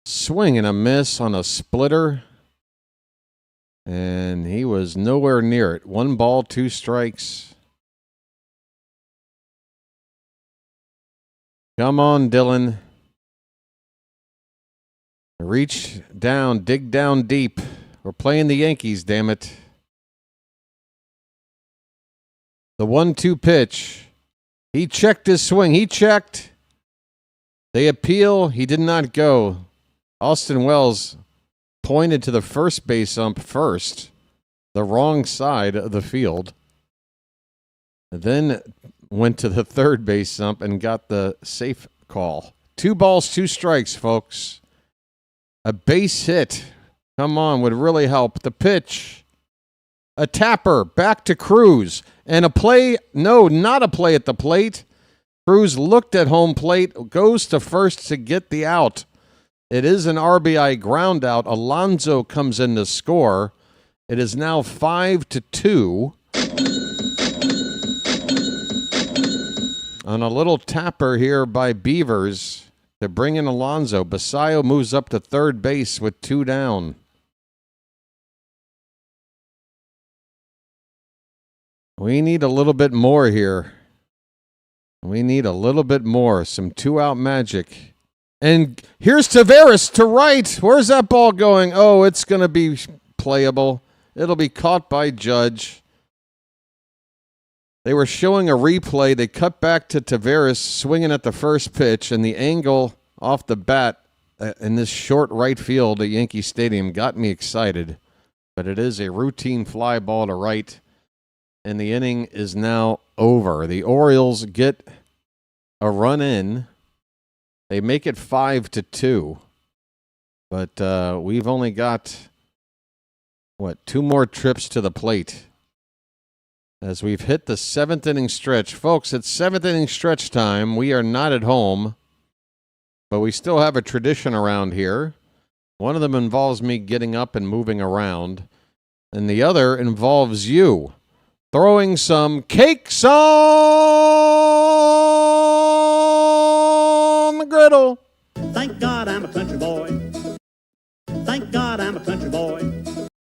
Swing and a miss on a splitter. And he was nowhere near it. 1 ball, 2 strikes. Come on, Dylan. Reach down, dig down deep. We're playing the Yankees, damn it. The 1-2 pitch. He checked his swing. He checked. They appeal. He did not go. Austin Wells pointed to the first base ump first, the wrong side of the field. Then went to the third base ump and got the safe call. 2 balls, 2 strikes, folks. A base hit, come on, would really help. The pitch. A tapper back to Cruz. And a play, no, not a play at the plate. Cruz looked at home plate, goes to first to get the out. It is an RBI ground out. Alonzo comes in to score. It is now 5-2. On a little tapper here by Beavers to bring in Alonzo. Basayo moves up to third base with 2 down. We need a little bit more here. We need a little bit more. Some 2-out magic. And here's Taveras to right. Where's that ball going? Oh, it's going to be playable. It'll be caught by Judge. They were showing a replay. They cut back to Taveras swinging at the first pitch, and the angle off the bat in this short right field at Yankee Stadium got me excited. But it is a routine fly ball to right, and the inning is now over. The Orioles get a run in. They make it 5-2. But we've only got, 2 more trips to the plate. As we've hit the 7th inning stretch. Folks, it's 7th inning stretch time. We are not at home, but we still have a tradition around here. One of them involves me getting up and moving around, and the other involves you throwing some cakes on the griddle. Thank God I'm a country boy. Thank God I'm a country boy.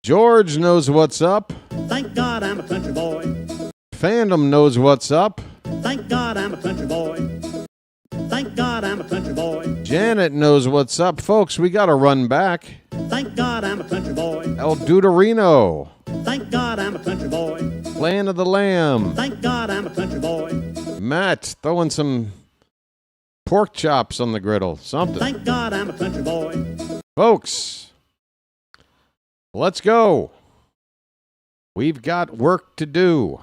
George knows what's up. Thank God I'm a country boy. Fandom knows what's up. Thank God I'm a country boy. Thank God I'm a country boy. Janet knows what's up. Folks, we got to run back. Thank God I'm a country boy. El Duderino. Thank God I'm a country boy. Land of the Lamb. Thank God I'm a country boy. Matt throwing some pork chops on the griddle. Something. Thank God I'm a country boy. Folks, let's go. We've got work to do.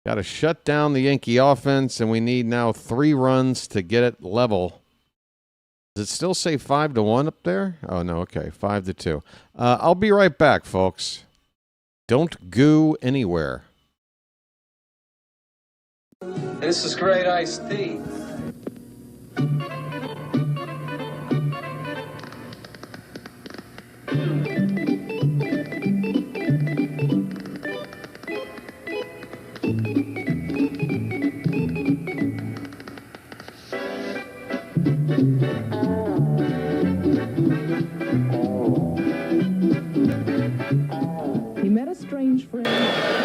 Got to shut down the Yankee offense, and we need now 3 runs to get it level. Does it still say 5-1 up there? Oh, no, okay, 5-2. I'll be right back, folks. Don't goo anywhere. This is great iced tea.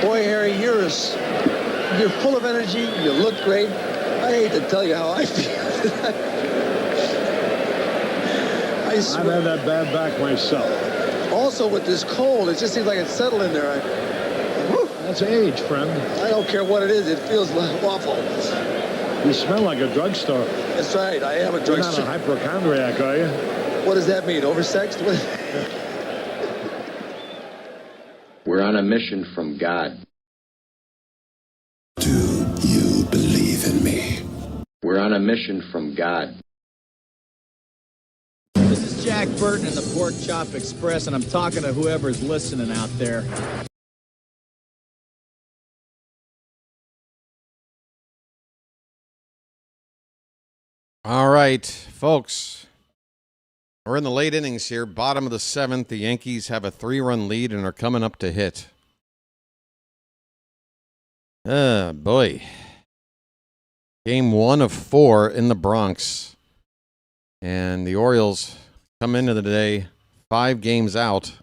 Boy, Harry, you're full of energy. You look great. I hate to tell you how I feel. I've had that bad back myself. Also, with this cold, it just seems like it's settled in there. That's age, friend. I don't care what it is. It feels awful. You smell like a drugstore. That's right. I am a drugstore. You're not a hypochondriac, are you? What does that mean? Oversexed? We're on a mission from God. Do you believe in me? We're on a mission from God. This is Jack Burton in the Pork Chop Express, and I'm talking to whoever's listening out there. All right, folks. We're in the late innings here, bottom of the 7th. The Yankees have a 3-run lead and are coming up to hit. Boy. Game 1 of 4 in the Bronx. And the Orioles come into the day 5 games out.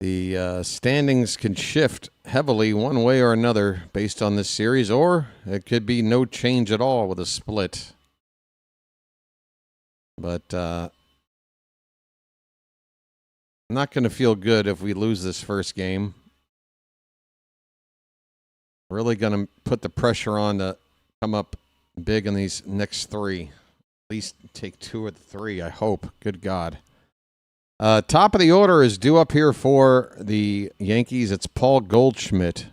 The standings can shift heavily one way or another based on this series, or it could be no change at all with a split. But I'm not going to feel good if we lose this first game. Really going to put the pressure on to come up big in these next 3. At least take 2 of the 3, I hope. Good God. Top of the order is due up here for the Yankees. It's Paul Goldschmidt.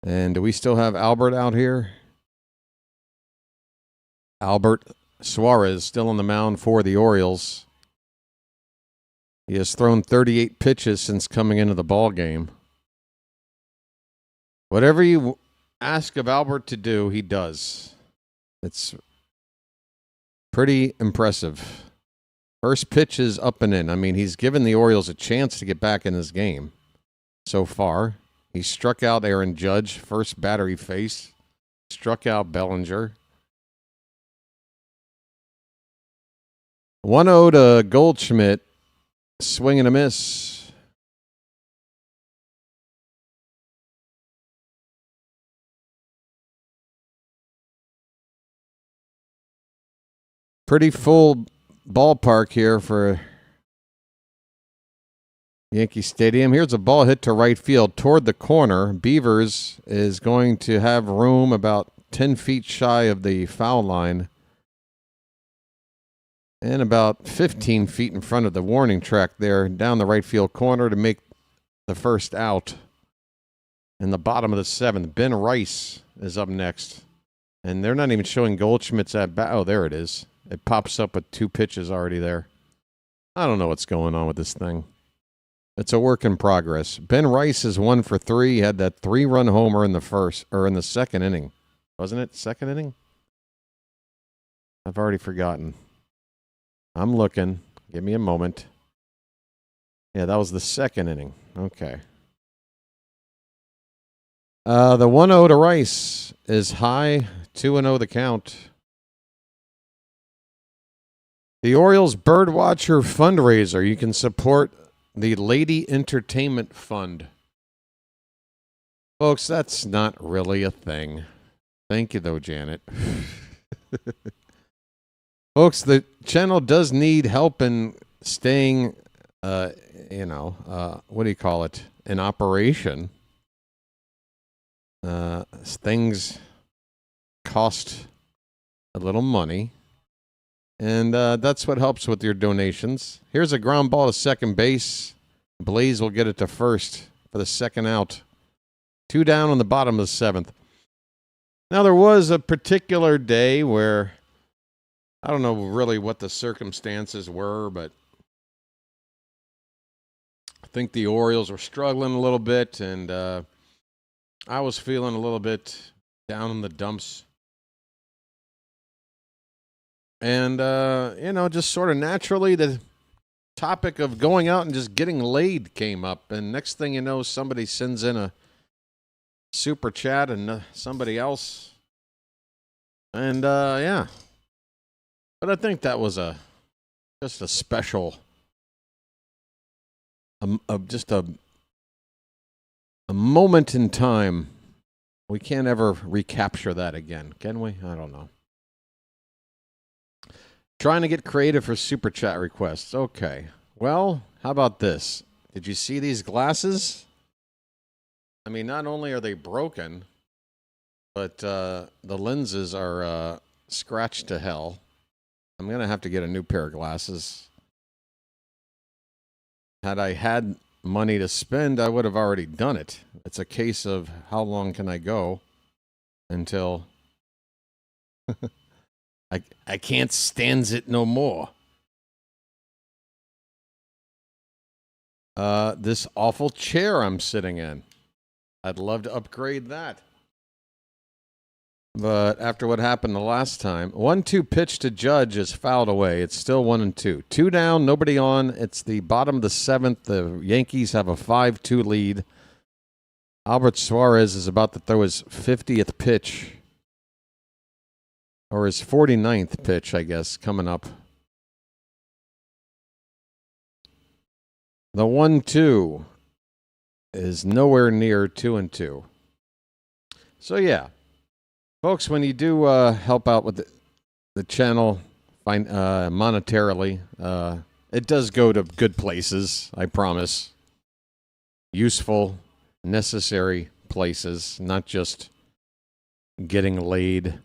And do we still have Albert out here? Albert Suarez still on the mound for the Orioles. He has thrown 38 pitches since coming into the ball game. Whatever you ask of Albert to do, he does. It's pretty impressive. First pitch is up and in. I mean, he's given the Orioles a chance to get back in this game so far. He struck out Aaron Judge, first batter he faced. Struck out Bellinger. 1-0 to Goldschmidt. Swing and a miss. Pretty full ballpark here for Yankee Stadium. Here's a ball hit to right field toward the corner. Beavers is going to have room about 10 feet shy of the foul line and about 15 feet in front of the warning track there down the right field corner to make the first out. In the bottom of the seventh, Ben Rice is up next. And they're not even showing Goldschmidt's at bat. Oh, there it is. It pops up with 2 pitches already there. I don't know what's going on with this thing. It's a work in progress. Ben Rice is 1 for 3. He had that 3-run homer in the second inning. Wasn't it? Second inning? I've already forgotten. I'm looking. Give me a moment. Yeah, that was the second inning. Okay. The 1-0 to Rice is high. 2-0 the count. The Orioles BirdWatcher fundraiser. You can support the Lady Entertainment Fund. Folks, that's not really a thing. Thank you, though, Janet. Folks, the channel does need help in staying, what do you call it, in operation. Things cost a little money. And that's what helps with your donations. Here's a ground ball to second base. Blaze will get it to first for the second out. 2 down on the bottom of the seventh. Now, there was a particular day where I don't know really what the circumstances were, but I think the Orioles were struggling a little bit, and I was feeling a little bit down in the dumps. And, just sort of naturally, the topic of going out and just getting laid came up. And next thing you know, somebody sends in a super chat and somebody else. And, yeah. But I think that was just a special, just a moment in time. We can't ever recapture that again, can we? I don't know. Trying to get creative for super chat requests. Okay. Well, how about this? Did you see these glasses? I mean, not only are they broken, but the lenses are scratched to hell. I'm going to have to get a new pair of glasses. Had I had money to spend, I would have already done it. It's a case of how long can I go until I can't stand it no more. This awful chair I'm sitting in. I'd love to upgrade that. But after what happened the last time, 1-2 pitch to Judge is fouled away. It's still 1-2. 2 down, nobody on. It's the bottom of the seventh. The Yankees have a 5-2 lead. Albert Suarez is about to throw his 50th pitch. Or his 49th pitch, I guess, coming up. The 1-2 is nowhere near 2-2. So, yeah. Folks, when you do help out with the channel monetarily, it does go to good places, I promise. Useful, necessary places, not just getting laid.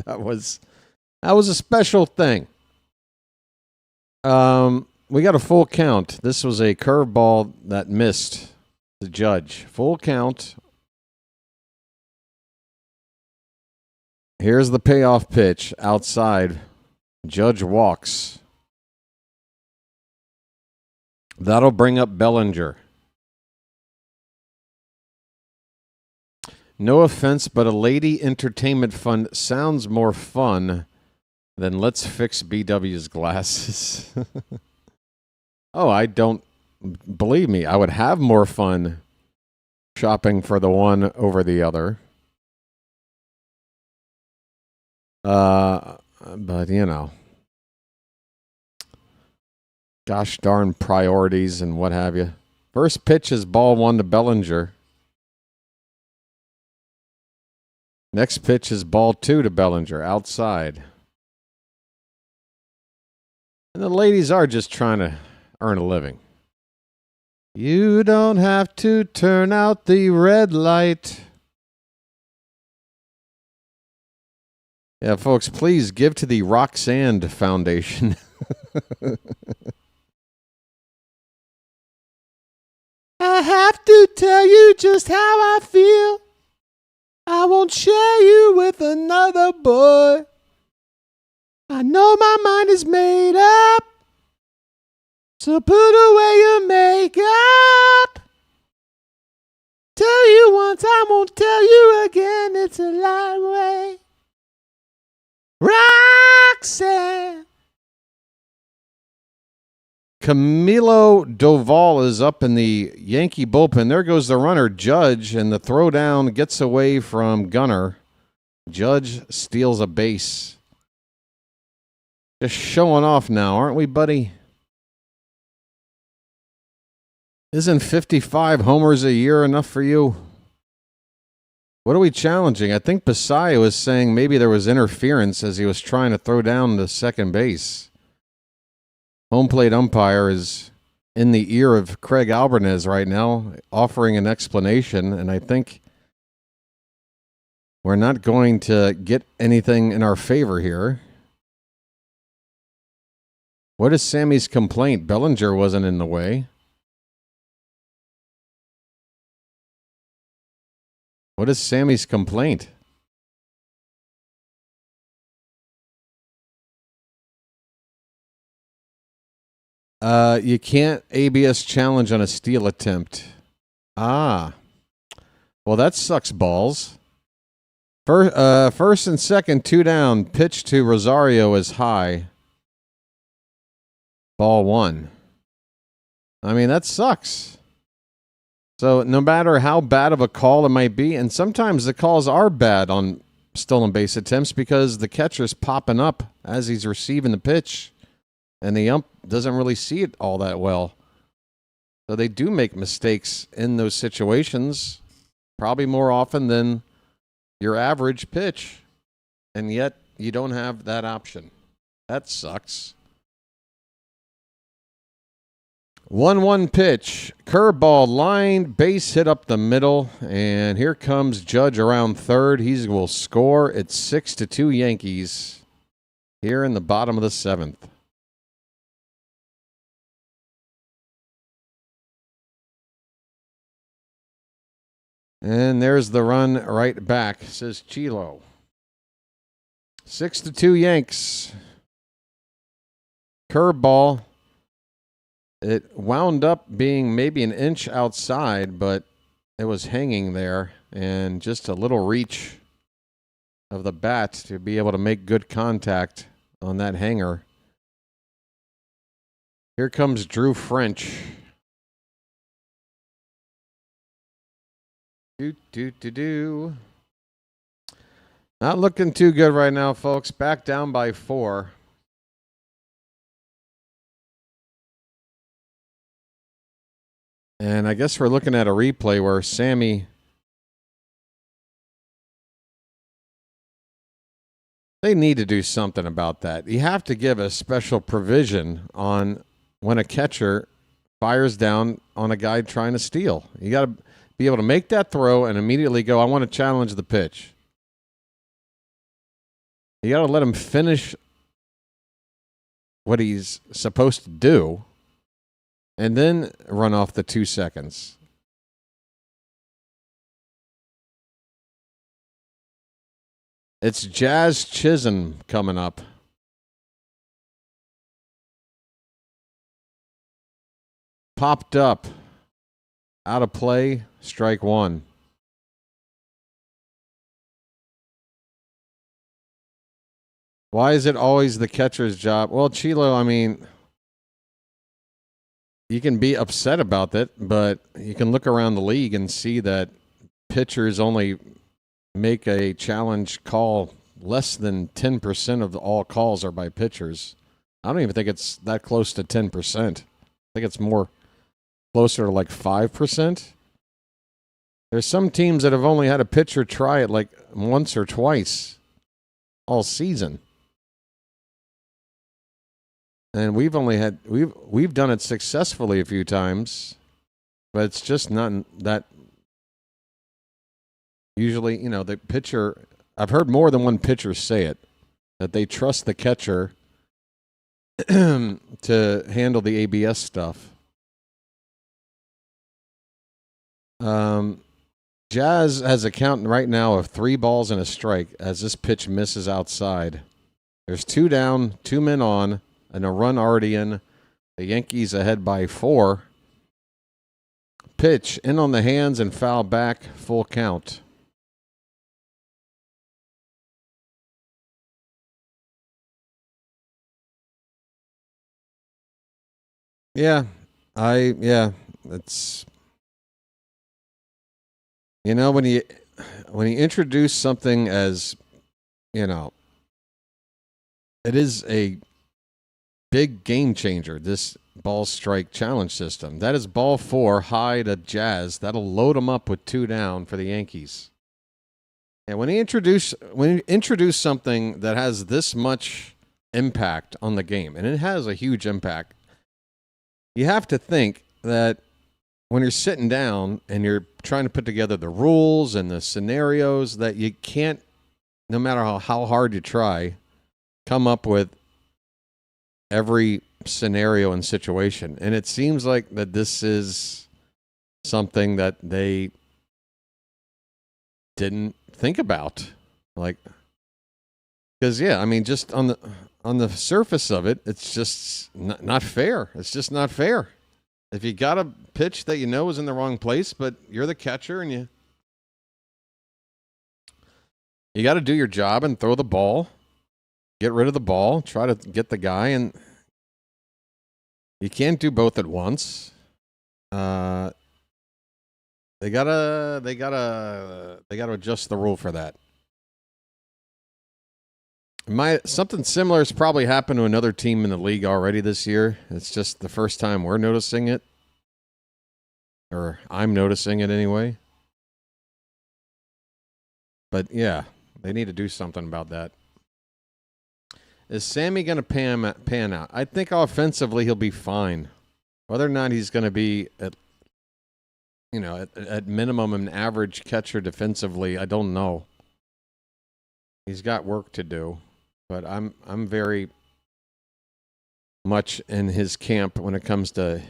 That was a special thing. We got a full count. This was a curveball that missed the Judge. Full count. Here's the payoff pitch outside. Judge walks. That'll bring up Bellinger. No offense, but a Lady Entertainment Fund sounds more fun Then let's fix BW's glasses. Oh, I don't believe me. I would have more fun shopping for the one over the other. But you know, gosh darn priorities and what have you. First pitch is ball 1 to Bellinger. Next pitch is ball 2 to Bellinger, outside. And the ladies are just trying to earn a living. You don't have to turn out the red light. Yeah, folks, please give to the Roxanne Foundation. I have to tell you just how I feel. I won't share you with another boy. I know my mind is made up. So put away your makeup. Tell you once, I won't tell you again. It's a lie way. Roxanne. Camilo Doval is up in the Yankee bullpen. There goes the runner, Judge, and the throwdown gets away from Gunnar. Judge steals a base. Just showing off now, aren't we, buddy? Isn't 55 homers a year enough for you? What are we challenging? I think Pasai was saying maybe there was interference as he was trying to throw down the second base. Home plate umpire is in the ear of Craig Albanez right now, offering an explanation, and I think we're not going to get anything in our favor here. What is Sammy's complaint? Bellinger wasn't in the way. What is Sammy's complaint? You can't ABS challenge on a steal attempt. Ah. Well, that sucks balls. First and second, 2 down. Pitch to Rosario is high. Ball 1. I mean, that sucks. So no matter how bad of a call it might be, and sometimes the calls are bad on stolen base attempts because the catcher's popping up as he's receiving the pitch. And the ump doesn't really see it all that well. So they do make mistakes in those situations, probably more often than your average pitch. And yet you don't have that option. That sucks. 1-1 pitch. Curveball line, base hit up the middle. And here comes Judge around third. He will score. It's 6-2 Yankees here in the bottom of the 7th. And there's the run right back, says Chilo. 6-2 Yanks. Curveball. It wound up being maybe an inch outside, but it was hanging there. And just a little reach of the bat to be able to make good contact on that hanger. Here comes Drew French. Not looking too good right now, folks. Back down by 4. And I guess we're looking at a replay where Sammy... They need to do something about that. You have to give a special provision on when a catcher fires down on a guy trying to steal. You got to be able to make that throw and immediately go, I want to challenge the pitch. You got to let him finish what he's supposed to do and then run off the 2 seconds. It's Jazz Chisholm coming up. Popped up. Out of play, strike 1. Why is it always the catcher's job? Well, Chilo, I mean, you can be upset about that, but you can look around the league and see that pitchers only make a challenge call. Less than 10% of all calls are by pitchers. I don't even think it's that close to 10%. I think it's more closer to like 5%. There's some teams that have only had a pitcher try it like once or twice all season. And we've done it successfully a few times, but it's just not that. Usually, the pitcher, I've heard more than one pitcher say it, that they trust the catcher to handle the ABS stuff. Jazz has a count right now of 3 balls and a strike as this pitch misses outside. There's 2 down, 2 men on, and a run already in. The Yankees ahead by 4. Pitch in on the hands and foul back, full count. Yeah, it's when you introduce something as it is a big game changer, this ball strike challenge system. That is ball 4 high to Jazz. That'll load them up with 2 down for the Yankees. And when you introduce something that has this much impact on the game, and it has a huge impact, you have to think that when you're sitting down and you're trying to put together the rules and the scenarios, that you can't, no matter how hard you try, come up with every scenario and situation. And it seems like that this is something that they didn't think about. Because, just on the surface of it, it's just not fair. It's just not fair. If you got a pitch that is in the wrong place, but you're the catcher and you got to do your job and throw the ball, get rid of the ball, try to get the guy, and you can't do both at once. They gotta adjust the rule for that. Something similar has probably happened to another team in the league already this year. It's just the first time we're noticing it. Or I'm noticing it anyway. But yeah, they need to do something about that. Is Sammy going to pan out? I think offensively he'll be fine. Whether or not he's going to be at minimum an average catcher defensively, I don't know. He's got work to do. But I'm very much in his camp when it comes to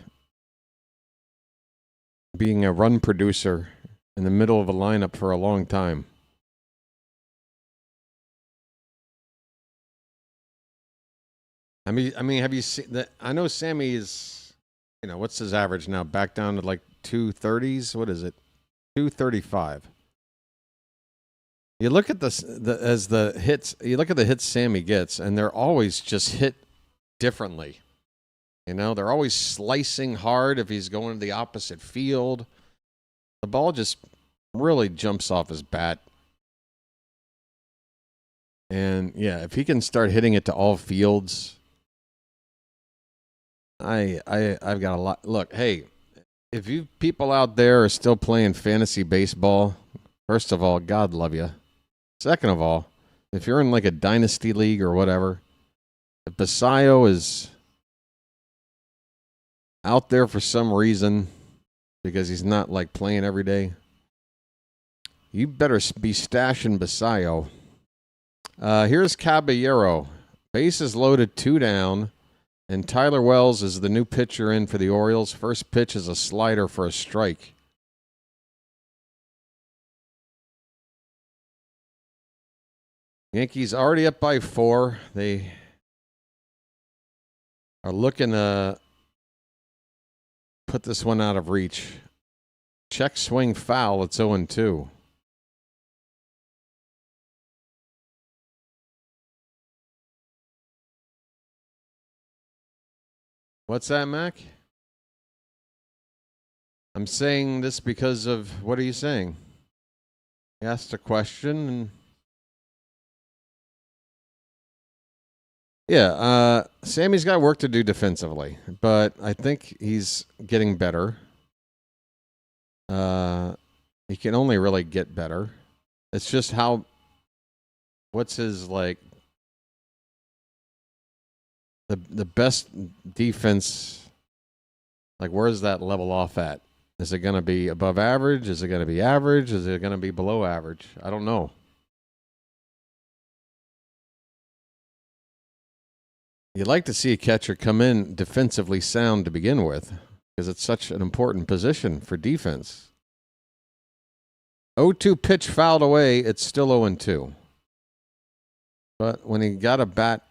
being a run producer in the middle of a lineup for a long time. I mean, have you seen that? I know Sammy is, what's his average now? Back down to like 230s. What is it? 235. You look at the hits. You look at the hits Sammy gets, and they're always just hit differently. They're always slicing hard if he's going to the opposite field. The ball just really jumps off his bat. And yeah, if he can start hitting it to all fields, I've got a lot. Look, hey, if you people out there are still playing fantasy baseball, first of all, God love you. Second of all, if you're in like a dynasty league or whatever, if Basayo is out there for some reason because he's not like playing every day, you better be stashing Basayo. Here's Caballero. Bases loaded, 2 down, and Tyler Wells is the new pitcher in for the Orioles. First pitch is a slider for a strike. Yankees already up by 4. They are looking to put this one out of reach. Check swing foul. It's 0-2. What's that, Mac? I'm saying this because of, what are you saying? You asked a question and... Yeah, Sammy's got work to do defensively, but I think he's getting better. He can only really get better. It's just how... What's his, like... The best defense... Like, where's that level off at? Is it going to be above average? Is it going to be average? Is it going to be below average? I don't know. You'd like to see a catcher come in defensively sound to begin with, because it's such an important position for defense. 0-2 pitch fouled away. It's still 0-2. But when he got a bat,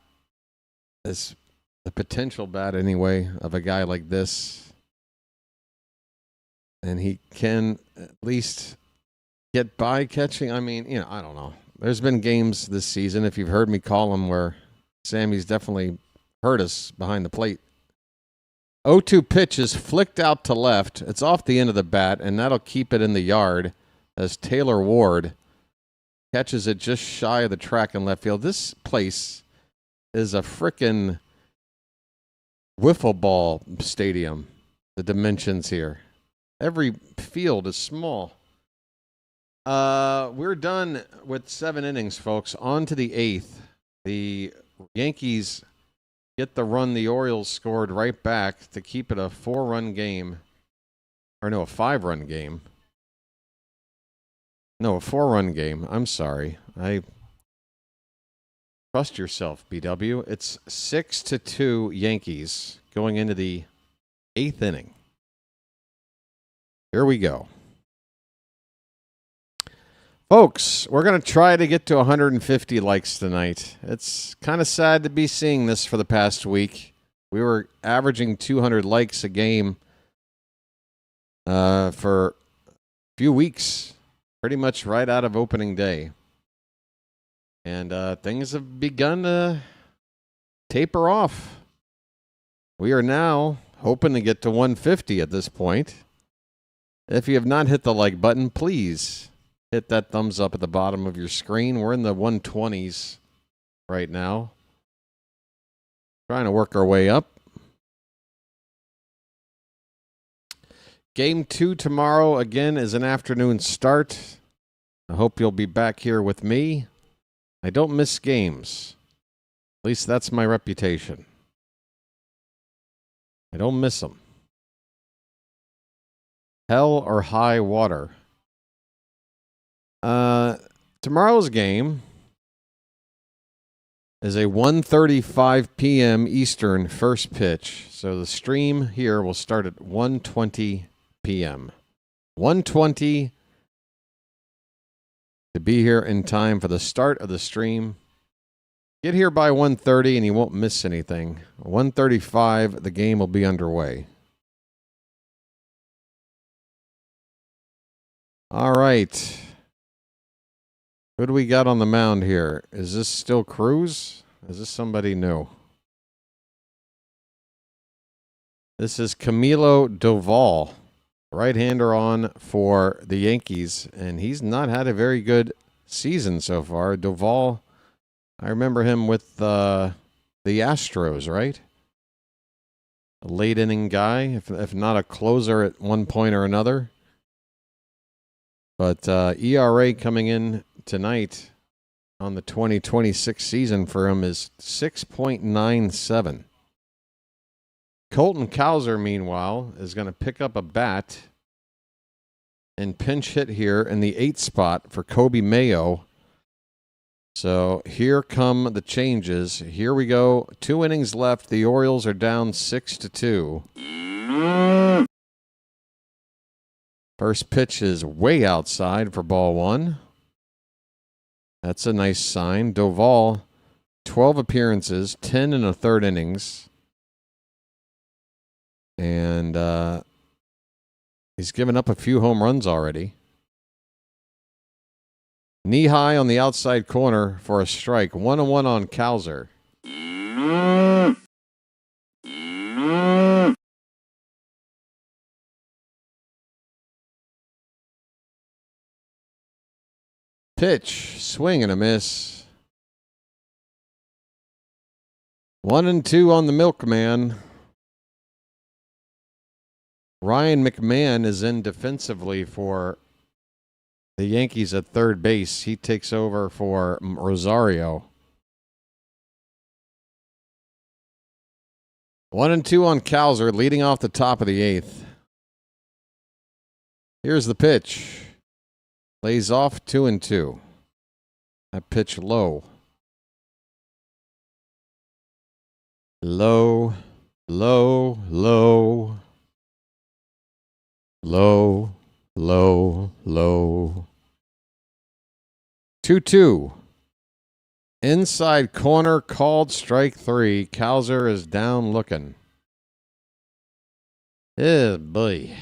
the potential bat anyway, of a guy like this, and he can at least get by catching. I mean, I don't know. There's been games this season, if you've heard me call them, where Sammy's definitely hurt us behind the plate. 0-2 pitch is flicked out to left. It's off the end of the bat, and that'll keep it in the yard as Taylor Ward catches it just shy of the track in left field. This place is a frickin' wiffle ball stadium, the dimensions here. Every field is small. We're done with 7 innings, folks. On to the 8th. The Yankees get the run the Orioles scored right back to keep it a 4-run game. Or no, a 5-run game. No, a 4-run game. I'm sorry. Trust yourself, BW. It's 6-2 Yankees going into the 8th inning. Here we go. Folks, we're going to try to get to 150 likes tonight. It's kind of sad to be seeing this for the past week. We were averaging 200 likes a game for a few weeks, pretty much right out of opening day. And things have begun to taper off. We are now hoping to get to 150 at this point. If you have not hit the like button, please hit that thumbs up at the bottom of your screen. We're in the 120s right now. Trying to work our way up. Game 2 tomorrow, again, is an afternoon start. I hope you'll be back here with me. I don't miss games. At least that's my reputation. I don't miss them. Hell or high water. Tomorrow's game is a 1:35 p.m. Eastern first pitch. So the stream here will start at 1:20 p.m. 1:20 to be here in time for the start of the stream. Get here by 1:30 and you won't miss anything. 1:35, the game will be underway. All right. Who do we got on the mound here? Is this still Cruz? Is this somebody new? This is Camilo Doval, right-hander on for the Yankees, and he's not had a very good season so far. Doval, I remember him with the Astros, right? A late-inning guy, if not a closer at one point or another. But ERA coming in tonight on the 2026 season for him is 6.97. Colton Cowser, meanwhile, is going to pick up a bat and pinch hit here in the 8th spot for Kobe Mayo. So here come the changes. Here we go. 2 innings left. The Orioles are down 6-2. First pitch is way outside for ball 1. That's a nice sign. Doval, 12 appearances, 10 in the 3rd innings. And he's given up a few home runs already. Knee high on the outside corner for a strike. 1-1 on Cowser. Pitch, swing and a miss. 1-2 on the milkman. Ryan McMahon is in defensively for the Yankees at third base. He takes over for Rosario. 1-2 on Cowser, leading off the top of the eighth. Here's the pitch. Lays off 2-2. That pitch low. Low, low, low. Low, low, low. 2-2. Inside corner, called strike 3. Cowser is down looking. Eh, boy.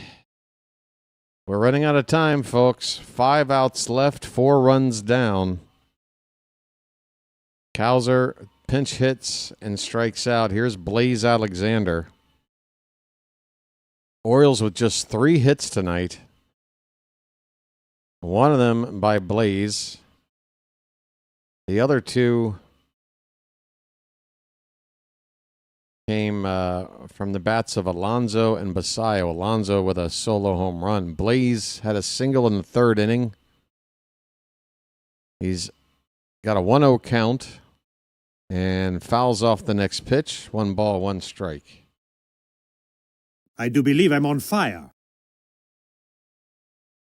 We're running out of time, folks. 5 outs left, 4 runs down. Cowser pinch hits and strikes out. Here's Blaze Alexander. Orioles with just 3 hits tonight. One of them by Blaze. The other 2 came from the bats of Alonzo and Basayo. Alonzo with a solo home run. Blaze had a single in the 3rd inning. He's got a 1-0 count and fouls off the next pitch. 1 ball, 1 strike. I do believe I'm on fire.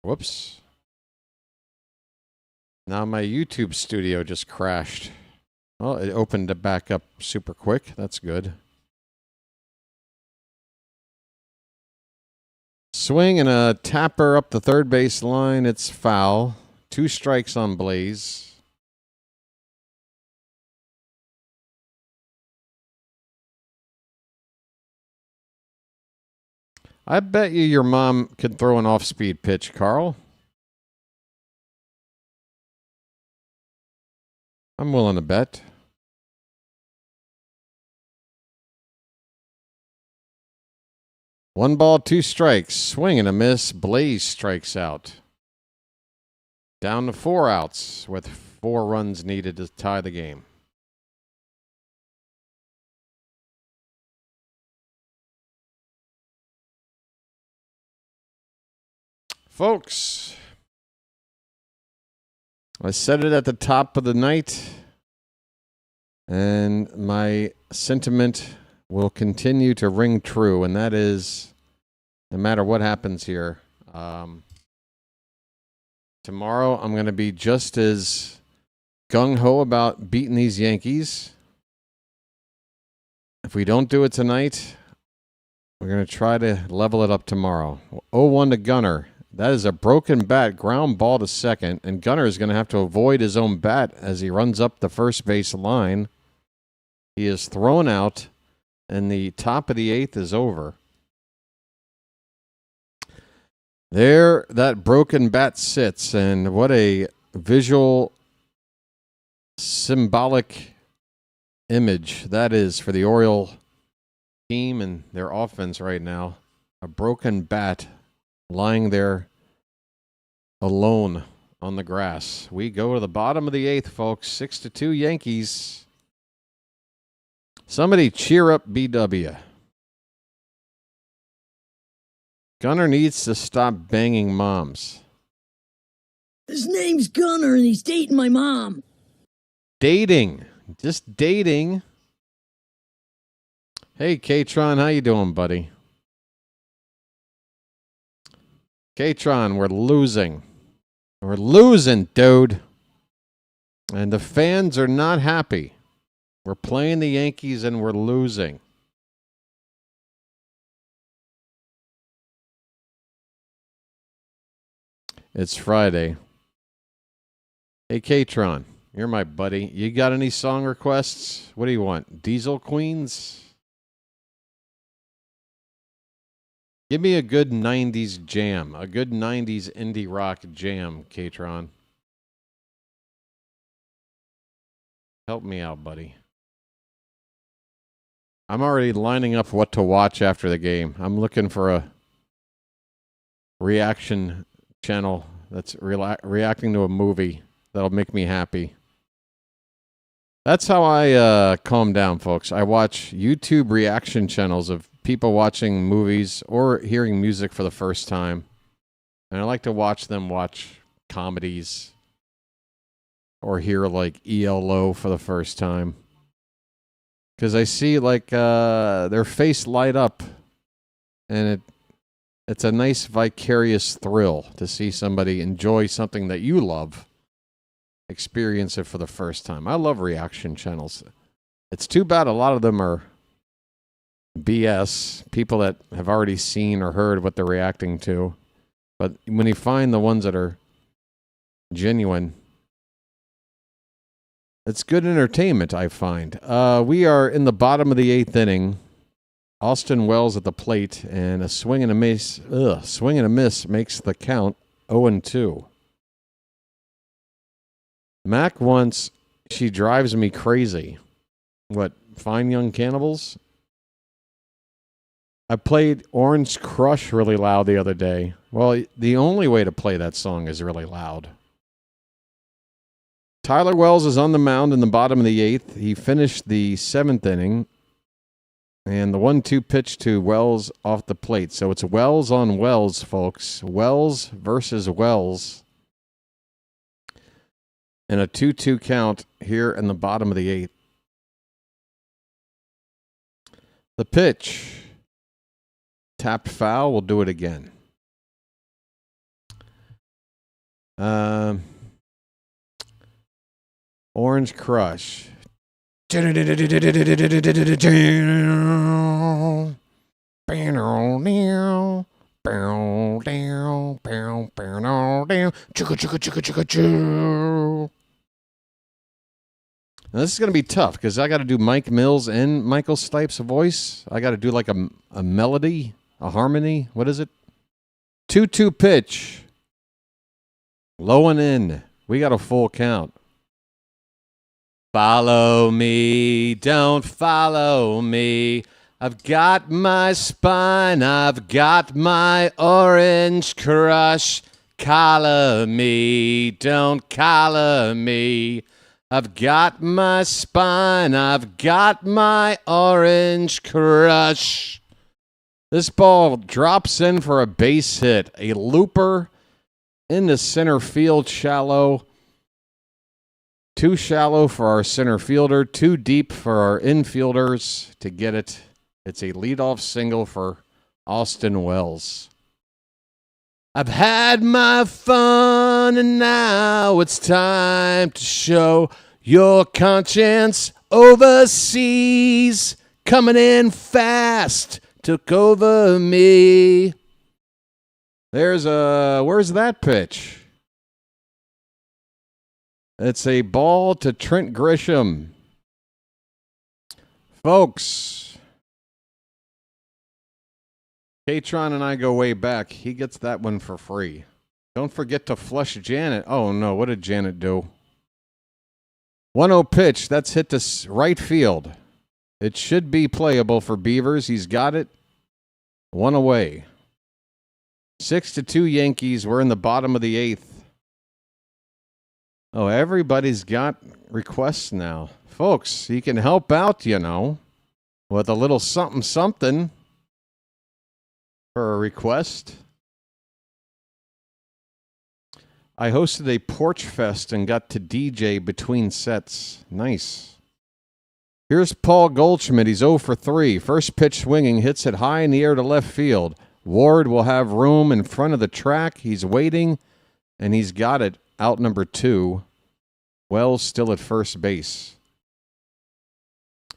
Whoops. Now my YouTube studio just crashed. Well, it opened it back up super quick. That's good. Swing and a tapper up the third base line. It's foul. 2 strikes on Blaze. I bet you your mom could throw an off-speed pitch, Carl. I'm willing to bet. One ball, 2 strikes. Swing and a miss. Blaze strikes out. Down to 4 outs with 4 runs needed to tie the game. Folks, I said it at the top of the night, and my sentiment will continue to ring true, and that is, no matter what happens here, tomorrow I'm going to be just as gung-ho about beating these Yankees. If we don't do it tonight, we're going to try to level it up tomorrow. 0-1 to Gunnar. That is a broken bat, ground ball to second, and Gunnar is going to have to avoid his own bat as he runs up the first base line. He is thrown out, and the top of the 8th is over. There, that broken bat sits, and what a visual, symbolic image that is for the Oriole team and their offense right now. A broken bat lying there alone on the grass. We go to the bottom of the 8th, folks. 6-2 Yankees. Somebody cheer up BW. Gunnar needs to stop banging moms. His name's Gunnar and he's dating my mom. Dating. Just dating. Hey, K-Tron, how you doing, buddy? K-Tron, we're losing. We're losing, dude. And the fans are not happy. We're playing the Yankees and we're losing. It's Friday. Hey, K-Tron, you're my buddy. You got any song requests? What do you want? Diesel Queens? Give me a good 90s jam, a good 90s indie rock jam, K-Tron. Help me out, buddy. I'm already lining up what to watch after the game. I'm looking for a reaction channel that's reacting to a movie that'll make me happy. That's how I calm down, folks. I watch YouTube reaction channels of people watching movies or hearing music for the first time. And I like to watch them watch comedies or hear like ELO for the first time. Because I see like their face light up, and it's a nice vicarious thrill to see somebody enjoy something that you love, experience it for the first time. I love reaction channels. It's too bad a lot of them are BS, people that have already seen or heard what they're reacting to. But when you find the ones that are genuine, it's good entertainment, I find. We are in the bottom of the 8th inning. Austin Wells at the plate, and a swing and a miss. Swing and a miss makes the count 0-2. Mac wants, she drives me crazy. What, Fine Young Cannibals? I played Orange Crush really loud the other day. Well, the only way to play that song is really loud. Tyler Wells is on the mound in the bottom of the 8th. He finished the 7th inning. And the 1-2 pitch to Wells off the plate. So it's Wells on Wells, folks. Wells versus Wells. And a 2-2 count here in the bottom of the 8th. The pitch. Tapped foul. We'll do it again. Orange Crush. Now, this is going to be tough because I got to do Mike Mills and Michael Stipe's voice. I got to do like a melody, a harmony. What is it? 2-2 pitch. Low and in. We got a full count. Follow me, don't follow me. I've got my spine, I've got my orange crush. Collar me, don't collar me. I've got my spine, I've got my orange crush. This ball drops in for a base hit. A looper into center field shallow. Too shallow for our center fielder, too deep for our infielders to get it. It's a leadoff single for Austin Wells. I've had my fun and now it's time to show your conscience overseas. Coming in fast, took over me. Where's that pitch? It's a ball to Trent Grisham. Folks, Katron and I go way back. He gets that one for free. Don't forget to flush Janet. Oh, no. What did Janet do? 1-0 pitch. That's hit to right field. It should be playable for Beavers. He's got it. 1 away. 6-2 Yankees. We're in the bottom of the 8th. Oh, everybody's got requests now. Folks, you can help out, you know, with a little something for a request. I hosted a porch fest and got to DJ between sets. Nice. Here's Paul Goldschmidt. He's 0 for 3. First pitch swinging, hits it high in the air to left field. Ward will have room in front of the track. He's waiting, and he's got it. Out number 2. Wells still at first base.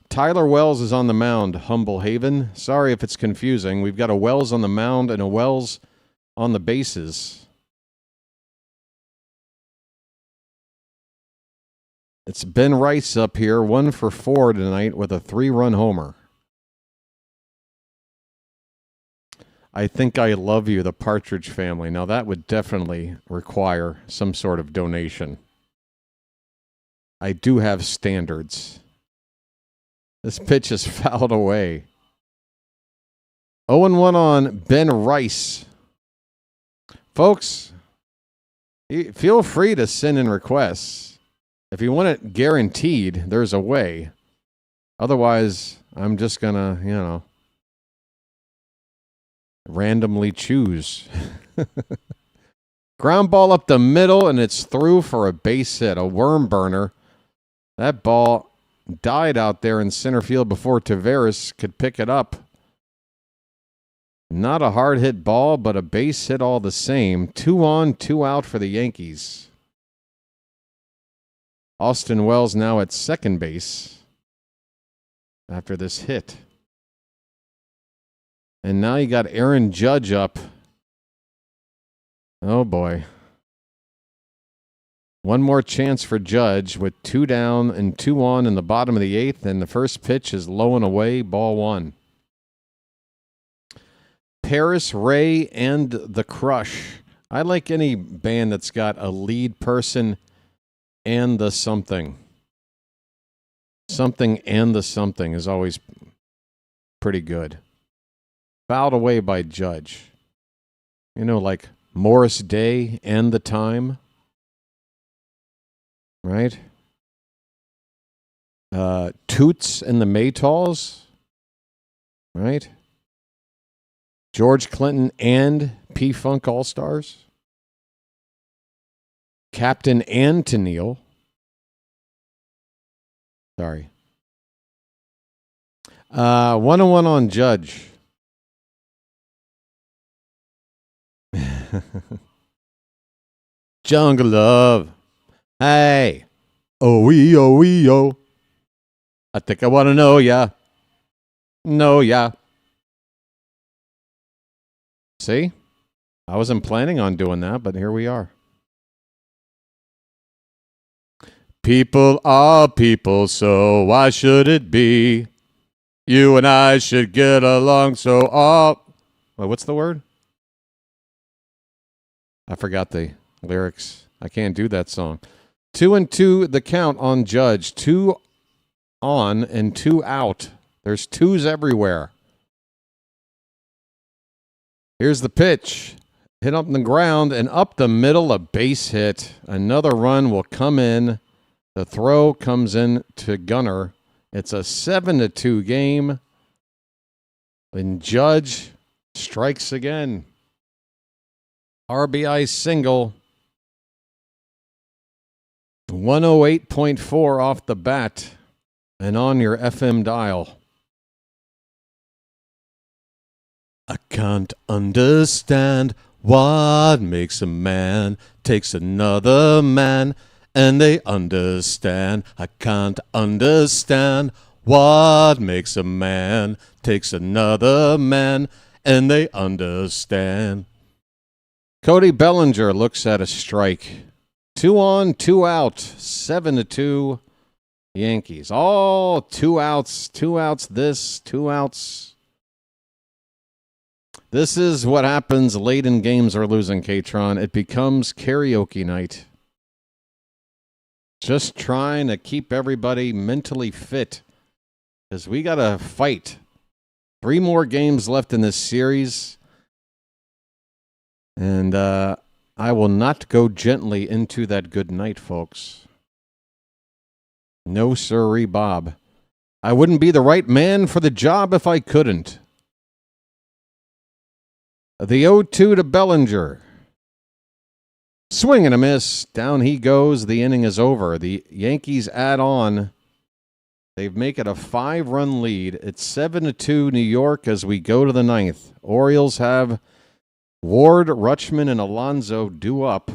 Tyler Wells is on the mound, Humble Haven. Sorry if it's confusing. We've got a Wells on the mound and a Wells on the bases. It's Ben Rice up here, 1 for 4 tonight with a 3-run homer. I Think I Love You, the Partridge Family. Now, that would definitely require some sort of donation. I do have standards. This pitch is fouled away. 0-1 on Ben Rice. Folks, Feel free to send in requests. If you want it guaranteed, there's a way. Otherwise, I'm just going to, randomly choose. Ground ball up the middle, and it's through for a base hit, a worm burner. That ball died out there in center field before Tavares could pick it up. Not a hard hit ball, but a base hit all the same. 2 on, 2 out for the Yankees. Austin Wells now at second base after this hit. And now you got Aaron Judge up. Oh, boy. One more chance for Judge with 2 down and 2 on in the bottom of the 8th, and the first pitch is low and away, ball 1. Paris, Ray, and the Crush. I like any band that's got a lead person and the something. Something and the something is always pretty good. Fouled away by Judge. Like Morris Day and the Time. Right? Toots and the Maytals. Right? George Clinton and P-Funk All-Stars. Captain and Tennille. Sorry. 101 on Judge. Jungle Love. Hey. Oh. I think I want to know ya. Know ya. See? I wasn't planning on doing that, but here we are. People are people, so why should it be? You and I should get along, so Wait, what's the word? I forgot the lyrics. I can't do that song. 2-2, the count on Judge. 2 on and 2 out. There's 2s everywhere. Here's the pitch. Hit up the ground and up the middle, a base hit. Another run will come in. The throw comes in to Gunnar. It's a 7-2 game. And Judge strikes again. RBI single. 108.4 off the bat and on your FM dial. I can't understand what makes a man takes another man and they understand. I can't understand what makes a man takes another man and they understand. Cody Bellinger looks at a strike. 2 on, 2 out, 7-2 Yankees. All 2 outs, 2 outs this, 2 outs. This is what happens late in games are losing, Katron. It becomes karaoke night. Just trying to keep everybody mentally fit. Because we got to fight. 3 more games left in this series. And I will not go gently into that good night, folks. No sirree, Bob. I wouldn't be the right man for the job if I couldn't. The 0-2 to Bellinger. Swing and a miss. Down he goes. The inning is over. The Yankees add on. They make it a 5-run lead. It's 7-2 New York as we go to the 9th. Orioles have Ward, Rutschman, and Alonzo due up.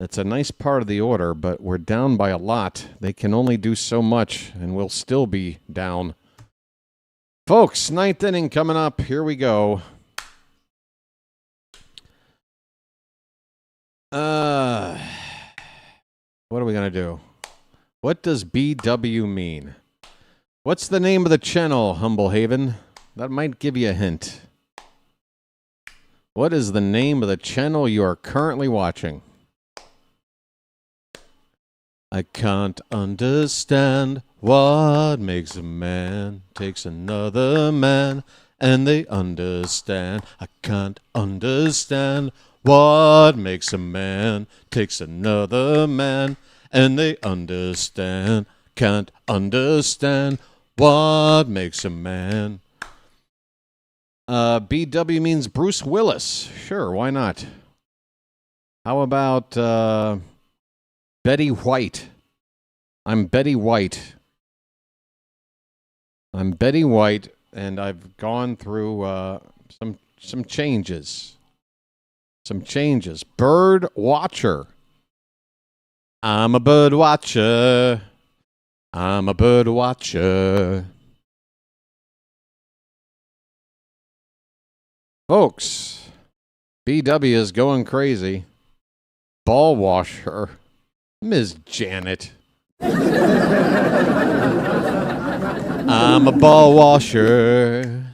It's a nice part of the order, but we're down by a lot. They can only do so much, and we'll still be down. Folks, 9th inning coming up. Here we go. What are we going to do? What does BW mean? What's the name of the channel, Humble Haven? That might give you a hint. What is the name of the channel you are currently watching? I can't understand what makes a man takes another man and they understand. I can't understand What makes a man takes another man, and they understand, can't understand. What makes a man? BW means Bruce Willis. Sure, why not? How about Betty White? I'm Betty White. I'm Betty White, and I've gone through some changes. Some changes. Bird watcher. I'm a bird watcher. I'm a bird watcher. Folks, BW is going crazy. Ball washer. Ms. Janet. I'm a ball washer.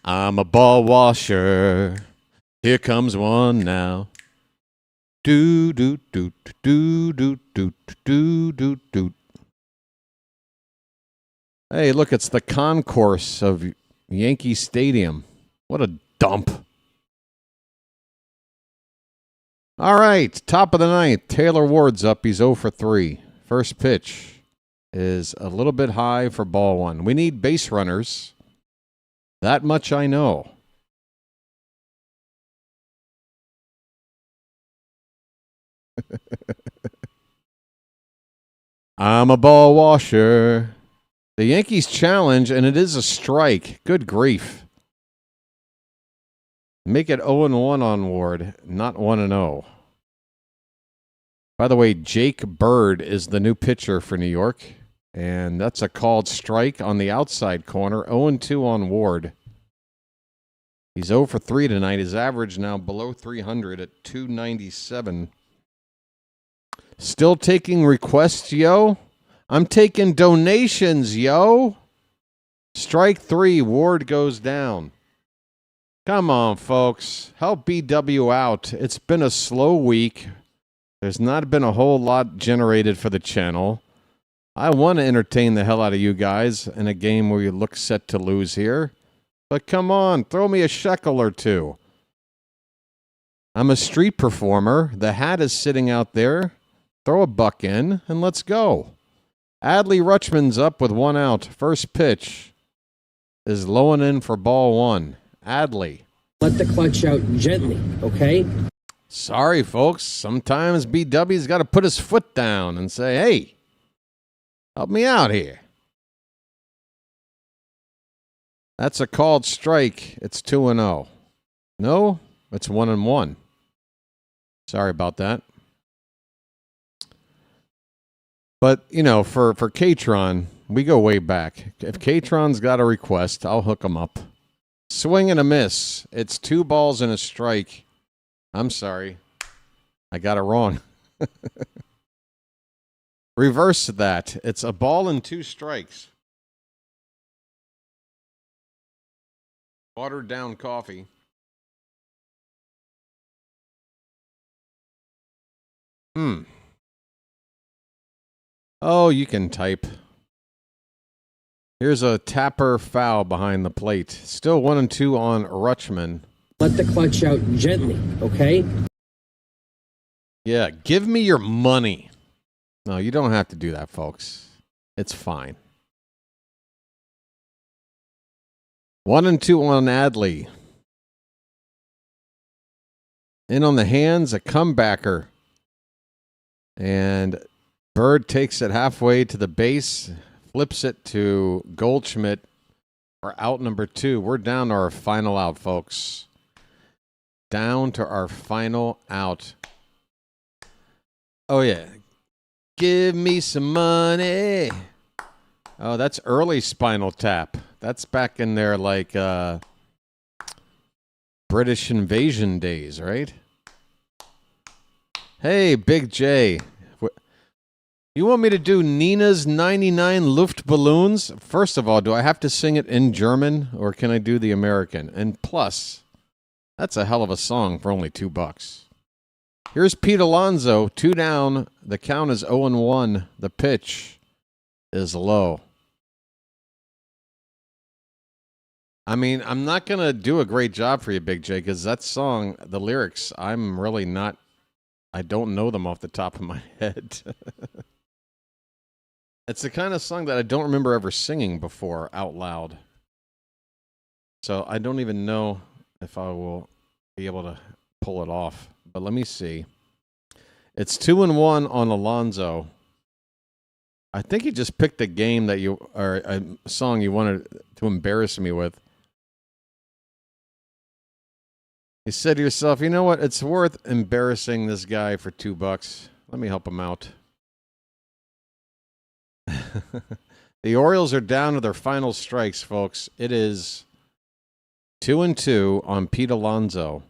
I'm a ball washer. Here comes one now. Do do do do do do do do do. Hey, look, it's the concourse of Yankee Stadium. What a dump. All right, top of the ninth. Taylor Ward's up. He's 0 for 3. First pitch is a little bit high for ball one. We need base runners. That much I know. I'm a ball washer. The Yankees challenge, and it is a strike. Good grief. Make it 0-1 on Ward, not 1-0. By the way, Jake Bird is the new pitcher for New York, and that's a called strike on the outside corner. 0-2 on Ward. He's 0 for 3 tonight. His average now below 300 at 297. Still taking requests, yo? I'm taking donations, yo. Strike 3, Ward goes down. Come on, folks. Help BW out. It's been a slow week. There's not been a whole lot generated for the channel. I want to entertain the hell out of you guys in a game where you look set to lose here. But come on, throw me a shekel or two. I'm a street performer. The hat is sitting out there. Throw a buck in, and let's go. Adley Rutschman's up with 1 out. First pitch is low and in for ball 1. Adley. Let the clutch out gently, okay? Sorry, folks. Sometimes BW's got to put his foot down and say, hey, help me out here. That's a called strike. It's 2-0. No, it's 1-1. Sorry about that. But, you know, for Katron, we go way back. If Katron's got a request, I'll hook him up. Swing and a miss. It's 2 balls and a strike. I'm sorry. I got it wrong. Reverse that. It's a ball and 2 strikes. Watered down coffee. Oh, you can type. Here's a tapper foul behind the plate. Still 1-2 on Rutschman. Let the clutch out gently, okay? Yeah, give me your money. No, you don't have to do that, folks. It's fine. 1-2 on Adley. In on the hands, a comebacker. And Bird takes it halfway to the base, flips it to Goldschmidt for out number 2. We're down to our final out, folks. Down to our final out. Oh, yeah. Give me some money. Oh, that's early Spinal Tap. That's back in there like British invasion days, right? Hey, Big J. You want me to do Nina's 99 Luftballons? First of all, do I have to sing it in German or can I do the American? And plus, that's a hell of a song for only $2. Here's Pete Alonzo, 2 down. The count is 0-1. The pitch is low. I mean, I'm not going to do a great job for you, Big J, because that song, the lyrics, I'm really not, I don't know them off the top of my head. It's the kind of song that I don't remember ever singing before out loud. So I don't even know if I will be able to pull it off. But let me see. It's 2-1 on Alonzo. I think you just picked a game that you, or a song you wanted to embarrass me with. You said to yourself, you know what? It's worth embarrassing this guy for $2. Let me help him out. The Orioles are down to their final strikes, folks. It is 2-2 on Pete Alonzo.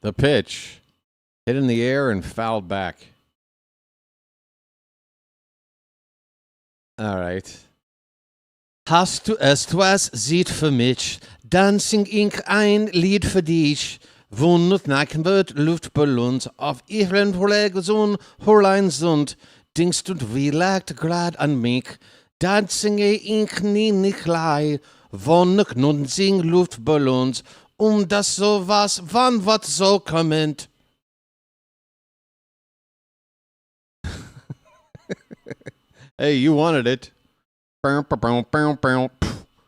The pitch hit in the air and fouled back. All right. Hast du etwas sieht für mich? Dann sing ich ein Lied für dich. Wundert nacken wird Luftballons auf ihren Verlegeson Horleinsund. Denkst du, wie lag grad an mich? Dann singe ich nie nicht lei. Wundert nun sing Luftballons. Das sowas, wann wat so kommt. Hey, you wanted it. We got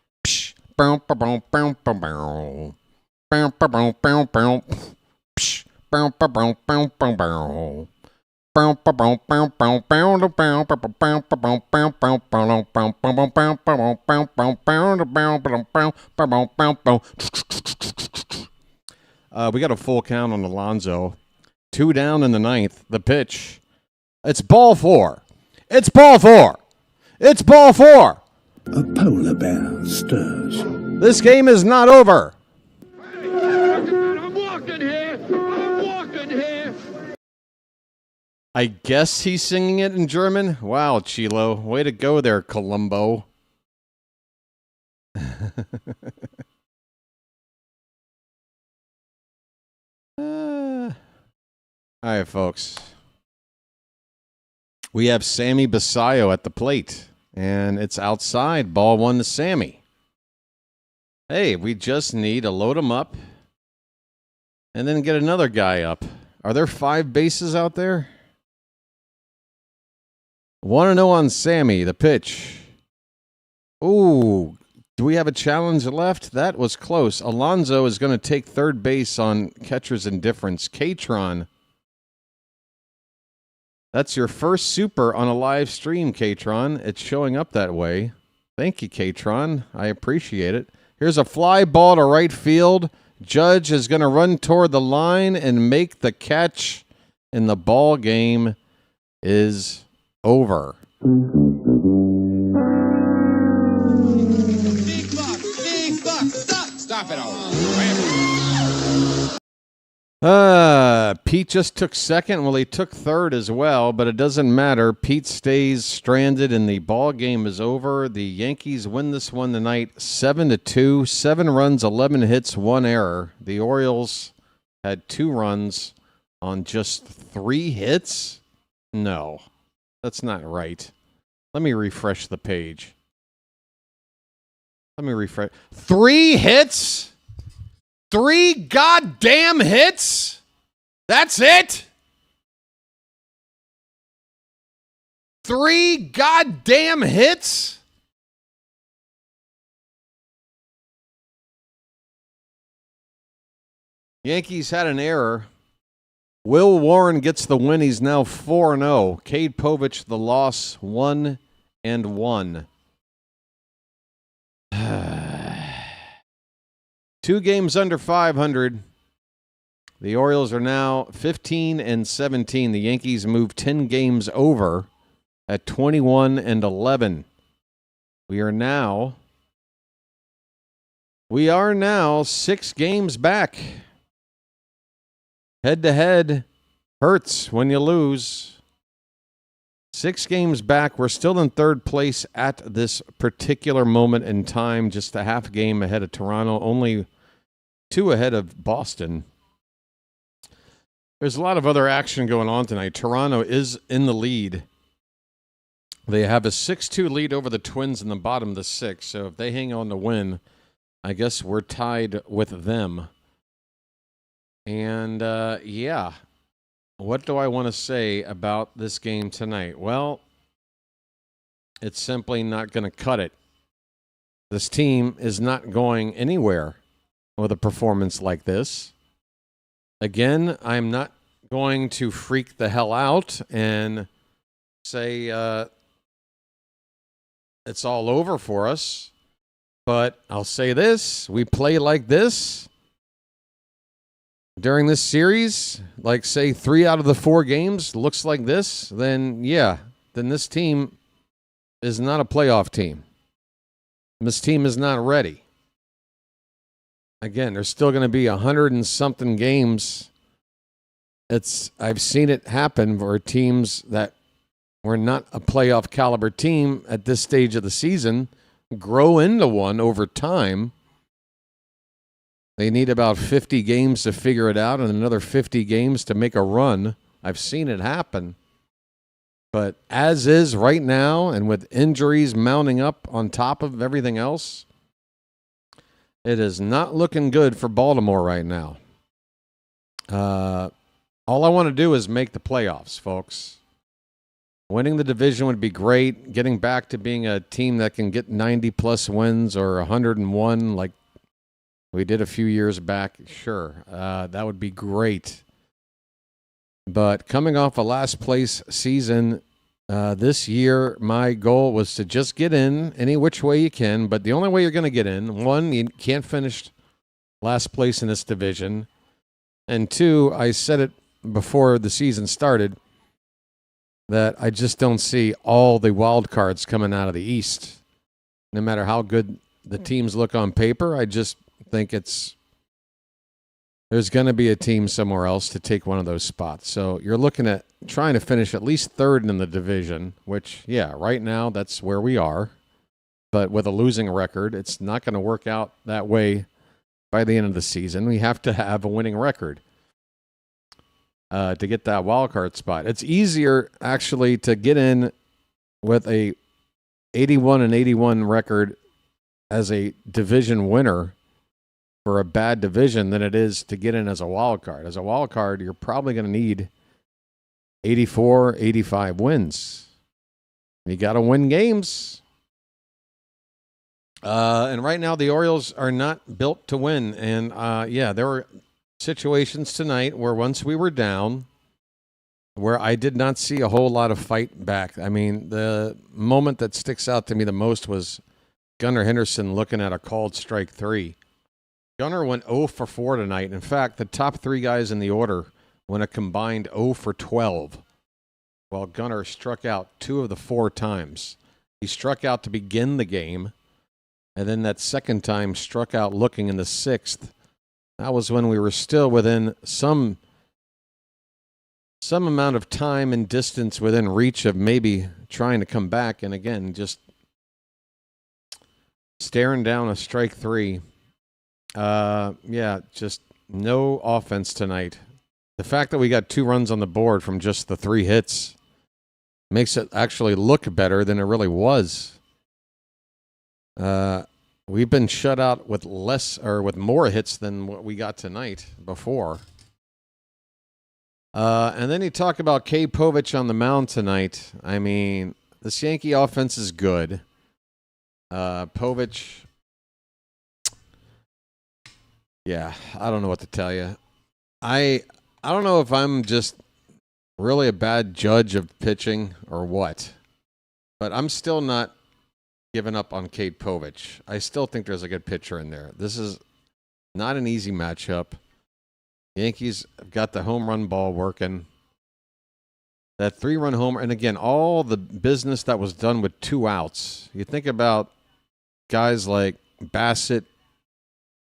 a full count on Alonzo. 2 down in the ninth. The pitch. It's ball 4. It's ball 4. It's ball 4. A polar bear stirs. This game is not over. I'm walking here. I'm walking here. I guess he's singing it in German. Wow, Chilo. Way to go there, Columbo. All right, folks. We have Sammy Basayo at the plate, and it's outside. Ball 1 to Sammy. Hey, we just need to load him up and then get another guy up. Are there 5 bases out there? 1-0 on Sammy, the pitch. Ooh, do we have a challenge left? That was close. Alonzo is going to take third base on catcher's indifference. Katron. That's your first super on a live stream, Katron. It's showing up that way. Thank you, Katron. I appreciate it. Here's a fly ball to right field. Judge is going to run toward the line and make the catch, and the ball game is over. Stop it all. Pete just took second. Well, he took third as well, but it doesn't matter. Pete stays stranded, and the ball game is over. The Yankees win this one tonight, 7-2. 7 runs, 11 hits, 1 error. The Orioles had 2 runs on just 3 hits. No, that's not right. Let me refresh the page. 3 hits? 3 goddamn hits? That's it? 3 goddamn hits? Yankees had an error. Will Warren gets the win. He's now 4-0. Cade Povich, the loss, 1-1. 2 games under 500. The Orioles are now 15-17. The Yankees move 10 games over at 21-11. We are now 6 games back. Head-to-head hurts when you lose. 6 games back. We're still in third place at this particular moment in time, just a half game ahead of Toronto, only 2 ahead of Boston. There's a lot of other action going on tonight. Toronto is in the lead They have a 6-2 lead over the Twins in the bottom of the sixth. So if they hang on to win, I guess we're tied with them. And, yeah, what do I want to say about this game tonight? Well, it's simply not going to cut it. This team is not going anywhere with a performance like this. Again, I'm not going to freak the hell out and say it's all over for us. But I'll say this, we play like this during this series, like say 3 out of the 4 games looks like this, then yeah, then this team is not a playoff team. This team is not ready. Again, there's still going to be 100 and something games. I've seen it happen for teams that were not a playoff caliber team at this stage of the season grow into one over time. They need about 50 games to figure it out and another 50 games to make a run. I've seen it happen. But as is right now, and with injuries mounting up on top of everything else, it is not looking good for Baltimore right now. All I want to do is make the playoffs, folks. Winning the division would be great. Getting back to being a team that can get 90-plus wins or 101 like we did a few years back, sure. That would be great. But coming off a last-place season this year, my goal was to just get in any which way you can. But the only way you're going to get in, 1, you can't finish last place in this division. And 2, I said it before the season started, that I just don't see all the wild cards coming out of the East. No matter how good the teams look on paper, I just think there's going to be a team somewhere else to take one of those spots. So you're looking at trying to finish at least 3rd in the division, which, yeah, right now that's where we are. But with a losing record, it's not going to work out that way by the end of the season. We have to have a winning record to get that wild card spot. It's easier, actually, to get in with a 81-81 record as a division winner for a bad division than it is to get in as a wild card. As a wild card, you're probably going to need 84, 85 wins. You got to win games. And right now, the Orioles are not built to win. And, yeah, there were situations tonight where once we were down, where I did not see a whole lot of fight back. I mean, the moment that sticks out to me the most was Gunnar Henderson looking at a called strike 3. Gunnar went 0 for 4 tonight. In fact, the top 3 guys in the order went a combined 0 for 12, while Gunnar struck out 2 of the 4 times. He struck out to begin the game, and then that second time struck out looking in the 6th. That was when we were still within some amount of time and distance within reach of maybe trying to come back. And again, just staring down a strike 3. Yeah, just no offense tonight. The fact that we got 2 runs on the board from just the 3 hits makes it actually look better than it really was. We've been shut out with with more hits than what we got tonight before. And then you talk about Cade Povich on the mound tonight. I mean, this Yankee offense is good. Povich, yeah, I don't know what to tell you. I don't know if I'm just really a bad judge of pitching or what, but I'm still not giving up on Cade Povich. I still think there's a good pitcher in there. This is not an easy matchup. Yankees have got the home run ball working. That 3-run homer, and again, all the business that was done with 2 outs. You think about guys like Bassett,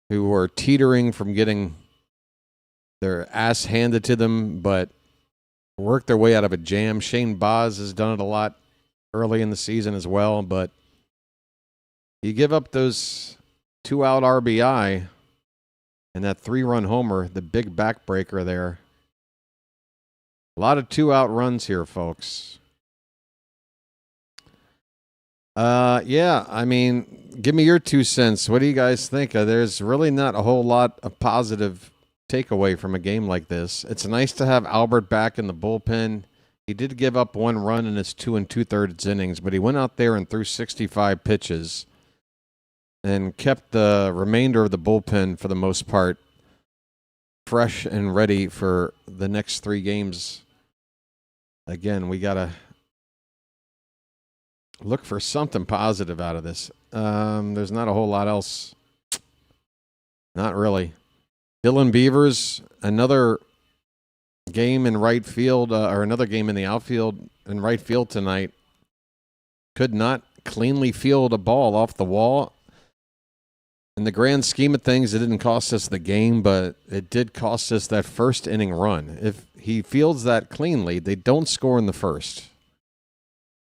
who were teetering from getting their ass handed to them, but worked their way out of a jam. Shane Baz has done it a lot early in the season as well, but you give up those 2-out RBI and that 3-run homer, the big backbreaker there. A lot of 2-out runs here, folks. Yeah, I mean, give me your 2 cents. What do you guys think? There's really not a whole lot of positive takeaway from a game like this. It's nice to have Albert back in the bullpen. He did give up 1 run in his 2 2/3 innings, but he went out there and threw 65 pitches and kept the remainder of the bullpen, for the most part, fresh and ready for the next 3 games. Again, we got to look for something positive out of this. There's not a whole lot else. Not really. Dylan Beavers, another game in right field, or another game in the outfield in right field tonight. Could not cleanly field a ball off the wall. In the grand scheme of things, it didn't cost us the game, but it did cost us that first inning run. If he fields that cleanly, they don't score in the first.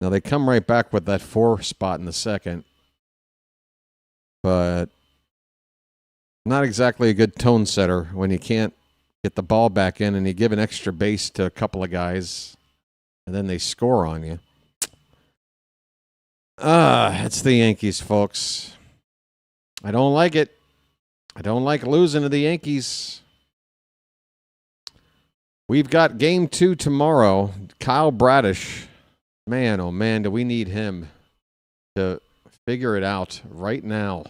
Now, they come right back with that 4 spot in the second, but not exactly a good tone setter when you can't get the ball back in and you give an extra base to a couple of guys and then they score on you. It's the Yankees, folks. I don't like it. I don't like losing to the Yankees. We've got game 2 tomorrow. Kyle Bradish. Man, oh man, do we need him to figure it out right now.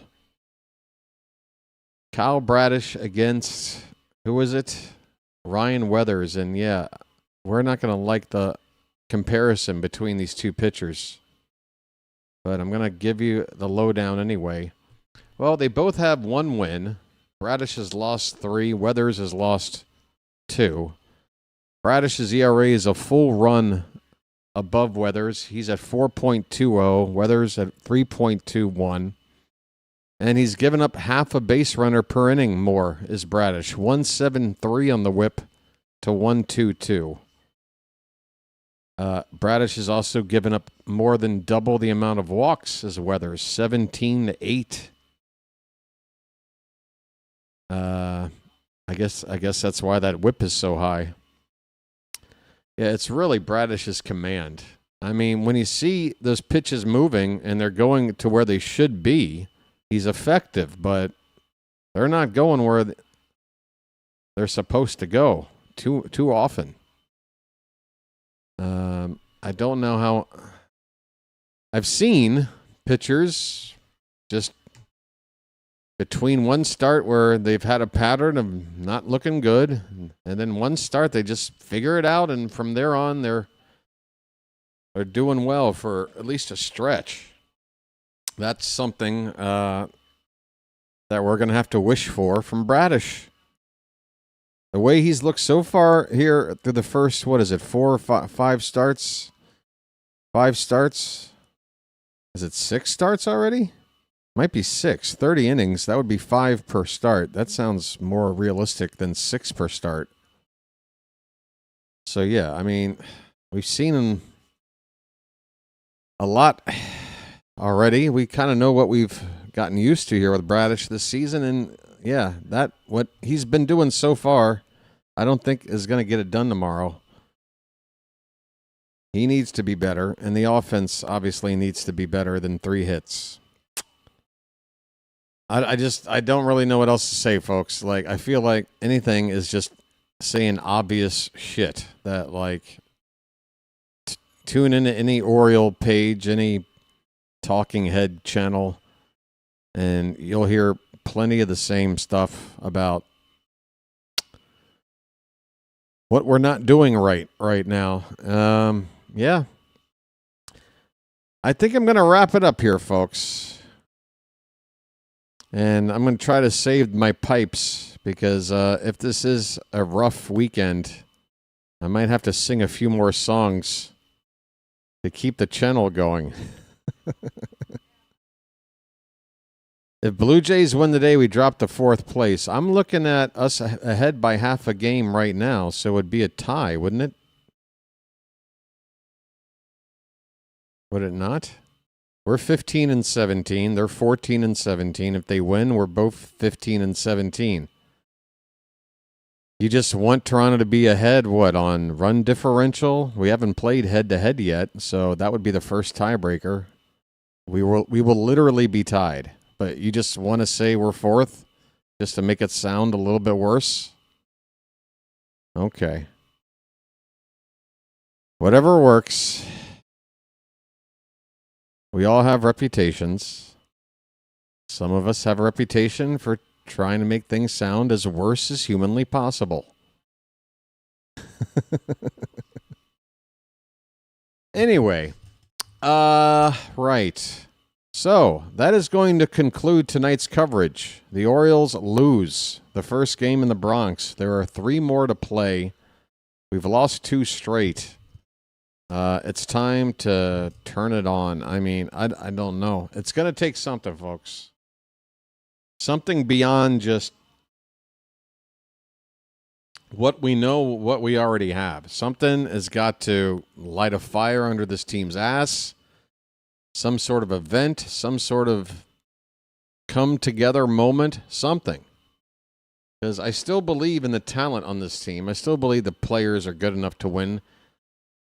Kyle Bradish against, who was it? Ryan Weathers. And yeah, we're not going to like the comparison between these 2 pitchers. But I'm going to give you the lowdown anyway. Well, they both have 1 win. Bradish has lost 3. Weathers has lost 2. Bradish's ERA is a full run above Weathers. He's at 4.20. Weathers at 3.21. And he's given up half a base runner per inning more, is Bradish. 173 on the whip to 122. Bradish has also given up more than double the amount of walks as Weathers, 17-8. I guess that's why that whip is so high. Yeah, it's really Bradish's command. I mean, when you see those pitches moving and they're going to where they should be, he's effective, but they're not going where they're supposed to go too often. I don't know how. I've seen pitchers just between one start where they've had a pattern of not looking good, and then one start they just figure it out, and from there on they're doing well for at least a stretch. That's something that we're going to have to wish for from Bradish. The way he's looked so far here through the first, 4 or 5 starts? 5 starts? Is it 6 starts already? Might be 6. 30 innings. That would be 5 per start. That sounds more realistic than 6 per start. So, yeah, I mean, we've seen him a lot already. We kind of know what we've gotten used to here with Bradish this season. And, yeah, what he's been doing so far, I don't think is going to get it done tomorrow. He needs to be better, and the offense obviously needs to be better than 3 hits. I don't really know what else to say, folks. Like, I feel like anything is just saying obvious shit that, like, tune into any Oriole page, any talking head channel, and you'll hear plenty of the same stuff about what we're not doing right now. Yeah. I think I'm going to wrap it up here, folks. And I'm going to try to save my pipes because if this is a rough weekend, I might have to sing a few more songs to keep the channel going. If Blue Jays win today, we drop to 4th place. I'm looking at us ahead by half a game right now, so it would be a tie, wouldn't it? Would it not? We're 15-17. They're 14-17. If they win, we're both 15-17. You just want Toronto to be ahead, on run differential? We haven't played head-to-head yet, so that would be the first tiebreaker. We will literally be tied. But you just want to say we're fourth just to make it sound a little bit worse? Okay. Whatever works. We all have reputations. Some of us have a reputation for trying to make things sound as worse as humanly possible. Anyway, right. So, that is going to conclude tonight's coverage. The Orioles lose the first game in the Bronx. There are 3 more to play. We've lost 2 straight. It's time to turn it on. I mean, I don't know. It's going to take something, folks. Something beyond just what we know, what we already have. Something has got to light a fire under this team's ass. Some sort of event, some sort of come-together moment, something. Because I still believe in the talent on this team. I still believe the players are good enough to win.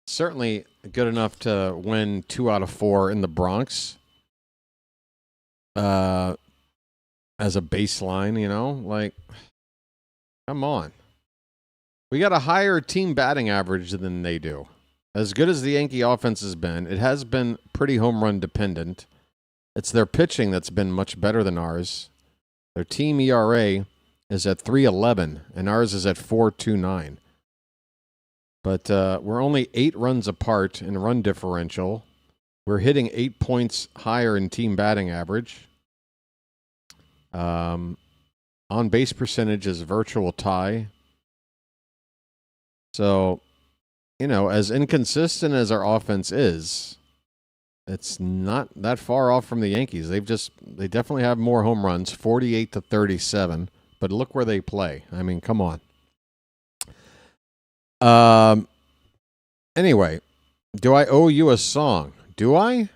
Certainly good enough to win 2 out of 4 in the Bronx. As a baseline, you know? Like, come on. We got a higher team batting average than they do. As good as the Yankee offense has been, it has been pretty home run dependent. It's their pitching that's been much better than ours. Their team ERA is at 3.11, and ours is at 4.29. But we're only 8 runs apart in run differential. We're hitting 8 points higher in team batting average. On base percentage is virtual tie. So, you know, as inconsistent as our offense is, it's not that far off from the Yankees. They definitely have more home runs, 48 to 37. But look where they play. I mean, come on. Anyway, do I owe you a song? Do I?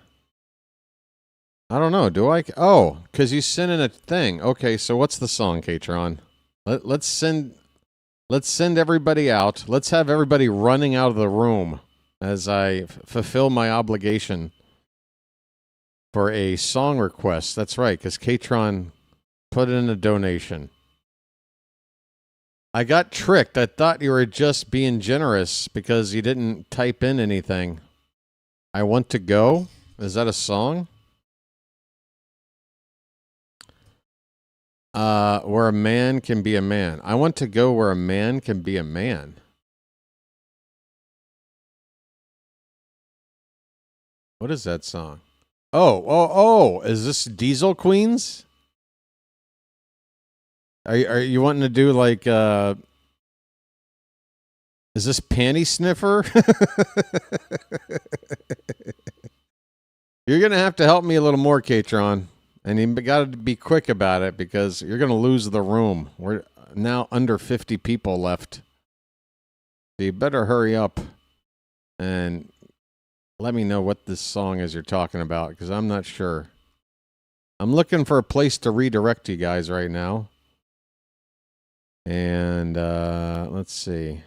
I don't know. Do I? Oh, because you sent in a thing. Okay, so what's the song, Katron? Let's send everybody out. Let's have everybody running out of the room as I fulfill my obligation for a song request. That's right, because Katron put in a donation. I got tricked. I thought you were just being generous because you didn't type in anything. I Want to Go? Is that a song? Where a man can be a man. I want to go where a man can be a man. What is that song? Oh, is this Diesel Queens? Are you wanting to do like is this Panty Sniffer? You're gonna have to help me a little more, Katron. And you got to be quick about it because you're going to lose the room. We're now under 50 people left. So you better hurry up and let me know what this song is you're talking about because I'm not sure. I'm looking for a place to redirect you guys right now. And let's see.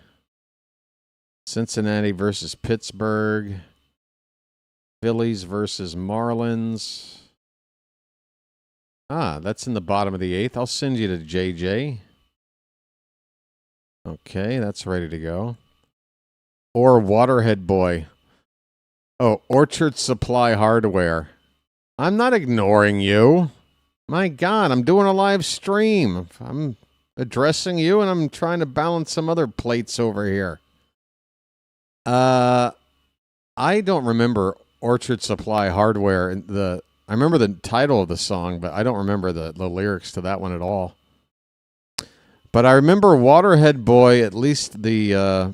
Cincinnati versus Pittsburgh. Phillies versus Marlins. That's in the bottom of the 8th. I'll send you to JJ. Okay, that's ready to go. Or Waterhead Boy. Oh, Orchard Supply Hardware. I'm not ignoring you. My God, I'm doing a live stream. I'm addressing you, and I'm trying to balance some other plates over here. I don't remember Orchard Supply Hardware. I remember the title of the song, but I don't remember the lyrics to that one at all. But I remember Waterhead Boy, at least the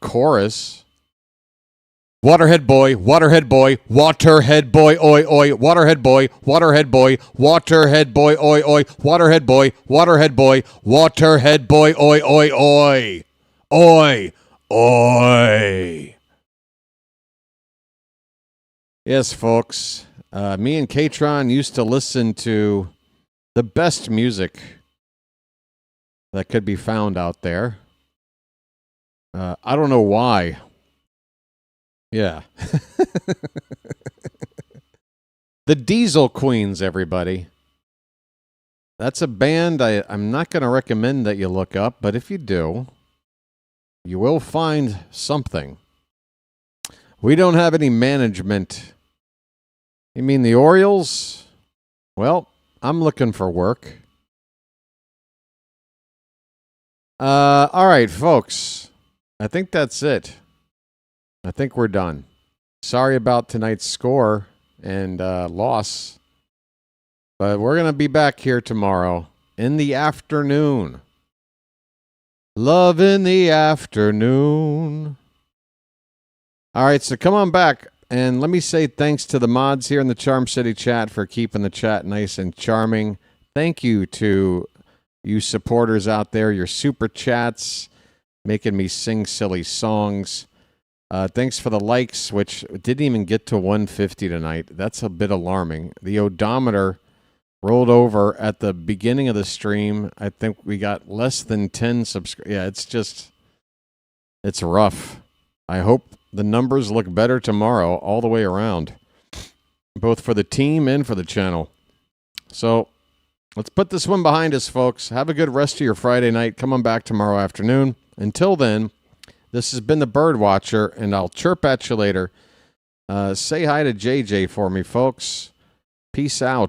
chorus. Waterhead Boy, Waterhead Boy, Waterhead Boy, oi oi, Waterhead Boy, Waterhead Boy, Waterhead Boy, oi oi, Waterhead Boy, Waterhead Boy, Waterhead Boy, oi oi oi, oi oi. Yes, folks. Me and Katron used to listen to the best music that could be found out there. I don't know why. Yeah. The Diesel Queens, everybody. That's a band I'm not going to recommend that you look up, but if you do, you will find something. We don't have any management. You mean the Orioles? Well, I'm looking for work. All right, folks. I think that's it. I think we're done. Sorry about tonight's score and loss. But we're going to be back here tomorrow in the afternoon. Love in the afternoon. All right, so come on back. And let me say thanks to the mods here in the Charm City chat for keeping the chat nice and charming. Thank you to you supporters out there, your super chats, making me sing silly songs. Thanks for the likes, which didn't even get to 150 tonight. That's a bit alarming. The odometer rolled over at the beginning of the stream. I think we got less than 10 subscribers. Yeah, it's rough. I hope the numbers look better tomorrow all the way around, both for the team and for the channel. So let's put this one behind us, folks. Have a good rest of your Friday night. Come on back tomorrow afternoon. Until then, this has been the BirdWatcher, and I'll chirp at you later. Say hi to JJ for me, folks. Peace out.